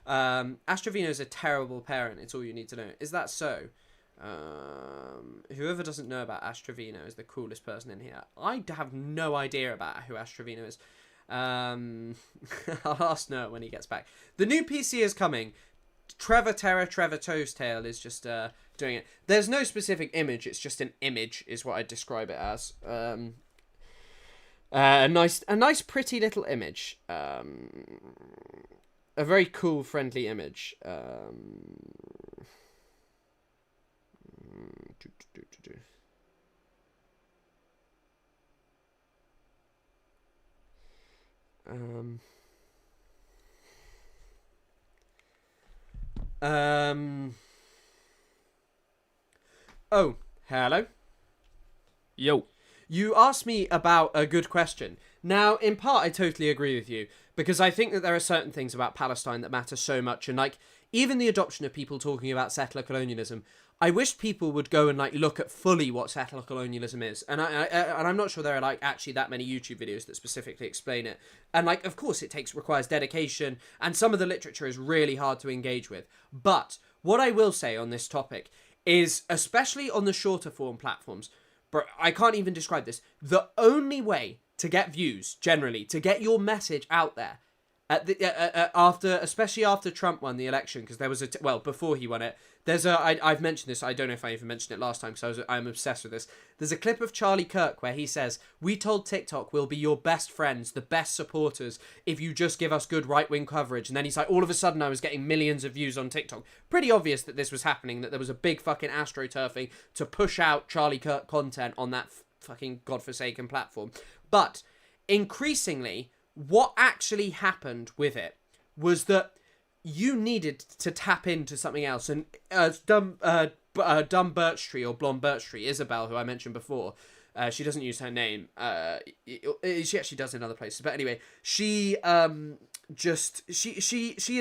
Astrovino is a terrible parent, it's all you need to know. Is that so? Whoever doesn't know about Ash Trevino is the coolest person in here. I have no idea about who Ash Trevino is. I'll ask Noah when he gets back. The new PC is coming. Trevor Toestail is just doing it. There's no specific image, it's just an image is what I'd describe it as. A nice pretty little image. A very cool, friendly image. Oh, hello. Yo. You asked me about a good question. Now, in part, I totally agree with you, because I think that there are certain things about Palestine that matter so much, and like, even the adoption of people talking about settler colonialism, I wish people would go and like look at fully what settler colonialism is, and I'm not sure there are like actually that many YouTube videos that specifically explain it. And like, of course, requires dedication, and some of the literature is really hard to engage with. But what I will say on this topic is, especially on the shorter form platforms, but I can't even describe this. The only way to get views, generally, to get your message out there, especially after Trump won the election, because there was before he won it, I've mentioned this, I don't know if I even mentioned it last time, because I'm obsessed with this. There's a clip of Charlie Kirk where he says, "We told TikTok we'll be your best friends, the best supporters, if you just give us good right-wing coverage." And then he's like, all of a sudden I was getting millions of views on TikTok. Pretty obvious that this was happening, that there was a big fucking astroturfing to push out Charlie Kirk content on that fucking godforsaken platform. But increasingly, what actually happened with it was that you needed to tap into something else. And dumb birch tree, or blonde birch tree, Isabel, who I mentioned before, she doesn't use her name. She actually does in other places. But anyway, she is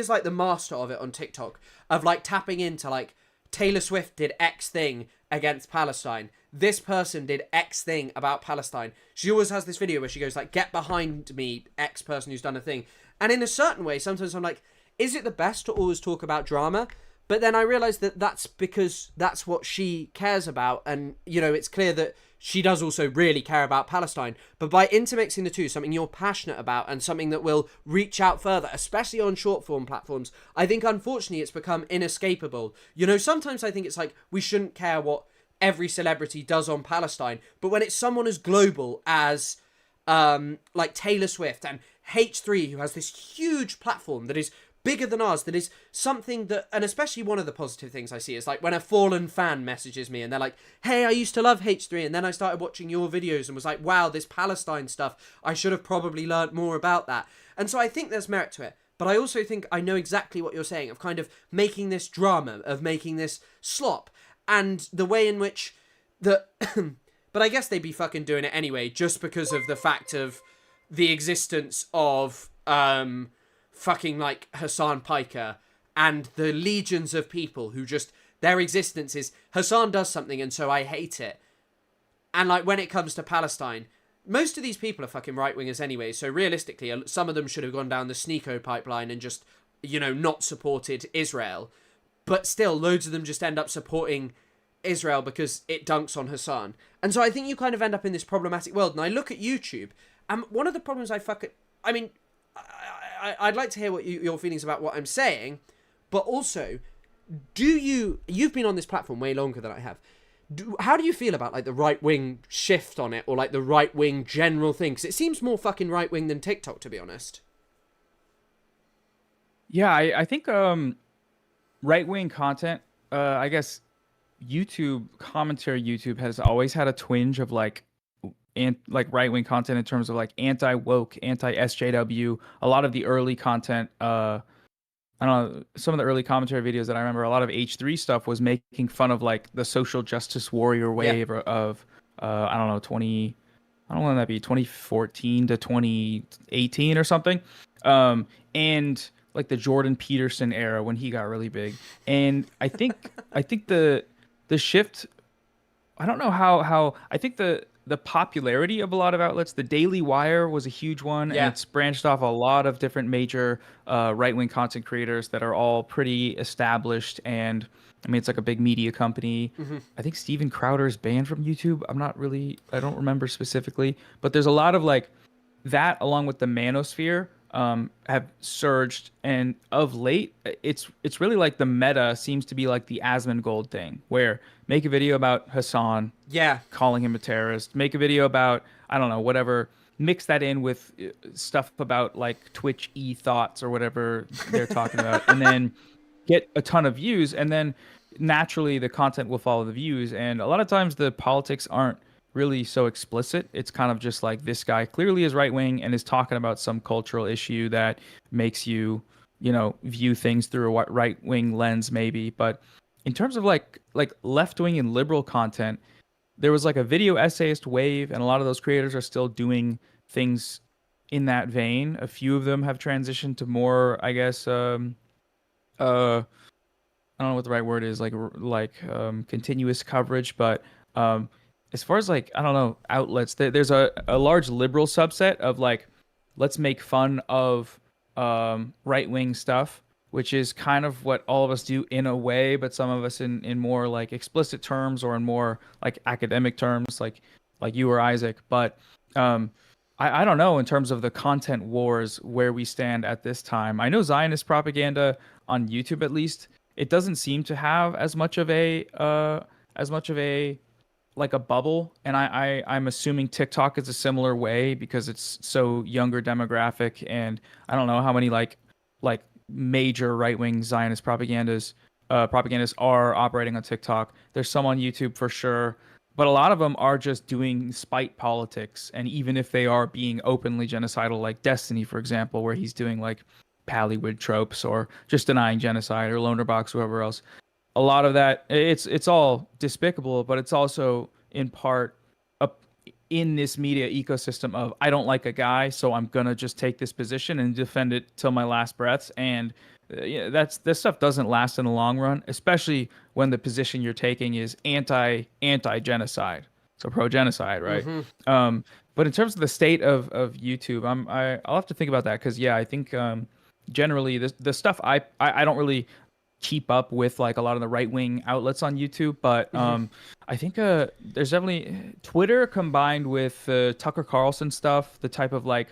like the master of it on TikTok, of like tapping into like, Taylor Swift did X thing against Palestine. This person did X thing about Palestine. She always has this video where she goes like, "Get behind me, X person who's done a thing." And in a certain way, sometimes I'm like, is it the best to always talk about drama? But then I realised that that's because that's what she cares about. And, you know, it's clear that she does also really care about Palestine. But by intermixing the two, something you're passionate about and something that will reach out further, especially on short form platforms, I think unfortunately it's become inescapable. You know, sometimes I think it's like, we shouldn't care what every celebrity does on Palestine. But when it's someone as global as like Taylor Swift and H3, who has this huge platform that is bigger than ours, that is something that, and especially one of the positive things I see is like when a fallen fan messages me and they're like, "Hey, I used to love H3 and then I started watching your videos and was like, wow, this Palestine stuff, I should have probably learned more about that." And so I think there's merit to it. But I also think I know exactly what you're saying, of kind of making this drama, of making this slop, and the way in which the but I guess they'd be fucking doing it anyway, just because of the fact of the existence of fucking like Hassan Piker and the legions of people who just, their existence is, Hassan does something and so I hate it. And like when it comes to Palestine, most of these people are fucking right-wingers anyway, so realistically some of them should have gone down the Sneeko pipeline and just, you know, not supported Israel. But still, loads of them just end up supporting Israel because it dunks on Hassan. And so I think you kind of end up in this problematic world. And I look at YouTube, and one of the problems I'd like to hear what your feelings about what I'm saying, but also, you've been on this platform way longer than I have. How do you feel about like the right-wing shift on it, or like the right-wing general thing? Because it seems more fucking right-wing than TikTok, to be honest. Yeah, I think right-wing content, I guess YouTube has always had a twinge of like right-wing content in terms of like anti-woke, anti-SJW. A lot of the early content, I don't know, some of the early commentary videos that I remember, a lot of H3 stuff was making fun of like the social justice warrior wave of, I don't know, 2014 to 2018 or something. And like the Jordan Peterson era when he got really big. And I think the shift, I don't know how I think the popularity of a lot of outlets, the Daily Wire was a huge one, and it's branched off a lot of different major right-wing content creators that are all pretty established, and I mean, it's like a big media company. Mm-hmm. I think Steven Crowder's banned from YouTube. I don't remember specifically, but there's a lot of like that, along with the manosphere, have surged, and of late, it's really like the meta seems to be like the Asmongold thing, where make a video about Hassan, calling him a terrorist, make a video about, I don't know, whatever, mix that in with stuff about like Twitch thoughts or whatever they're talking about, and then get a ton of views, and then naturally the content will follow the views. And a lot of times the politics aren't really so explicit. It's kind of just like, this guy clearly is right wing and is talking about some cultural issue that makes you, you know, view things through a right wing lens maybe. But in terms of like left wing and liberal content, there was like a video essayist wave, and a lot of those creators are still doing things in that vein. A few of them have transitioned to more, I guess, I don't know what the right word is, continuous coverage, but as far as like, I don't know, outlets, there's a large liberal subset of like, let's make fun of right-wing stuff, which is kind of what all of us do in a way, but some of us in more like explicit terms or in more like academic terms, like you or Isaac. But I don't know in terms of the content wars where we stand at this time. I know Zionist propaganda on YouTube, at least, it doesn't seem to have as much of a like a bubble, and I'm assuming TikTok is a similar way because it's so younger demographic, and I don't know how many like major right-wing Zionist propagandists are operating on TikTok. There's some on YouTube for sure, but a lot of them are just doing spite politics, and even if they are being openly genocidal, like Destiny, for example, where he's doing like Pallywood tropes or just denying genocide, or Lonerbox, whoever else. A lot of that, it's all despicable, but it's also in part in this media ecosystem of, I don't like a guy, so I'm gonna just take this position and defend it till my last breaths. And this stuff doesn't last in the long run, especially when the position you're taking is anti genocide, so pro genocide, right? Mm-hmm. But in terms of the state of YouTube, I'll have to think about that, because I think generally the stuff I don't really keep up with like a lot of the right-wing outlets on YouTube, but I think there's definitely Twitter combined with Tucker Carlson stuff, the type of like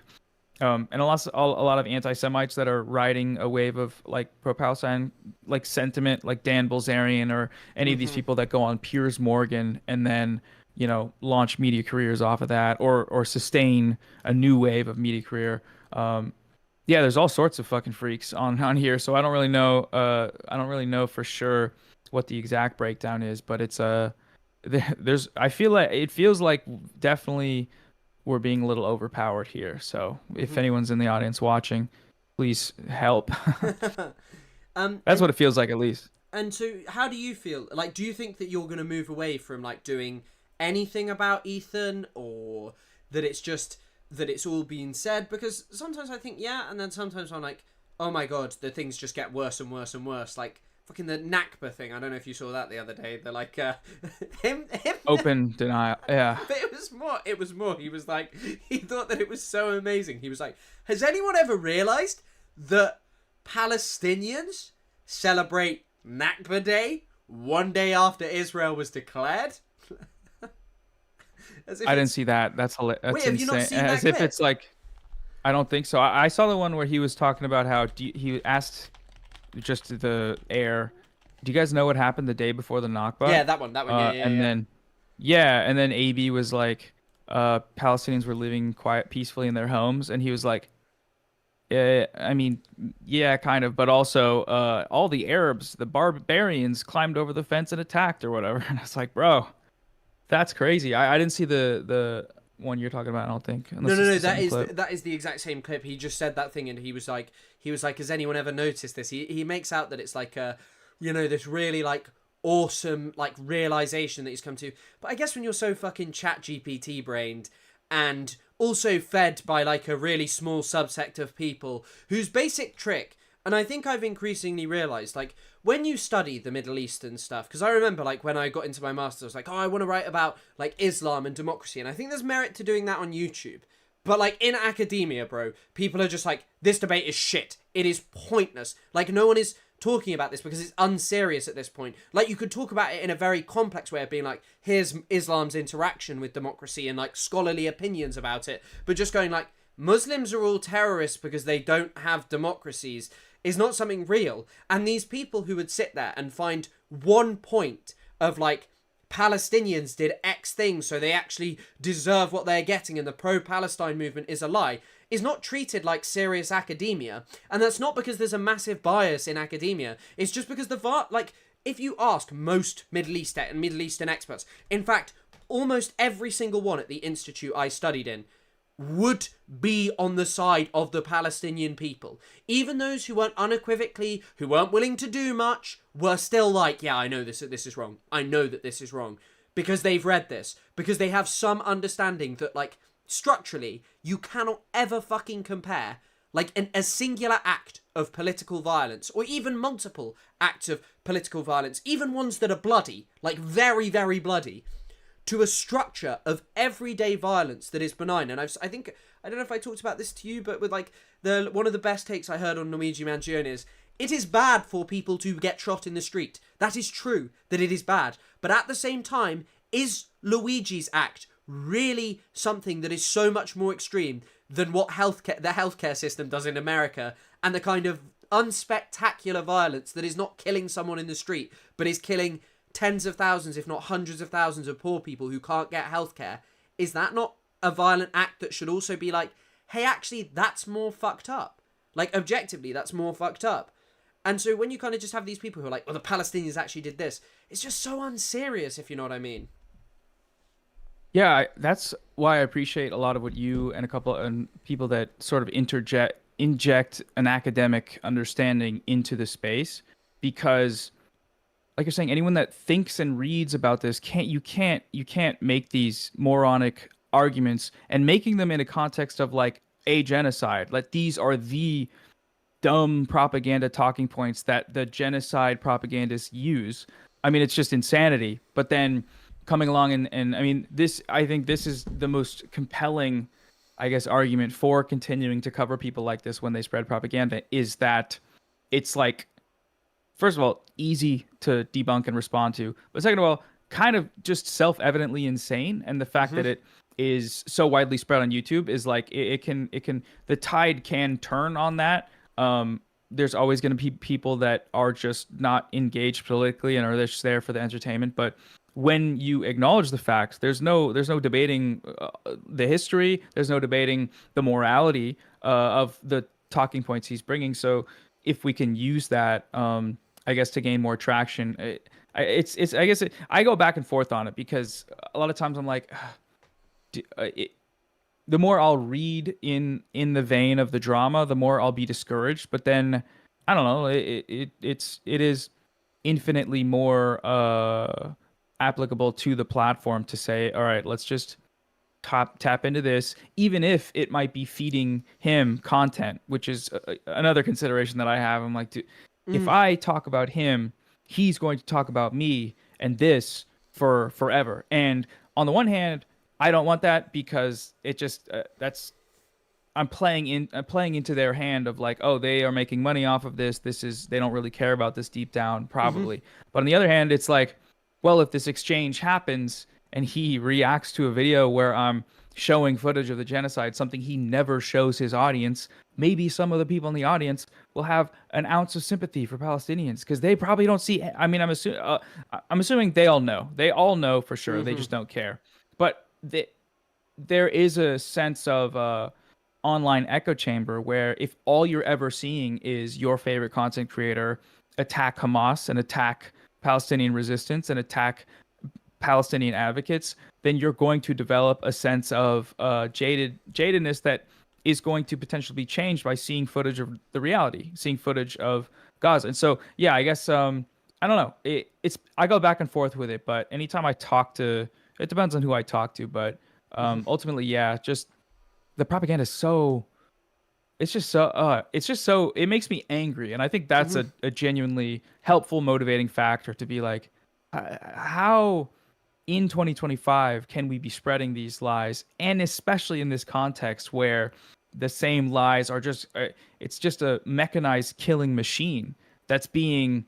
and a lot of anti-Semites that are riding a wave of like pro-Palestine like sentiment, like Dan Bilzerian or any of these people that go on Piers Morgan and then launch media careers off of that, or sustain a new wave of media career. There's all sorts of fucking freaks on here, so I don't really know. I don't really know for sure what the exact breakdown is, but it's there's. I feel like it feels like definitely we're being a little overpowered here. So if anyone's in the audience watching, please help. That's what it feels like, at least. And so, how do you feel? Like, do you think that you're going to move away from like doing anything about Ethan, or that it's just that it's all being said? Because sometimes I think and then sometimes I'm like, oh my god, the things just get worse and worse and worse. Like fucking the Nakba thing. I don't know if you saw that the other day. They're like him open denial. Yeah. But it was more. He was like, he thought that it was so amazing. He was like, has anyone ever realized that Palestinians celebrate Nakba Day one day after Israel was declared? I didn't see that. That's hilarious. Wait, have you not seen that As clip? if it's like, I don't think so. I saw the one where he was talking about how he asked just the air, do you guys know what happened the day before the Nakba? Yeah, that one. And then AB was like, Palestinians were living peacefully in their homes, and he was like, I mean, yeah, kind of, but also all the Arabs, the barbarians, climbed over the fence and attacked or whatever. And I was like, bro, that's crazy. I didn't see the one you're talking about, I don't think. No, that is the exact same clip. He just said that thing, and he was like, has anyone ever noticed this? He makes out that it's like this really like awesome like realization that he's come to. But I guess when you're so fucking chat GPT brained and also fed by like a really small subsect of people whose basic trick, and I think I've increasingly realized, like, when you study the Middle East and stuff, because I remember, like, when I got into my master's, I was like, I want to write about, like, Islam and democracy, and I think there's merit to doing that on YouTube. But, like, in academia, bro, people are just like, this debate is shit. It is pointless. Like, no one is talking about this because it's unserious at this point. Like, you could talk about it in a very complex way of being like, here's Islam's interaction with democracy and, like, scholarly opinions about it. But just going, like, Muslims are all terrorists because they don't have democracies is not something real. And these people who would sit there and find one point of like, Palestinians did X things, so they actually deserve what they're getting, and the pro-Palestine movement is a lie, is not treated like serious academia. And that's not because there's a massive bias in academia. It's just because if you ask most Middle Eastern experts, in fact, almost every single one at the institute I studied in would be on the side of the Palestinian people. Even those who weren't who weren't willing to do much, were still like, yeah, I know this is wrong. I know that this is wrong. Because they've read this. Because they have some understanding that, like, structurally, you cannot ever fucking compare like a singular act of political violence, or even multiple acts of political violence, even ones that are bloody, like very, very bloody, to a structure of everyday violence that is benign. And I think, I don't know if I talked about this to you, but with like one of the best takes I heard on Luigi Mangione is, it is bad for people to get shot in the street. That is true, that it is bad. But at the same time, is Luigi's act really something that is so much more extreme than what the healthcare system does in America, and the kind of unspectacular violence that is not killing someone in the street, but is killing tens of thousands, if not hundreds of thousands of poor people who can't get healthcare? Is that not a violent act that should also be like, hey, actually, that's more fucked up? Like, objectively, that's more fucked up. And so when you kind of just have these people who are like, well, the Palestinians actually did this, it's just so unserious, if you know what I mean. Yeah, that's why I appreciate a lot of what you and a couple of people that sort of inject an academic understanding into the space, because, like you're saying, anyone that thinks and reads about this you can't make these moronic arguments and making them in a context of like a genocide. Like, these are the dumb propaganda talking points that the genocide propagandists use. I mean, it's just insanity. But then coming along and I mean, I think this is the most compelling, I guess, argument for continuing to cover people like this when they spread propaganda, is that it's like, first of all, easy to debunk and respond to, but second of all, kind of just self-evidently insane. And the fact that it is so widely spread on YouTube is like, it can the tide can turn on that. There's always going to be people that are just not engaged politically and are just there for the entertainment. But when you acknowledge the facts, there's no debating the history. There's no debating the morality of the talking points he's bringing. So if we can use that, I guess, to gain more traction, I go back and forth on it, because a lot of times I'm like, the more I'll read in the vein of the drama, the more I'll be discouraged. But then, I don't know, it is infinitely more applicable to the platform to say, all right, let's just tap into this, even if it might be feeding him content, which is another consideration that I have. I'm like, dude, if I talk about him, he's going to talk about me and this for forever. And on the one hand, I don't want that, because it just I'm playing into their hand of like, oh, they are making money off of this. They don't really care about this deep down, probably. But on the other hand, it's like, well, if this exchange happens and he reacts to a video where I'm showing footage of the genocide, something he never shows his audience, maybe some of the people in the audience will have an ounce of sympathy for Palestinians, because they probably don't see. I mean, I'm assuming they all know. They all know for sure. They just don't care. But there is a sense of online echo chamber where if all you're ever seeing is your favorite content creator attack Hamas and attack Palestinian resistance and attack Palestinian advocates, then you're going to develop a sense of jadedness that is going to potentially be changed by seeing footage of the reality, seeing footage of Gaza. And so, yeah, I guess, I don't know. I go back and forth with it, but anytime I talk to, it depends on who I talk to, but ultimately, yeah, just the propaganda is so, it makes me angry. And I think that's a genuinely helpful, motivating factor to be like, how in 2025 can we be spreading these lies? And especially in this context where the same lies are just, it's just a mechanized killing machine that's being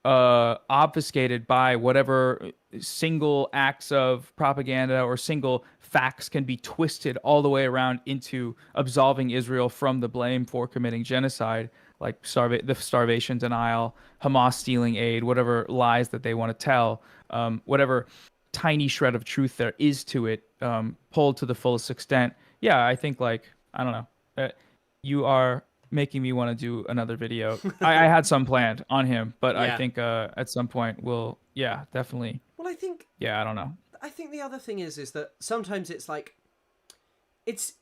obfuscated by whatever single acts of propaganda or single facts can be twisted all the way around into absolving Israel from the blame for committing genocide, like the starvation denial, Hamas stealing aid, whatever lies that they want to tell, whatever tiny shred of truth there is to it, pulled to the fullest extent. Yeah, I think, like, I don't know, you are making me want to do another video. I had some planned on him, but yeah. I think at some point we'll, yeah, definitely. Well, I think, yeah, I don't know. I think the other thing is that sometimes it's like, it's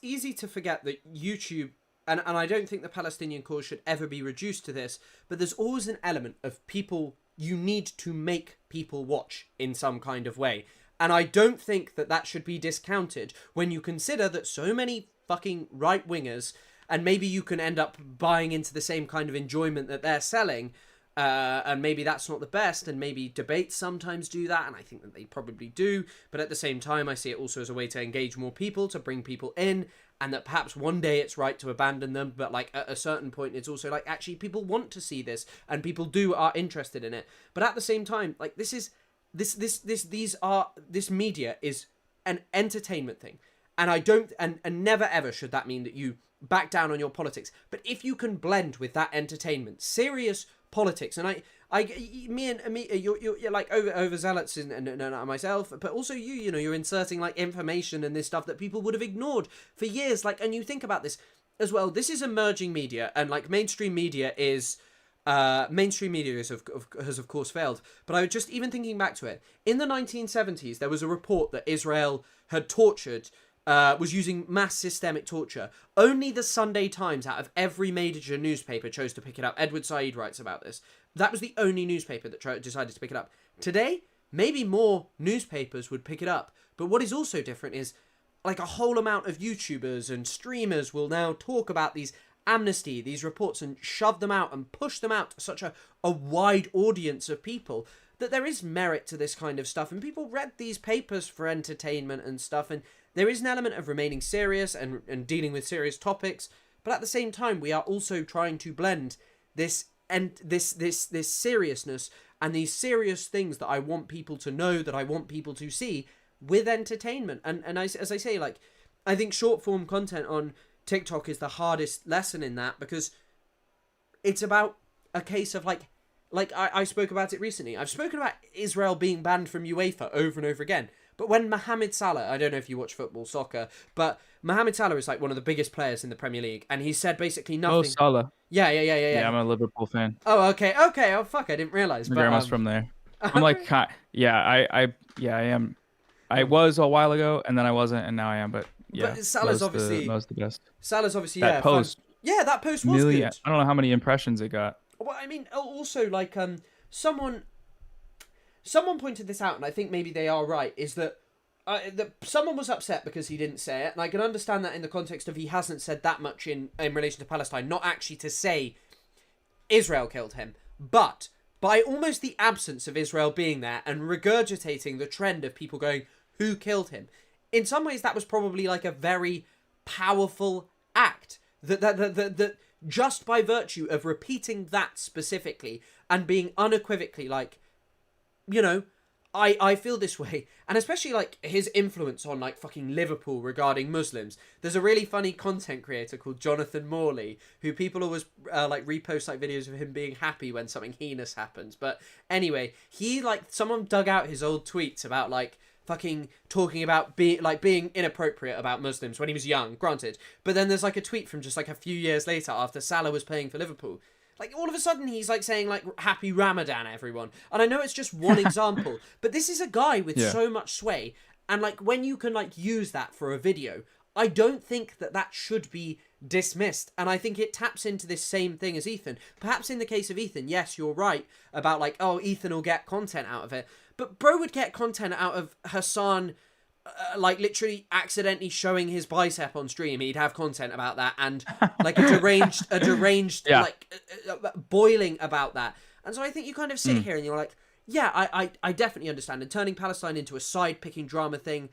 easy to forget that YouTube, and I don't think the Palestinian cause should ever be reduced to this, but there's always an element of people, you need to make people watch in some kind of way. And I don't think that should be discounted when you consider that so many fucking right-wingers, and maybe you can end up buying into the same kind of enjoyment that they're selling. And maybe that's not the best, and maybe debates sometimes do that, and I think that they probably do, but at the same time I see it also as a way to engage more people, to bring people in, and that perhaps one day it's right to abandon them, but like at a certain point it's also like actually people want to see this, and people are interested in it. But at the same time, like this media is an entertainment thing, and I don't, and never ever should that mean that you back down on your politics. But if you can blend with that entertainment serious politics, and you're like overzealots and myself, but also you're inserting like information and this stuff that people would have ignored for years, like, and you think about this as well, this is emerging media, and like mainstream media has of course failed. But I was just even thinking back to it, in the 1970s there was a report that Israel had tortured was using mass systemic torture. Only the Sunday Times out of every major newspaper chose to pick it up. Edward Said writes about this. That was the only newspaper that decided to pick it up. Today, maybe more newspapers would pick it up. But what is also different is like a whole amount of YouTubers and streamers will now talk about these amnesty, these reports, and shove them out and push them out to such a wide audience of people that there is merit to this kind of stuff. And people read these papers for entertainment and stuff, and there is an element of remaining serious and dealing with serious topics, but at the same time, we are also trying to blend this seriousness and these serious things that I want people to know, that I want people to see, with entertainment. And as I say, like, I think short form content on TikTok is the hardest lesson in that, because it's about a case of like I spoke about it recently. I've spoken about Israel being banned from UEFA over and over again. But when Mohamed Salah, I don't know if you watch football, soccer, but Mohamed Salah is like one of the biggest players in the Premier League, and he said basically nothing. Oh, Salah. Yeah. Yeah, I'm a Liverpool fan. Oh, okay. Oh, fuck, I didn't realise. My grandma's from there. I'm like, I am. I was a while ago, and then I wasn't, and now I am. But yeah, but Salah's obviously the best. Salah's obviously that post. That post was good. I don't know how many impressions it got. Well, I mean, also like someone pointed this out, and I think maybe they are right, is that someone was upset because he didn't say it, and I can understand that in the context of he hasn't said that much in relation to Palestine, not actually to say Israel killed him, but by almost the absence of Israel being there and regurgitating the trend of people going, who killed him? In some ways, that was probably like a very powerful act. That just by virtue of repeating that specifically and being unequivocally like, I feel this way, and especially like his influence on like fucking Liverpool regarding Muslims. There's a really funny content creator called Jonathan Morley, who people always like repost like videos of him being happy when something heinous happens. But anyway, he like someone dug out his old tweets about like fucking talking about being inappropriate about Muslims when he was young, granted. But then there's like a tweet from just like a few years later after Salah was playing for Liverpool. Like, all of a sudden, he's, like, saying, like, happy Ramadan, everyone. And I know it's just one example, but this is a guy with so much sway. And, like, when you can, like, use that for a video, I don't think that should be dismissed. And I think it taps into this same thing as Ethan. Perhaps in the case of Ethan, yes, you're right about, like, oh, Ethan will get content out of it. But bro would get content out of Hassan like literally accidentally showing his bicep on stream. He'd have content about that, and like a deranged like boiling about that. And so I think you kind of sit here and you're like, yeah, I definitely understand. And turning Palestine into a side picking drama thing,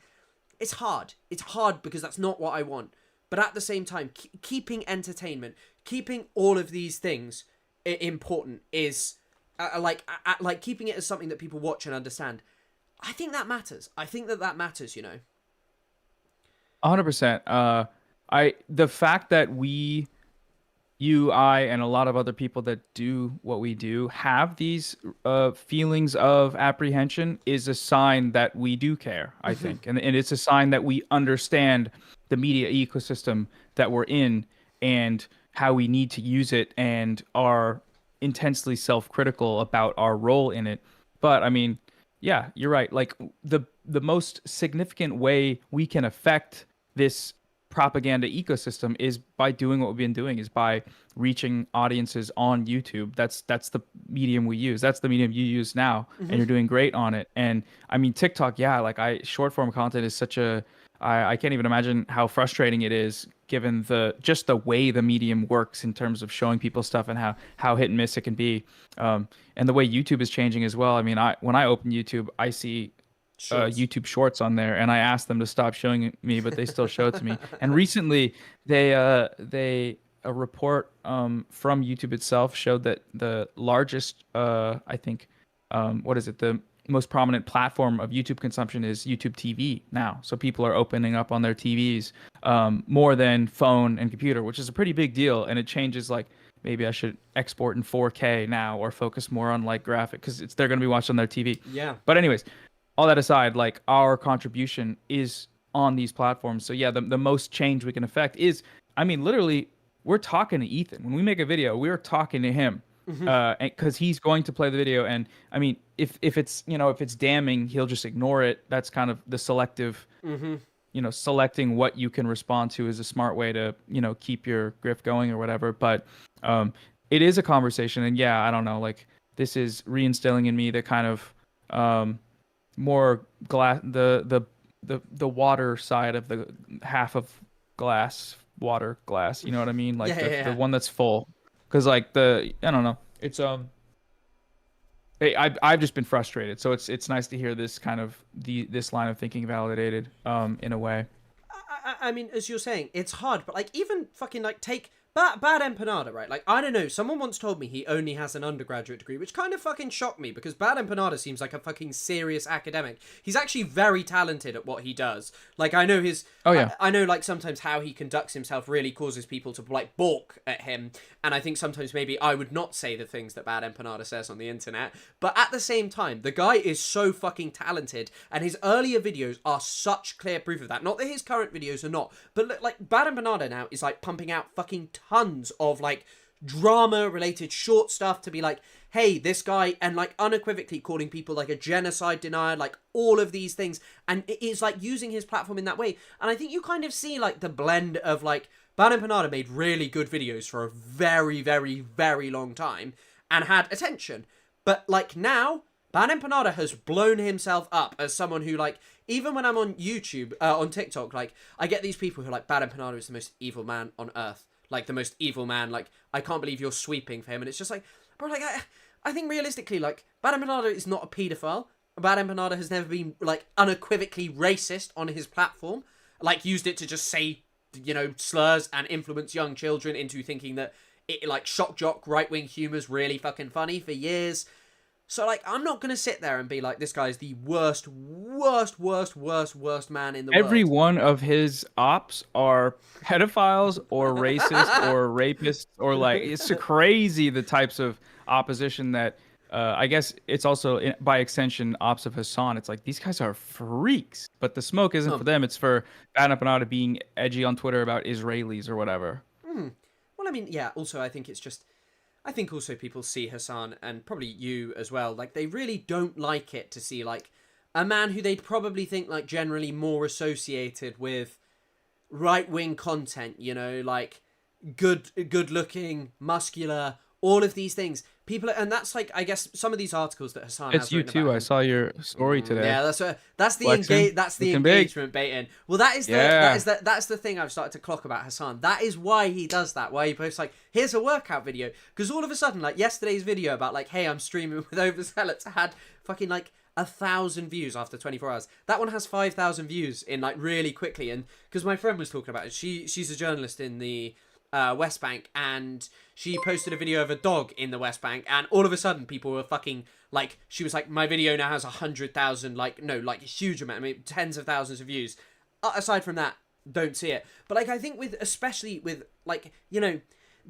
it's hard. It's hard because that's not what I want. But at the same time, keeping entertainment, keeping all of these things important is like keeping it as something that people watch and understand. I think that matters. I think that matters, 100%. The fact that you, I, and a lot of other people that do what we do have these feelings of apprehension is a sign that we do care, I think. And it's a sign that we understand the media ecosystem that we're in and how we need to use it and are intensely self-critical about our role in it. But, I mean, yeah, you're right. Like the most significant way we can affect this propaganda ecosystem is by doing what we've been doing, is by reaching audiences on YouTube. That's the medium we use. That's the medium you use now, and you're doing great on it. And I mean, TikTok, yeah, like short form content is such I can't even imagine how frustrating it is given just the way the medium works in terms of showing people stuff and how hit and miss it can be, and the way YouTube is changing as well. I mean, when I open YouTube, I see YouTube Shorts on there, and I asked them to stop showing me, but they still show it to me. And recently, a report from YouTube itself showed that the largest, I think, the most prominent platform of YouTube consumption is YouTube TV now. So people are opening up on their TVs more than phone and computer, which is a pretty big deal. And it changes, like, maybe I should export in 4K now or focus more on like graphic, because they're going to be watched on their TV. Yeah. But anyways, all that aside, like, our contribution is on these platforms. So yeah, the most change we can affect is, I mean, literally, we're talking to Ethan. When we make a video, we're talking to him. Because he's going to play the video, and I mean, if it's damning, he'll just ignore it. That's kind of the selective, selecting what you can respond to is a smart way to keep your grift going or whatever. But it is a conversation, and yeah, I don't know, like, this is reinstilling in me the kind of more glass, the water side of the half of glass, water glass. You know what I mean? Like the one that's full. Because, like, I don't know, it's I've just been frustrated, so it's nice to hear this kind of this line of thinking validated in a way. I mean, as you're saying, it's hard, but, like, even fucking, like, take Bad Empanada, right? Like, I don't know, someone once told me he only has an undergraduate degree, which kind of fucking shocked me, because Bad Empanada seems like a fucking serious academic. He's actually very talented at what he does. Like, I know I know, like, sometimes how he conducts himself really causes people to, like, balk at him, and I think sometimes maybe I would not say the things that Bad Empanada says on the internet, but at the same time, the guy is so fucking talented, and his earlier videos are such clear proof of that. Not that his current videos are not, but look, like, Bad Empanada now is, like, pumping out fucking tons of, like, drama related short stuff to be like, hey, this guy, and, like, unequivocally calling people, like, a genocide denier, like, all of these things, and it is, like, using his platform in that way. And I think you kind of see, like, the blend of, like, Bad Empanada made really good videos for a very, very, very long time and had attention, but, like, now Bad Empanada has blown himself up as someone who, like, even when I'm on YouTube, on TikTok, like, I get these people who are like, Bad Empanada is the most evil man on earth. Like, the most evil man. Like, I can't believe you're sweeping for him. And it's just like, bro, like, I think realistically, like, Bad Empanada is not a paedophile. Bad Empanada has never been, like, unequivocally racist on his platform. Like, used it to just say, slurs and influence young children into thinking that it, like, shock jock right-wing humor's really fucking funny for years. So, like, I'm not going to sit there and be like, this guy's the worst man in the world. Every one of his ops are pedophiles or racist or rapists or, like, it's crazy the types of opposition that, I guess it's also, by extension, ops of Hassan. It's like, these guys are freaks. But the smoke isn't for them. It's for Bad Empanada being edgy on Twitter about Israelis or whatever. Well, I mean, yeah, also, I think it's just... I think also people see Hassan, and probably you as well, like, they really don't like it to see, like, a man who they'd probably think, like, generally more associated with right-wing content, like, good-looking, muscular, all of these things. People, and that's, like, I guess some of these articles that Hassan has It's you written too. about I saw your story today. Yeah, that's the engagement baiting. Well, that's the thing I've started to clock about Hassan. That is why he does that. Why he posts, like, here's a workout video, because all of a sudden, like, yesterday's video about, like, hey, I'm streaming with Overzealots had fucking, like, 1,000 views after 24 hours. That one has 5,000 views in, like, really quickly. And because my friend was talking about it, she's a journalist in the West Bank, and she posted a video of a dog in the West Bank, and all of a sudden people were fucking, like, she was like, my video now has 100,000, like, no, like, a huge amount, I mean, tens of thousands of views. Aside from that, don't see it. But, like, I think especially with, like,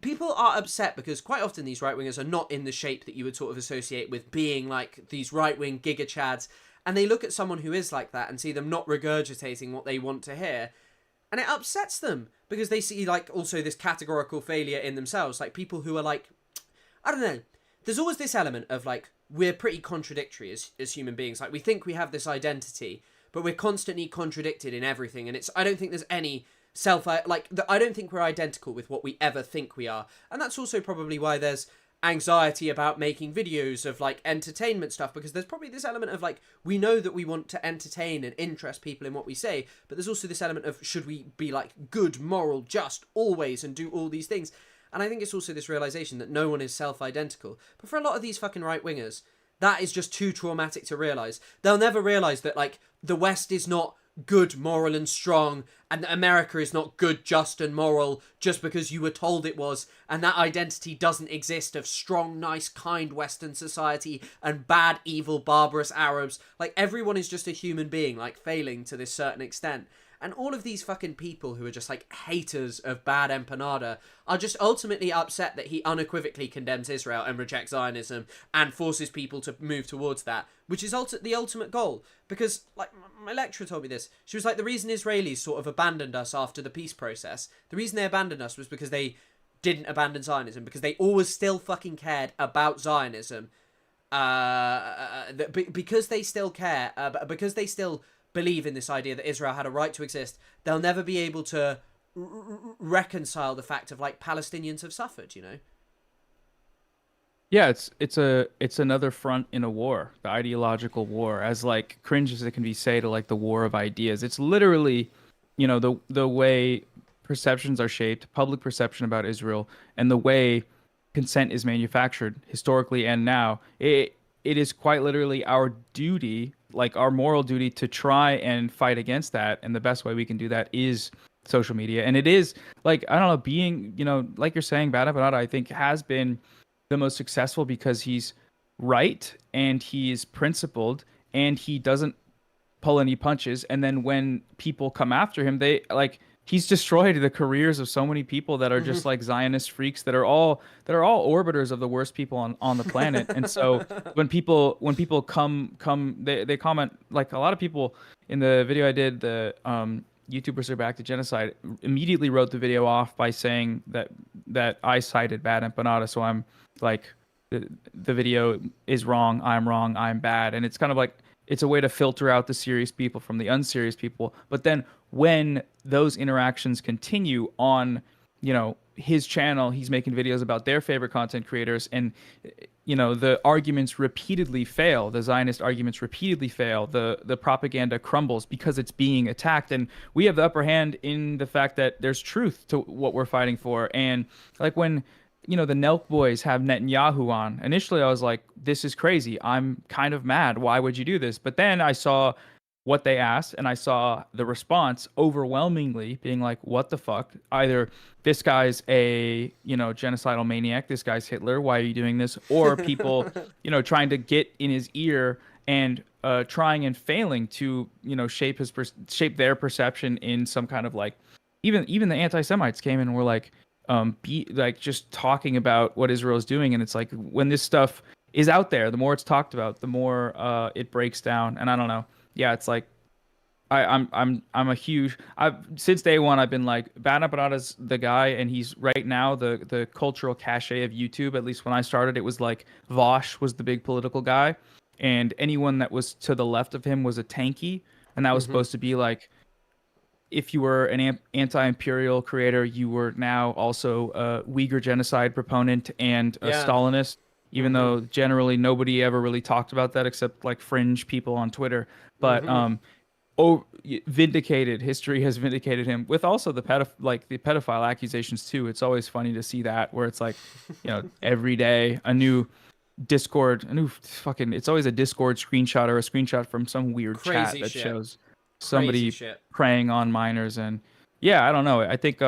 people are upset because quite often these right-wingers are not in the shape that you would sort of associate with being, like, these right-wing giga-chads, and they look at someone who is like that and see them not regurgitating what they want to hear, and it upsets them, because they see, like, also this categorical failure in themselves. Like, people who are, like, I don't know. There's always this element of, like, we're pretty contradictory as human beings. Like, we think we have this identity, but we're constantly contradicted in everything. And I don't think there's any I don't think we're identical with what we ever think we are. And that's also probably why there's anxiety about making videos of like entertainment stuff, because there's probably this element of like, we know that we want to entertain and interest people in what we say, but there's also this element of, should we be like good, moral, just always and do all these things? And I think it's also this realization that no one is self-identical. But for a lot of these fucking right-wingers, that is just too traumatic to realize. They'll never realize that like the West is not good, moral and strong, and that America is not good, just and moral just because you were told it was, and that identity doesn't exist of strong, nice, kind Western society and bad, evil, barbarous Arabs. Like, everyone is just a human being, like, failing to this certain extent. And all of these fucking people who are just, like, haters of bad empanada are just ultimately upset that he unequivocally condemns Israel and rejects Zionism and forces people to move towards that, which is the ultimate goal. Because, like, my lecturer told me this. She was like, the reason Israelis sort of abandoned us after the peace process, the reason they abandoned us was because they didn't abandon Zionism, because they always still fucking cared about Zionism. Because they still care, because they still believe in this idea that Israel had a right to exist, they'll never be able to reconcile the fact of like Palestinians have suffered, you know? Yeah, it's another front in a war, the ideological war, as like cringe as it can be say to like the war of ideas. It's literally, you know, the way perceptions are shaped, public perception about Israel, and the way consent is manufactured historically and now. It is quite literally our duty, like our moral duty, to try and fight against that. And the best way we can do that is social media. And it is like, I don't know, being, you know, like you're saying, Bada Banada, I think has been the most successful because he's right and he's principled and he doesn't pull any punches. And then when people come after him, they like, he's destroyed the careers of so many people that are just like Zionist freaks that are all orbiters of the worst people on the planet. And so when people come they comment, like a lot of people in the video I did, the YouTubers are back to genocide, immediately wrote the video off by saying that I cited Bad Empanada. So I'm like, the video is wrong, I'm bad. And it's kind of like, it's a way to filter out the serious people from the unserious people. But then when those interactions continue on, you know, his channel, he's making videos about their favorite content creators, and, you know, the arguments repeatedly fail. The Zionist arguments repeatedly fail. The propaganda crumbles because it's being attacked. And we have the upper hand in the fact that there's truth to what we're fighting for. And like when, you know, the Nelk boys have Netanyahu on, initially I was like, this is crazy. I'm kind of mad. Why would you do this? But then I saw what they asked and I saw the response overwhelmingly being like, what the fuck? Either this guy's a, you know, genocidal maniac, this guy's Hitler, why are you doing this? Or people, you know, trying to get in his ear and trying and failing to, you know, shape their perception in some kind of like, even the anti-Semites came in and were like, be like just talking about what Israel is doing. And it's like, when this stuff is out there, the more it's talked about, the more it breaks down. And I don't know. Yeah, it's like I'm a huge. Since day one I've been like, Bad Empanada's the guy, and he's right now the cultural cachet of YouTube. At least when I started, it was like Vosh was the big political guy, and anyone that was to the left of him was a tanky, and that was supposed to be like, if you were an anti-imperial creator, you were now also a Uyghur genocide proponent and a Stalinist. Even though generally nobody ever really talked about that except like fringe people on Twitter. But vindicated, history has vindicated him with also the pedophile accusations too. It's always funny to see that, where it's like, you know, every day a new Discord, it's always a Discord screenshot or a screenshot from some weird chat that shows somebody preying on minors. And yeah, I don't know. I think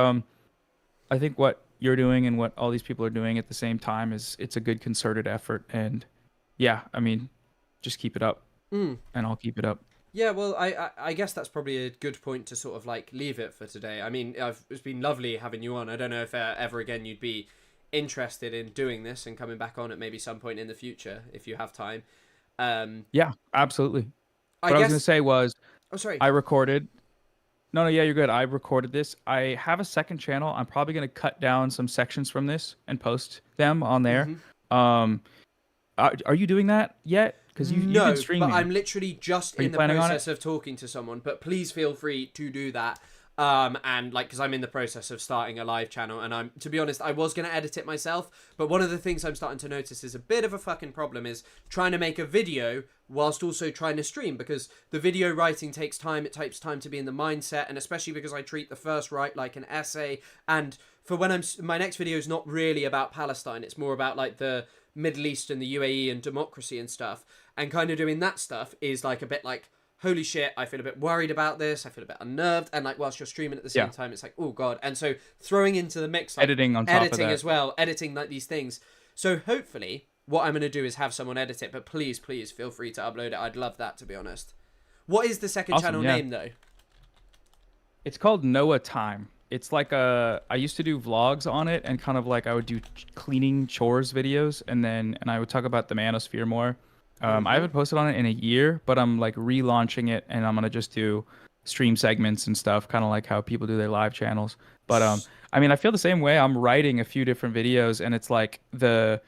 what you're doing and what all these people are doing at the same time it's a good concerted effort. And yeah, I mean, just keep it up. And I'll keep it up. Yeah, well, I guess that's probably a good point to sort of like leave it for today. I mean, it's been lovely having you on. I don't know if ever again you'd be interested in doing this and coming back on at maybe some point in the future if you have time. Yeah, absolutely. What I was going to say was, oh, sorry. I recorded. No, yeah, you're good. I recorded this. I have a second channel. I'm probably going to cut down some sections from this and post them on there. Are you doing that yet? Because you've been streaming. But I'm literally just in the process of talking to someone. But please feel free to do that. And like, because I'm in the process of starting a live channel, and to be honest, I was going to edit it myself, but one of the things I'm starting to notice is a bit of a fucking problem is trying to make a video whilst also trying to stream, because the video writing takes time. It takes time to be in the mindset, and especially because I treat the first write like an essay. And for when my next video is not really about Palestine, it's more about like the Middle East and the UAE and democracy and stuff, and kind of doing that stuff is like a bit like, holy shit, I feel a bit worried about this, I feel a bit unnerved, and like whilst you're streaming at the same time, it's like, oh god. And so throwing into the mix, like editing on top of that as well, editing like these things. So hopefully what I'm going to do is have someone edit it, but please feel free to upload it. I'd love that, to be honest. What is the second channel name though? It's called Noah Time. It's like I used to do vlogs on it, and kind of like I would do cleaning chores videos, and I would talk about the manosphere more. I haven't posted on it in a year, but I'm like relaunching it, and I'm gonna just do stream segments and stuff, kind of like how people do their live channels. But I mean, I feel the same way. I'm writing a few different videos, and it's like the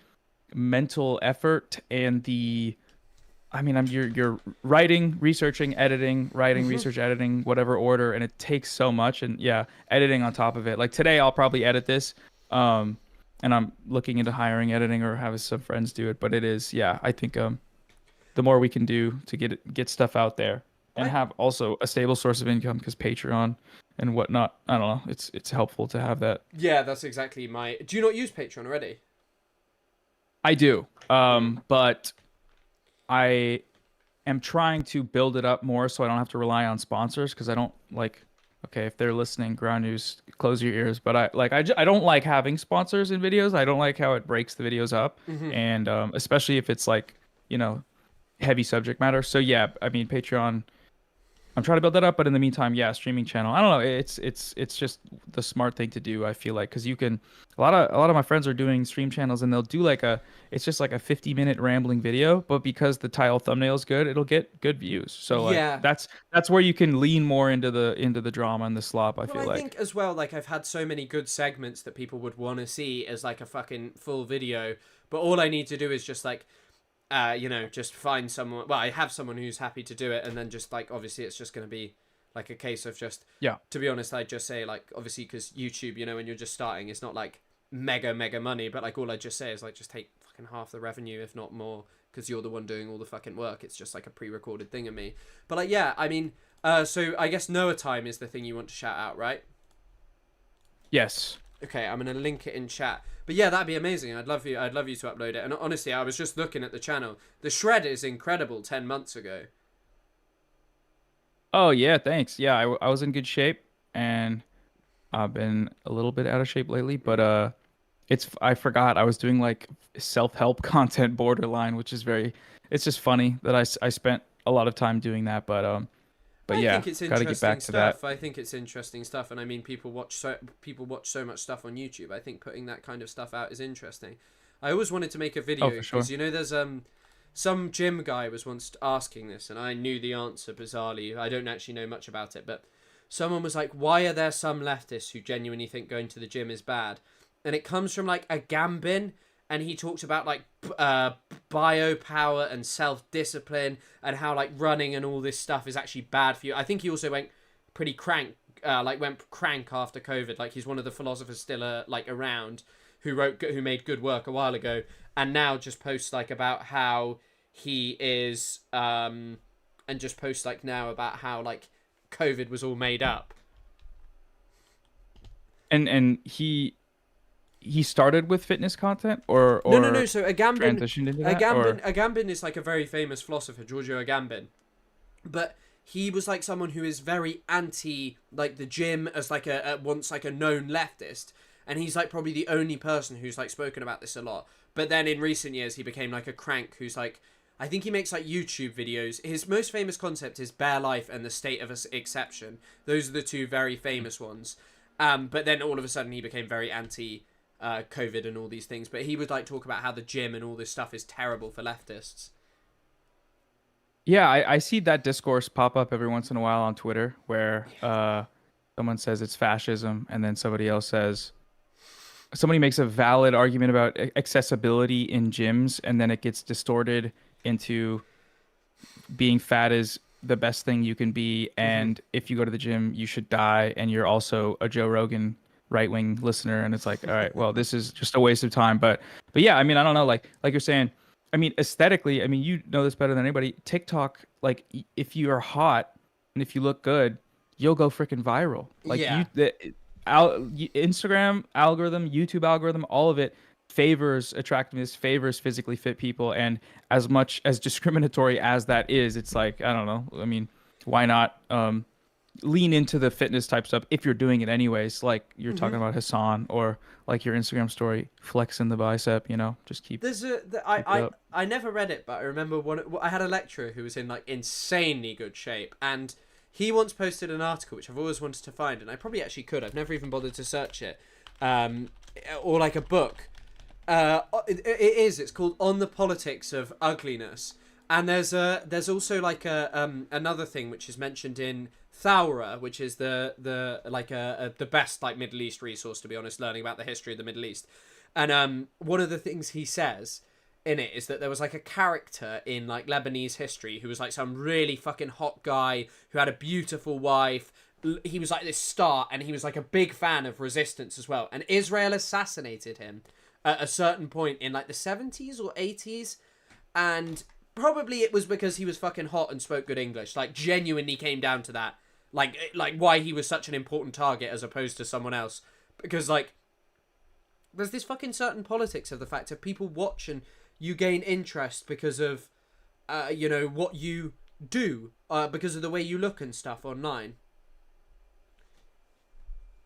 mental effort and you're writing, researching, editing, writing, research, editing, whatever order, and it takes so much. And yeah, editing on top of it. Like today, I'll probably edit this. And I'm looking into hiring editing or having some friends do it. But it is, yeah, I think the more we can do to get stuff out there and have also a stable source of income, because Patreon and whatnot, I don't know, it's helpful to have that. Yeah, that's exactly do you not use Patreon already? I do, but I am trying to build it up more so I don't have to rely on sponsors, because I don't like, okay, if they're listening, Ground News, close your ears, but I don't like having sponsors in videos. I don't like how it breaks the videos up, and especially if it's like, heavy subject matter. So yeah, I mean, Patreon, I'm trying to build that up, but in the meantime, yeah, streaming channel. I don't know, it's just the smart thing to do, I feel like, because you can, a lot of my friends are doing stream channels, and they'll do like it's just like a 50-minute rambling video, but because the title thumbnail is good, it'll get good views. So like, yeah, that's where you can lean more into the drama and the slop, I feel like. I think as well, like, I've had so many good segments that people would want to see as like a fucking full video, but all I need to do is just like, just find someone. Well, I have someone who's happy to do it, and then just like, obviously it's just going to be like a case of just, to be honest, I'd just say like, obviously, because YouTube, when you're just starting, it's not like mega money, but like all I just say is like, just take fucking half the revenue, if not more, because you're the one doing all the fucking work. It's just like a pre-recorded thing of me. But like, yeah, I mean, so I guess Noah Time is the thing you want to shout out, right? Yes. Okay, I'm gonna link it in chat. But yeah, that'd be amazing. I'd love you to upload it. And honestly, I was just looking at the channel. The shred is incredible 10 months ago. Oh yeah, thanks. Yeah, I was in good shape, and I've been a little bit out of shape lately, but I forgot I was doing like self-help content borderline, which is it's just funny that I spent a lot of time doing that, but yeah, think it's gotta get back to that. I think it's interesting stuff, and I mean, people watch so much stuff on YouTube. I think putting that kind of stuff out is interesting. I always wanted to make a video because there's some gym guy was once asking this, and I knew the answer bizarrely. I don't actually know much about it, but someone was like, "Why are there some leftists who genuinely think going to the gym is bad?" And it comes from like a Gambin. And he talked about like biopower and self-discipline, and how like running and all this stuff is actually bad for you. I think he also went pretty crank, went crank after COVID. Like, he's one of the philosophers still like around who made good work a while ago, and now just posts like about how he is and just posts like now about how like COVID was all made up. And he started with fitness content, or no. So Agamben transitioned into that, Agamben is like a very famous philosopher, Giorgio Agamben, but he was like someone who is very anti like the gym as like a once like a known leftist, and he's like probably the only person who's like spoken about this a lot. But then in recent years he became like a crank who's like, I think he makes like YouTube videos. His most famous concept is bare life and the state of exception. Those are the two very famous ones. But then all of a sudden he became very anti COVID and all these things, but he would like talk about how the gym and all this stuff is terrible for leftists. Yeah, I see that discourse pop up every once in a while on Twitter, where someone says it's fascism, and then somebody makes a valid argument about accessibility in gyms, and then it gets distorted into being fat is the best thing you can be, and if you go to the gym, you should die, and you're also a Joe Rogan right-wing listener, and it's like, all right, well, this is just a waste of time. But yeah, I mean, I don't know, like you're saying, I mean, aesthetically, I mean, you know this better than anybody. TikTok, like, if you are hot and if you look good, you'll go freaking viral. Like, Instagram algorithm, YouTube algorithm, all of it favors attractiveness, favors physically fit people, and as much as discriminatory as that is, it's like, I don't know. I mean, why not lean into the fitness type stuff if you're doing it anyways? Like you're talking about Hassan, or like your Instagram story flexing the bicep, you know, just keep. I never read it, but I remember I had a lecturer who was in like insanely good shape, and he once posted an article which I've always wanted to find, and I probably actually could. I've never even bothered to search it, or like a book. It's called On the Politics of Ugliness, and there's also like another thing which is mentioned in Thawra, which is the best like Middle East resource, to be honest, learning about the history of the Middle East. And one of the things he says in it is that there was like a character in like Lebanese history who was like some really fucking hot guy who had a beautiful wife. He was like this star, and he was like a big fan of resistance as well, and Israel assassinated him at a certain point in like the 70s or 80s, and probably it was because he was fucking hot and spoke good English. Like, genuinely came down to that, like why he was such an important target as opposed to someone else, because like there's this fucking certain politics of the fact that people watch and you gain interest because of you know, what you do, because of the way you look and stuff online.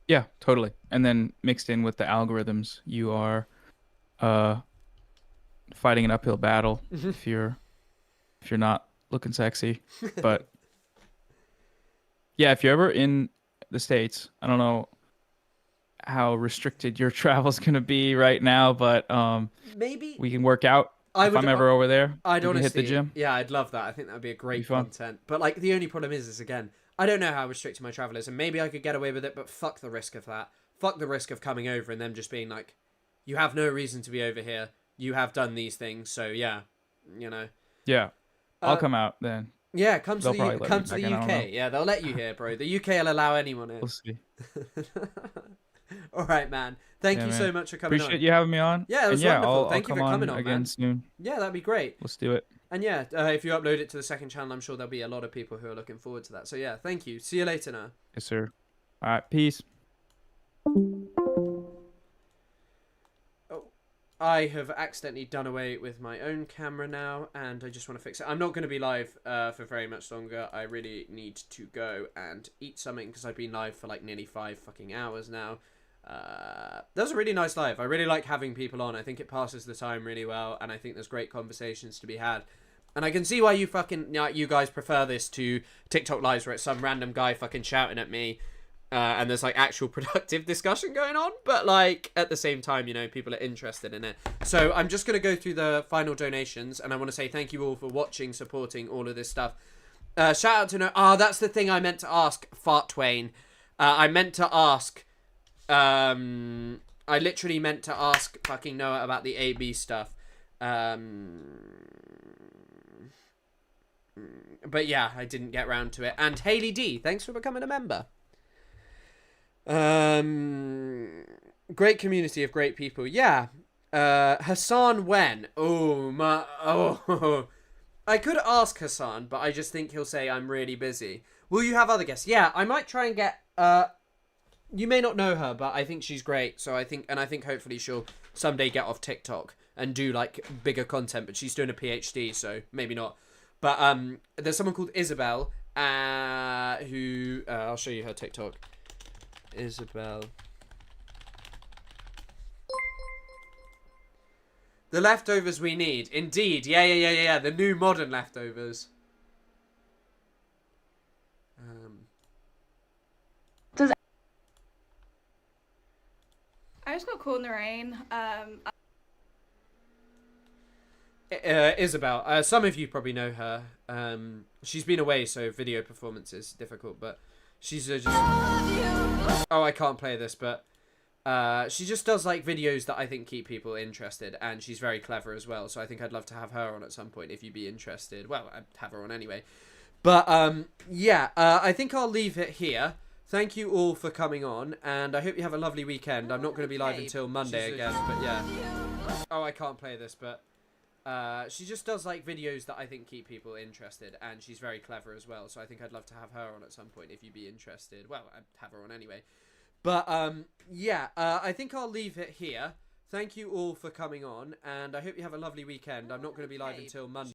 Yeah, totally. And then mixed in with the algorithms, you are fighting an uphill battle if you're not looking sexy. But yeah, if you're ever in the States, I don't know how restricted your travel's gonna be right now, but maybe we can work out. If I'm ever over there, I'd honestly hit the gym. Yeah, I'd love that. I think that would be a great content. But like, the only problem is again, I don't know how restricted my travel is, and maybe I could get away with it, but fuck the risk of that. Fuck the risk of coming over and them just being like, you have no reason to be over here. You have done these things, so yeah, you know. Yeah, I'll come out then. Yeah, come to the UK. Yeah, they'll let you here, bro. The UK will allow anyone in. We'll see. All right, man. Thank you so much for coming on. Appreciate you having me on. Yeah, it was wonderful. Thank you for coming on, again man. Soon. Yeah, that'd be great. Let's do it. And yeah, if you upload it to the second channel, I'm sure there'll be a lot of people who are looking forward to that. So yeah, thank you. See you later now. Yes, sir. All right, peace. I have accidentally done away with my own camera now, and I just want to fix it. I'm not going to be live for very much longer. I really need to go and eat something, because I've been live for like nearly 5 fucking hours now. That was a really nice live. I really like having people on. I think it passes the time really well, and I think there's great conversations to be had. And I can see why you guys prefer this to TikTok lives where it's some random guy fucking shouting at me. And there's like actual productive discussion going on, but like at the same time, you know, people are interested in it. So I'm just going to go through the final donations, and I want to say thank you all for watching, supporting all of this stuff. Shout out to that's the thing I meant to ask, Fart Twain. I meant to ask, I literally meant to ask fucking Noah about the AB stuff. But yeah, I didn't get round to it. And Haley D, thanks for becoming a member. Great community of great people. Yeah. Hassan when? I could ask Hassan, but I just think he'll say I'm really busy. Will you have other guests? Yeah, I might try and get you may not know her, but I think she's great. So I think hopefully she'll someday get off TikTok and do like bigger content, but she's doing a PhD, so maybe not. But there's someone called Isabel who I'll show you her TikTok. Isabel. The leftovers we need. Indeed. Yeah. The new modern leftovers. I just got caught in the rain. Isabel. Some of you probably know her. She's been away, so video performance is difficult, but she's just... Oh, I can't play this, but she just does like videos that I think keep people interested, and she's very clever as well, so I think I'd love to have her on at some point if you'd be interested. Well, I'd have her on anyway. But, yeah, I think I'll leave it here. Thank you all for coming on, and I hope you have a lovely weekend. I'm not going to be live until Monday again, but yeah. Oh, I can't play this, but she just does, like, videos that I think keep people interested, and she's very clever as well, so I think I'd love to have her on at some point if you'd be interested. Well, I'd have her on anyway. But, yeah, I think I'll leave it here. Thank you all for coming on, and I hope you have a lovely weekend. I'm not going to be live until Monday.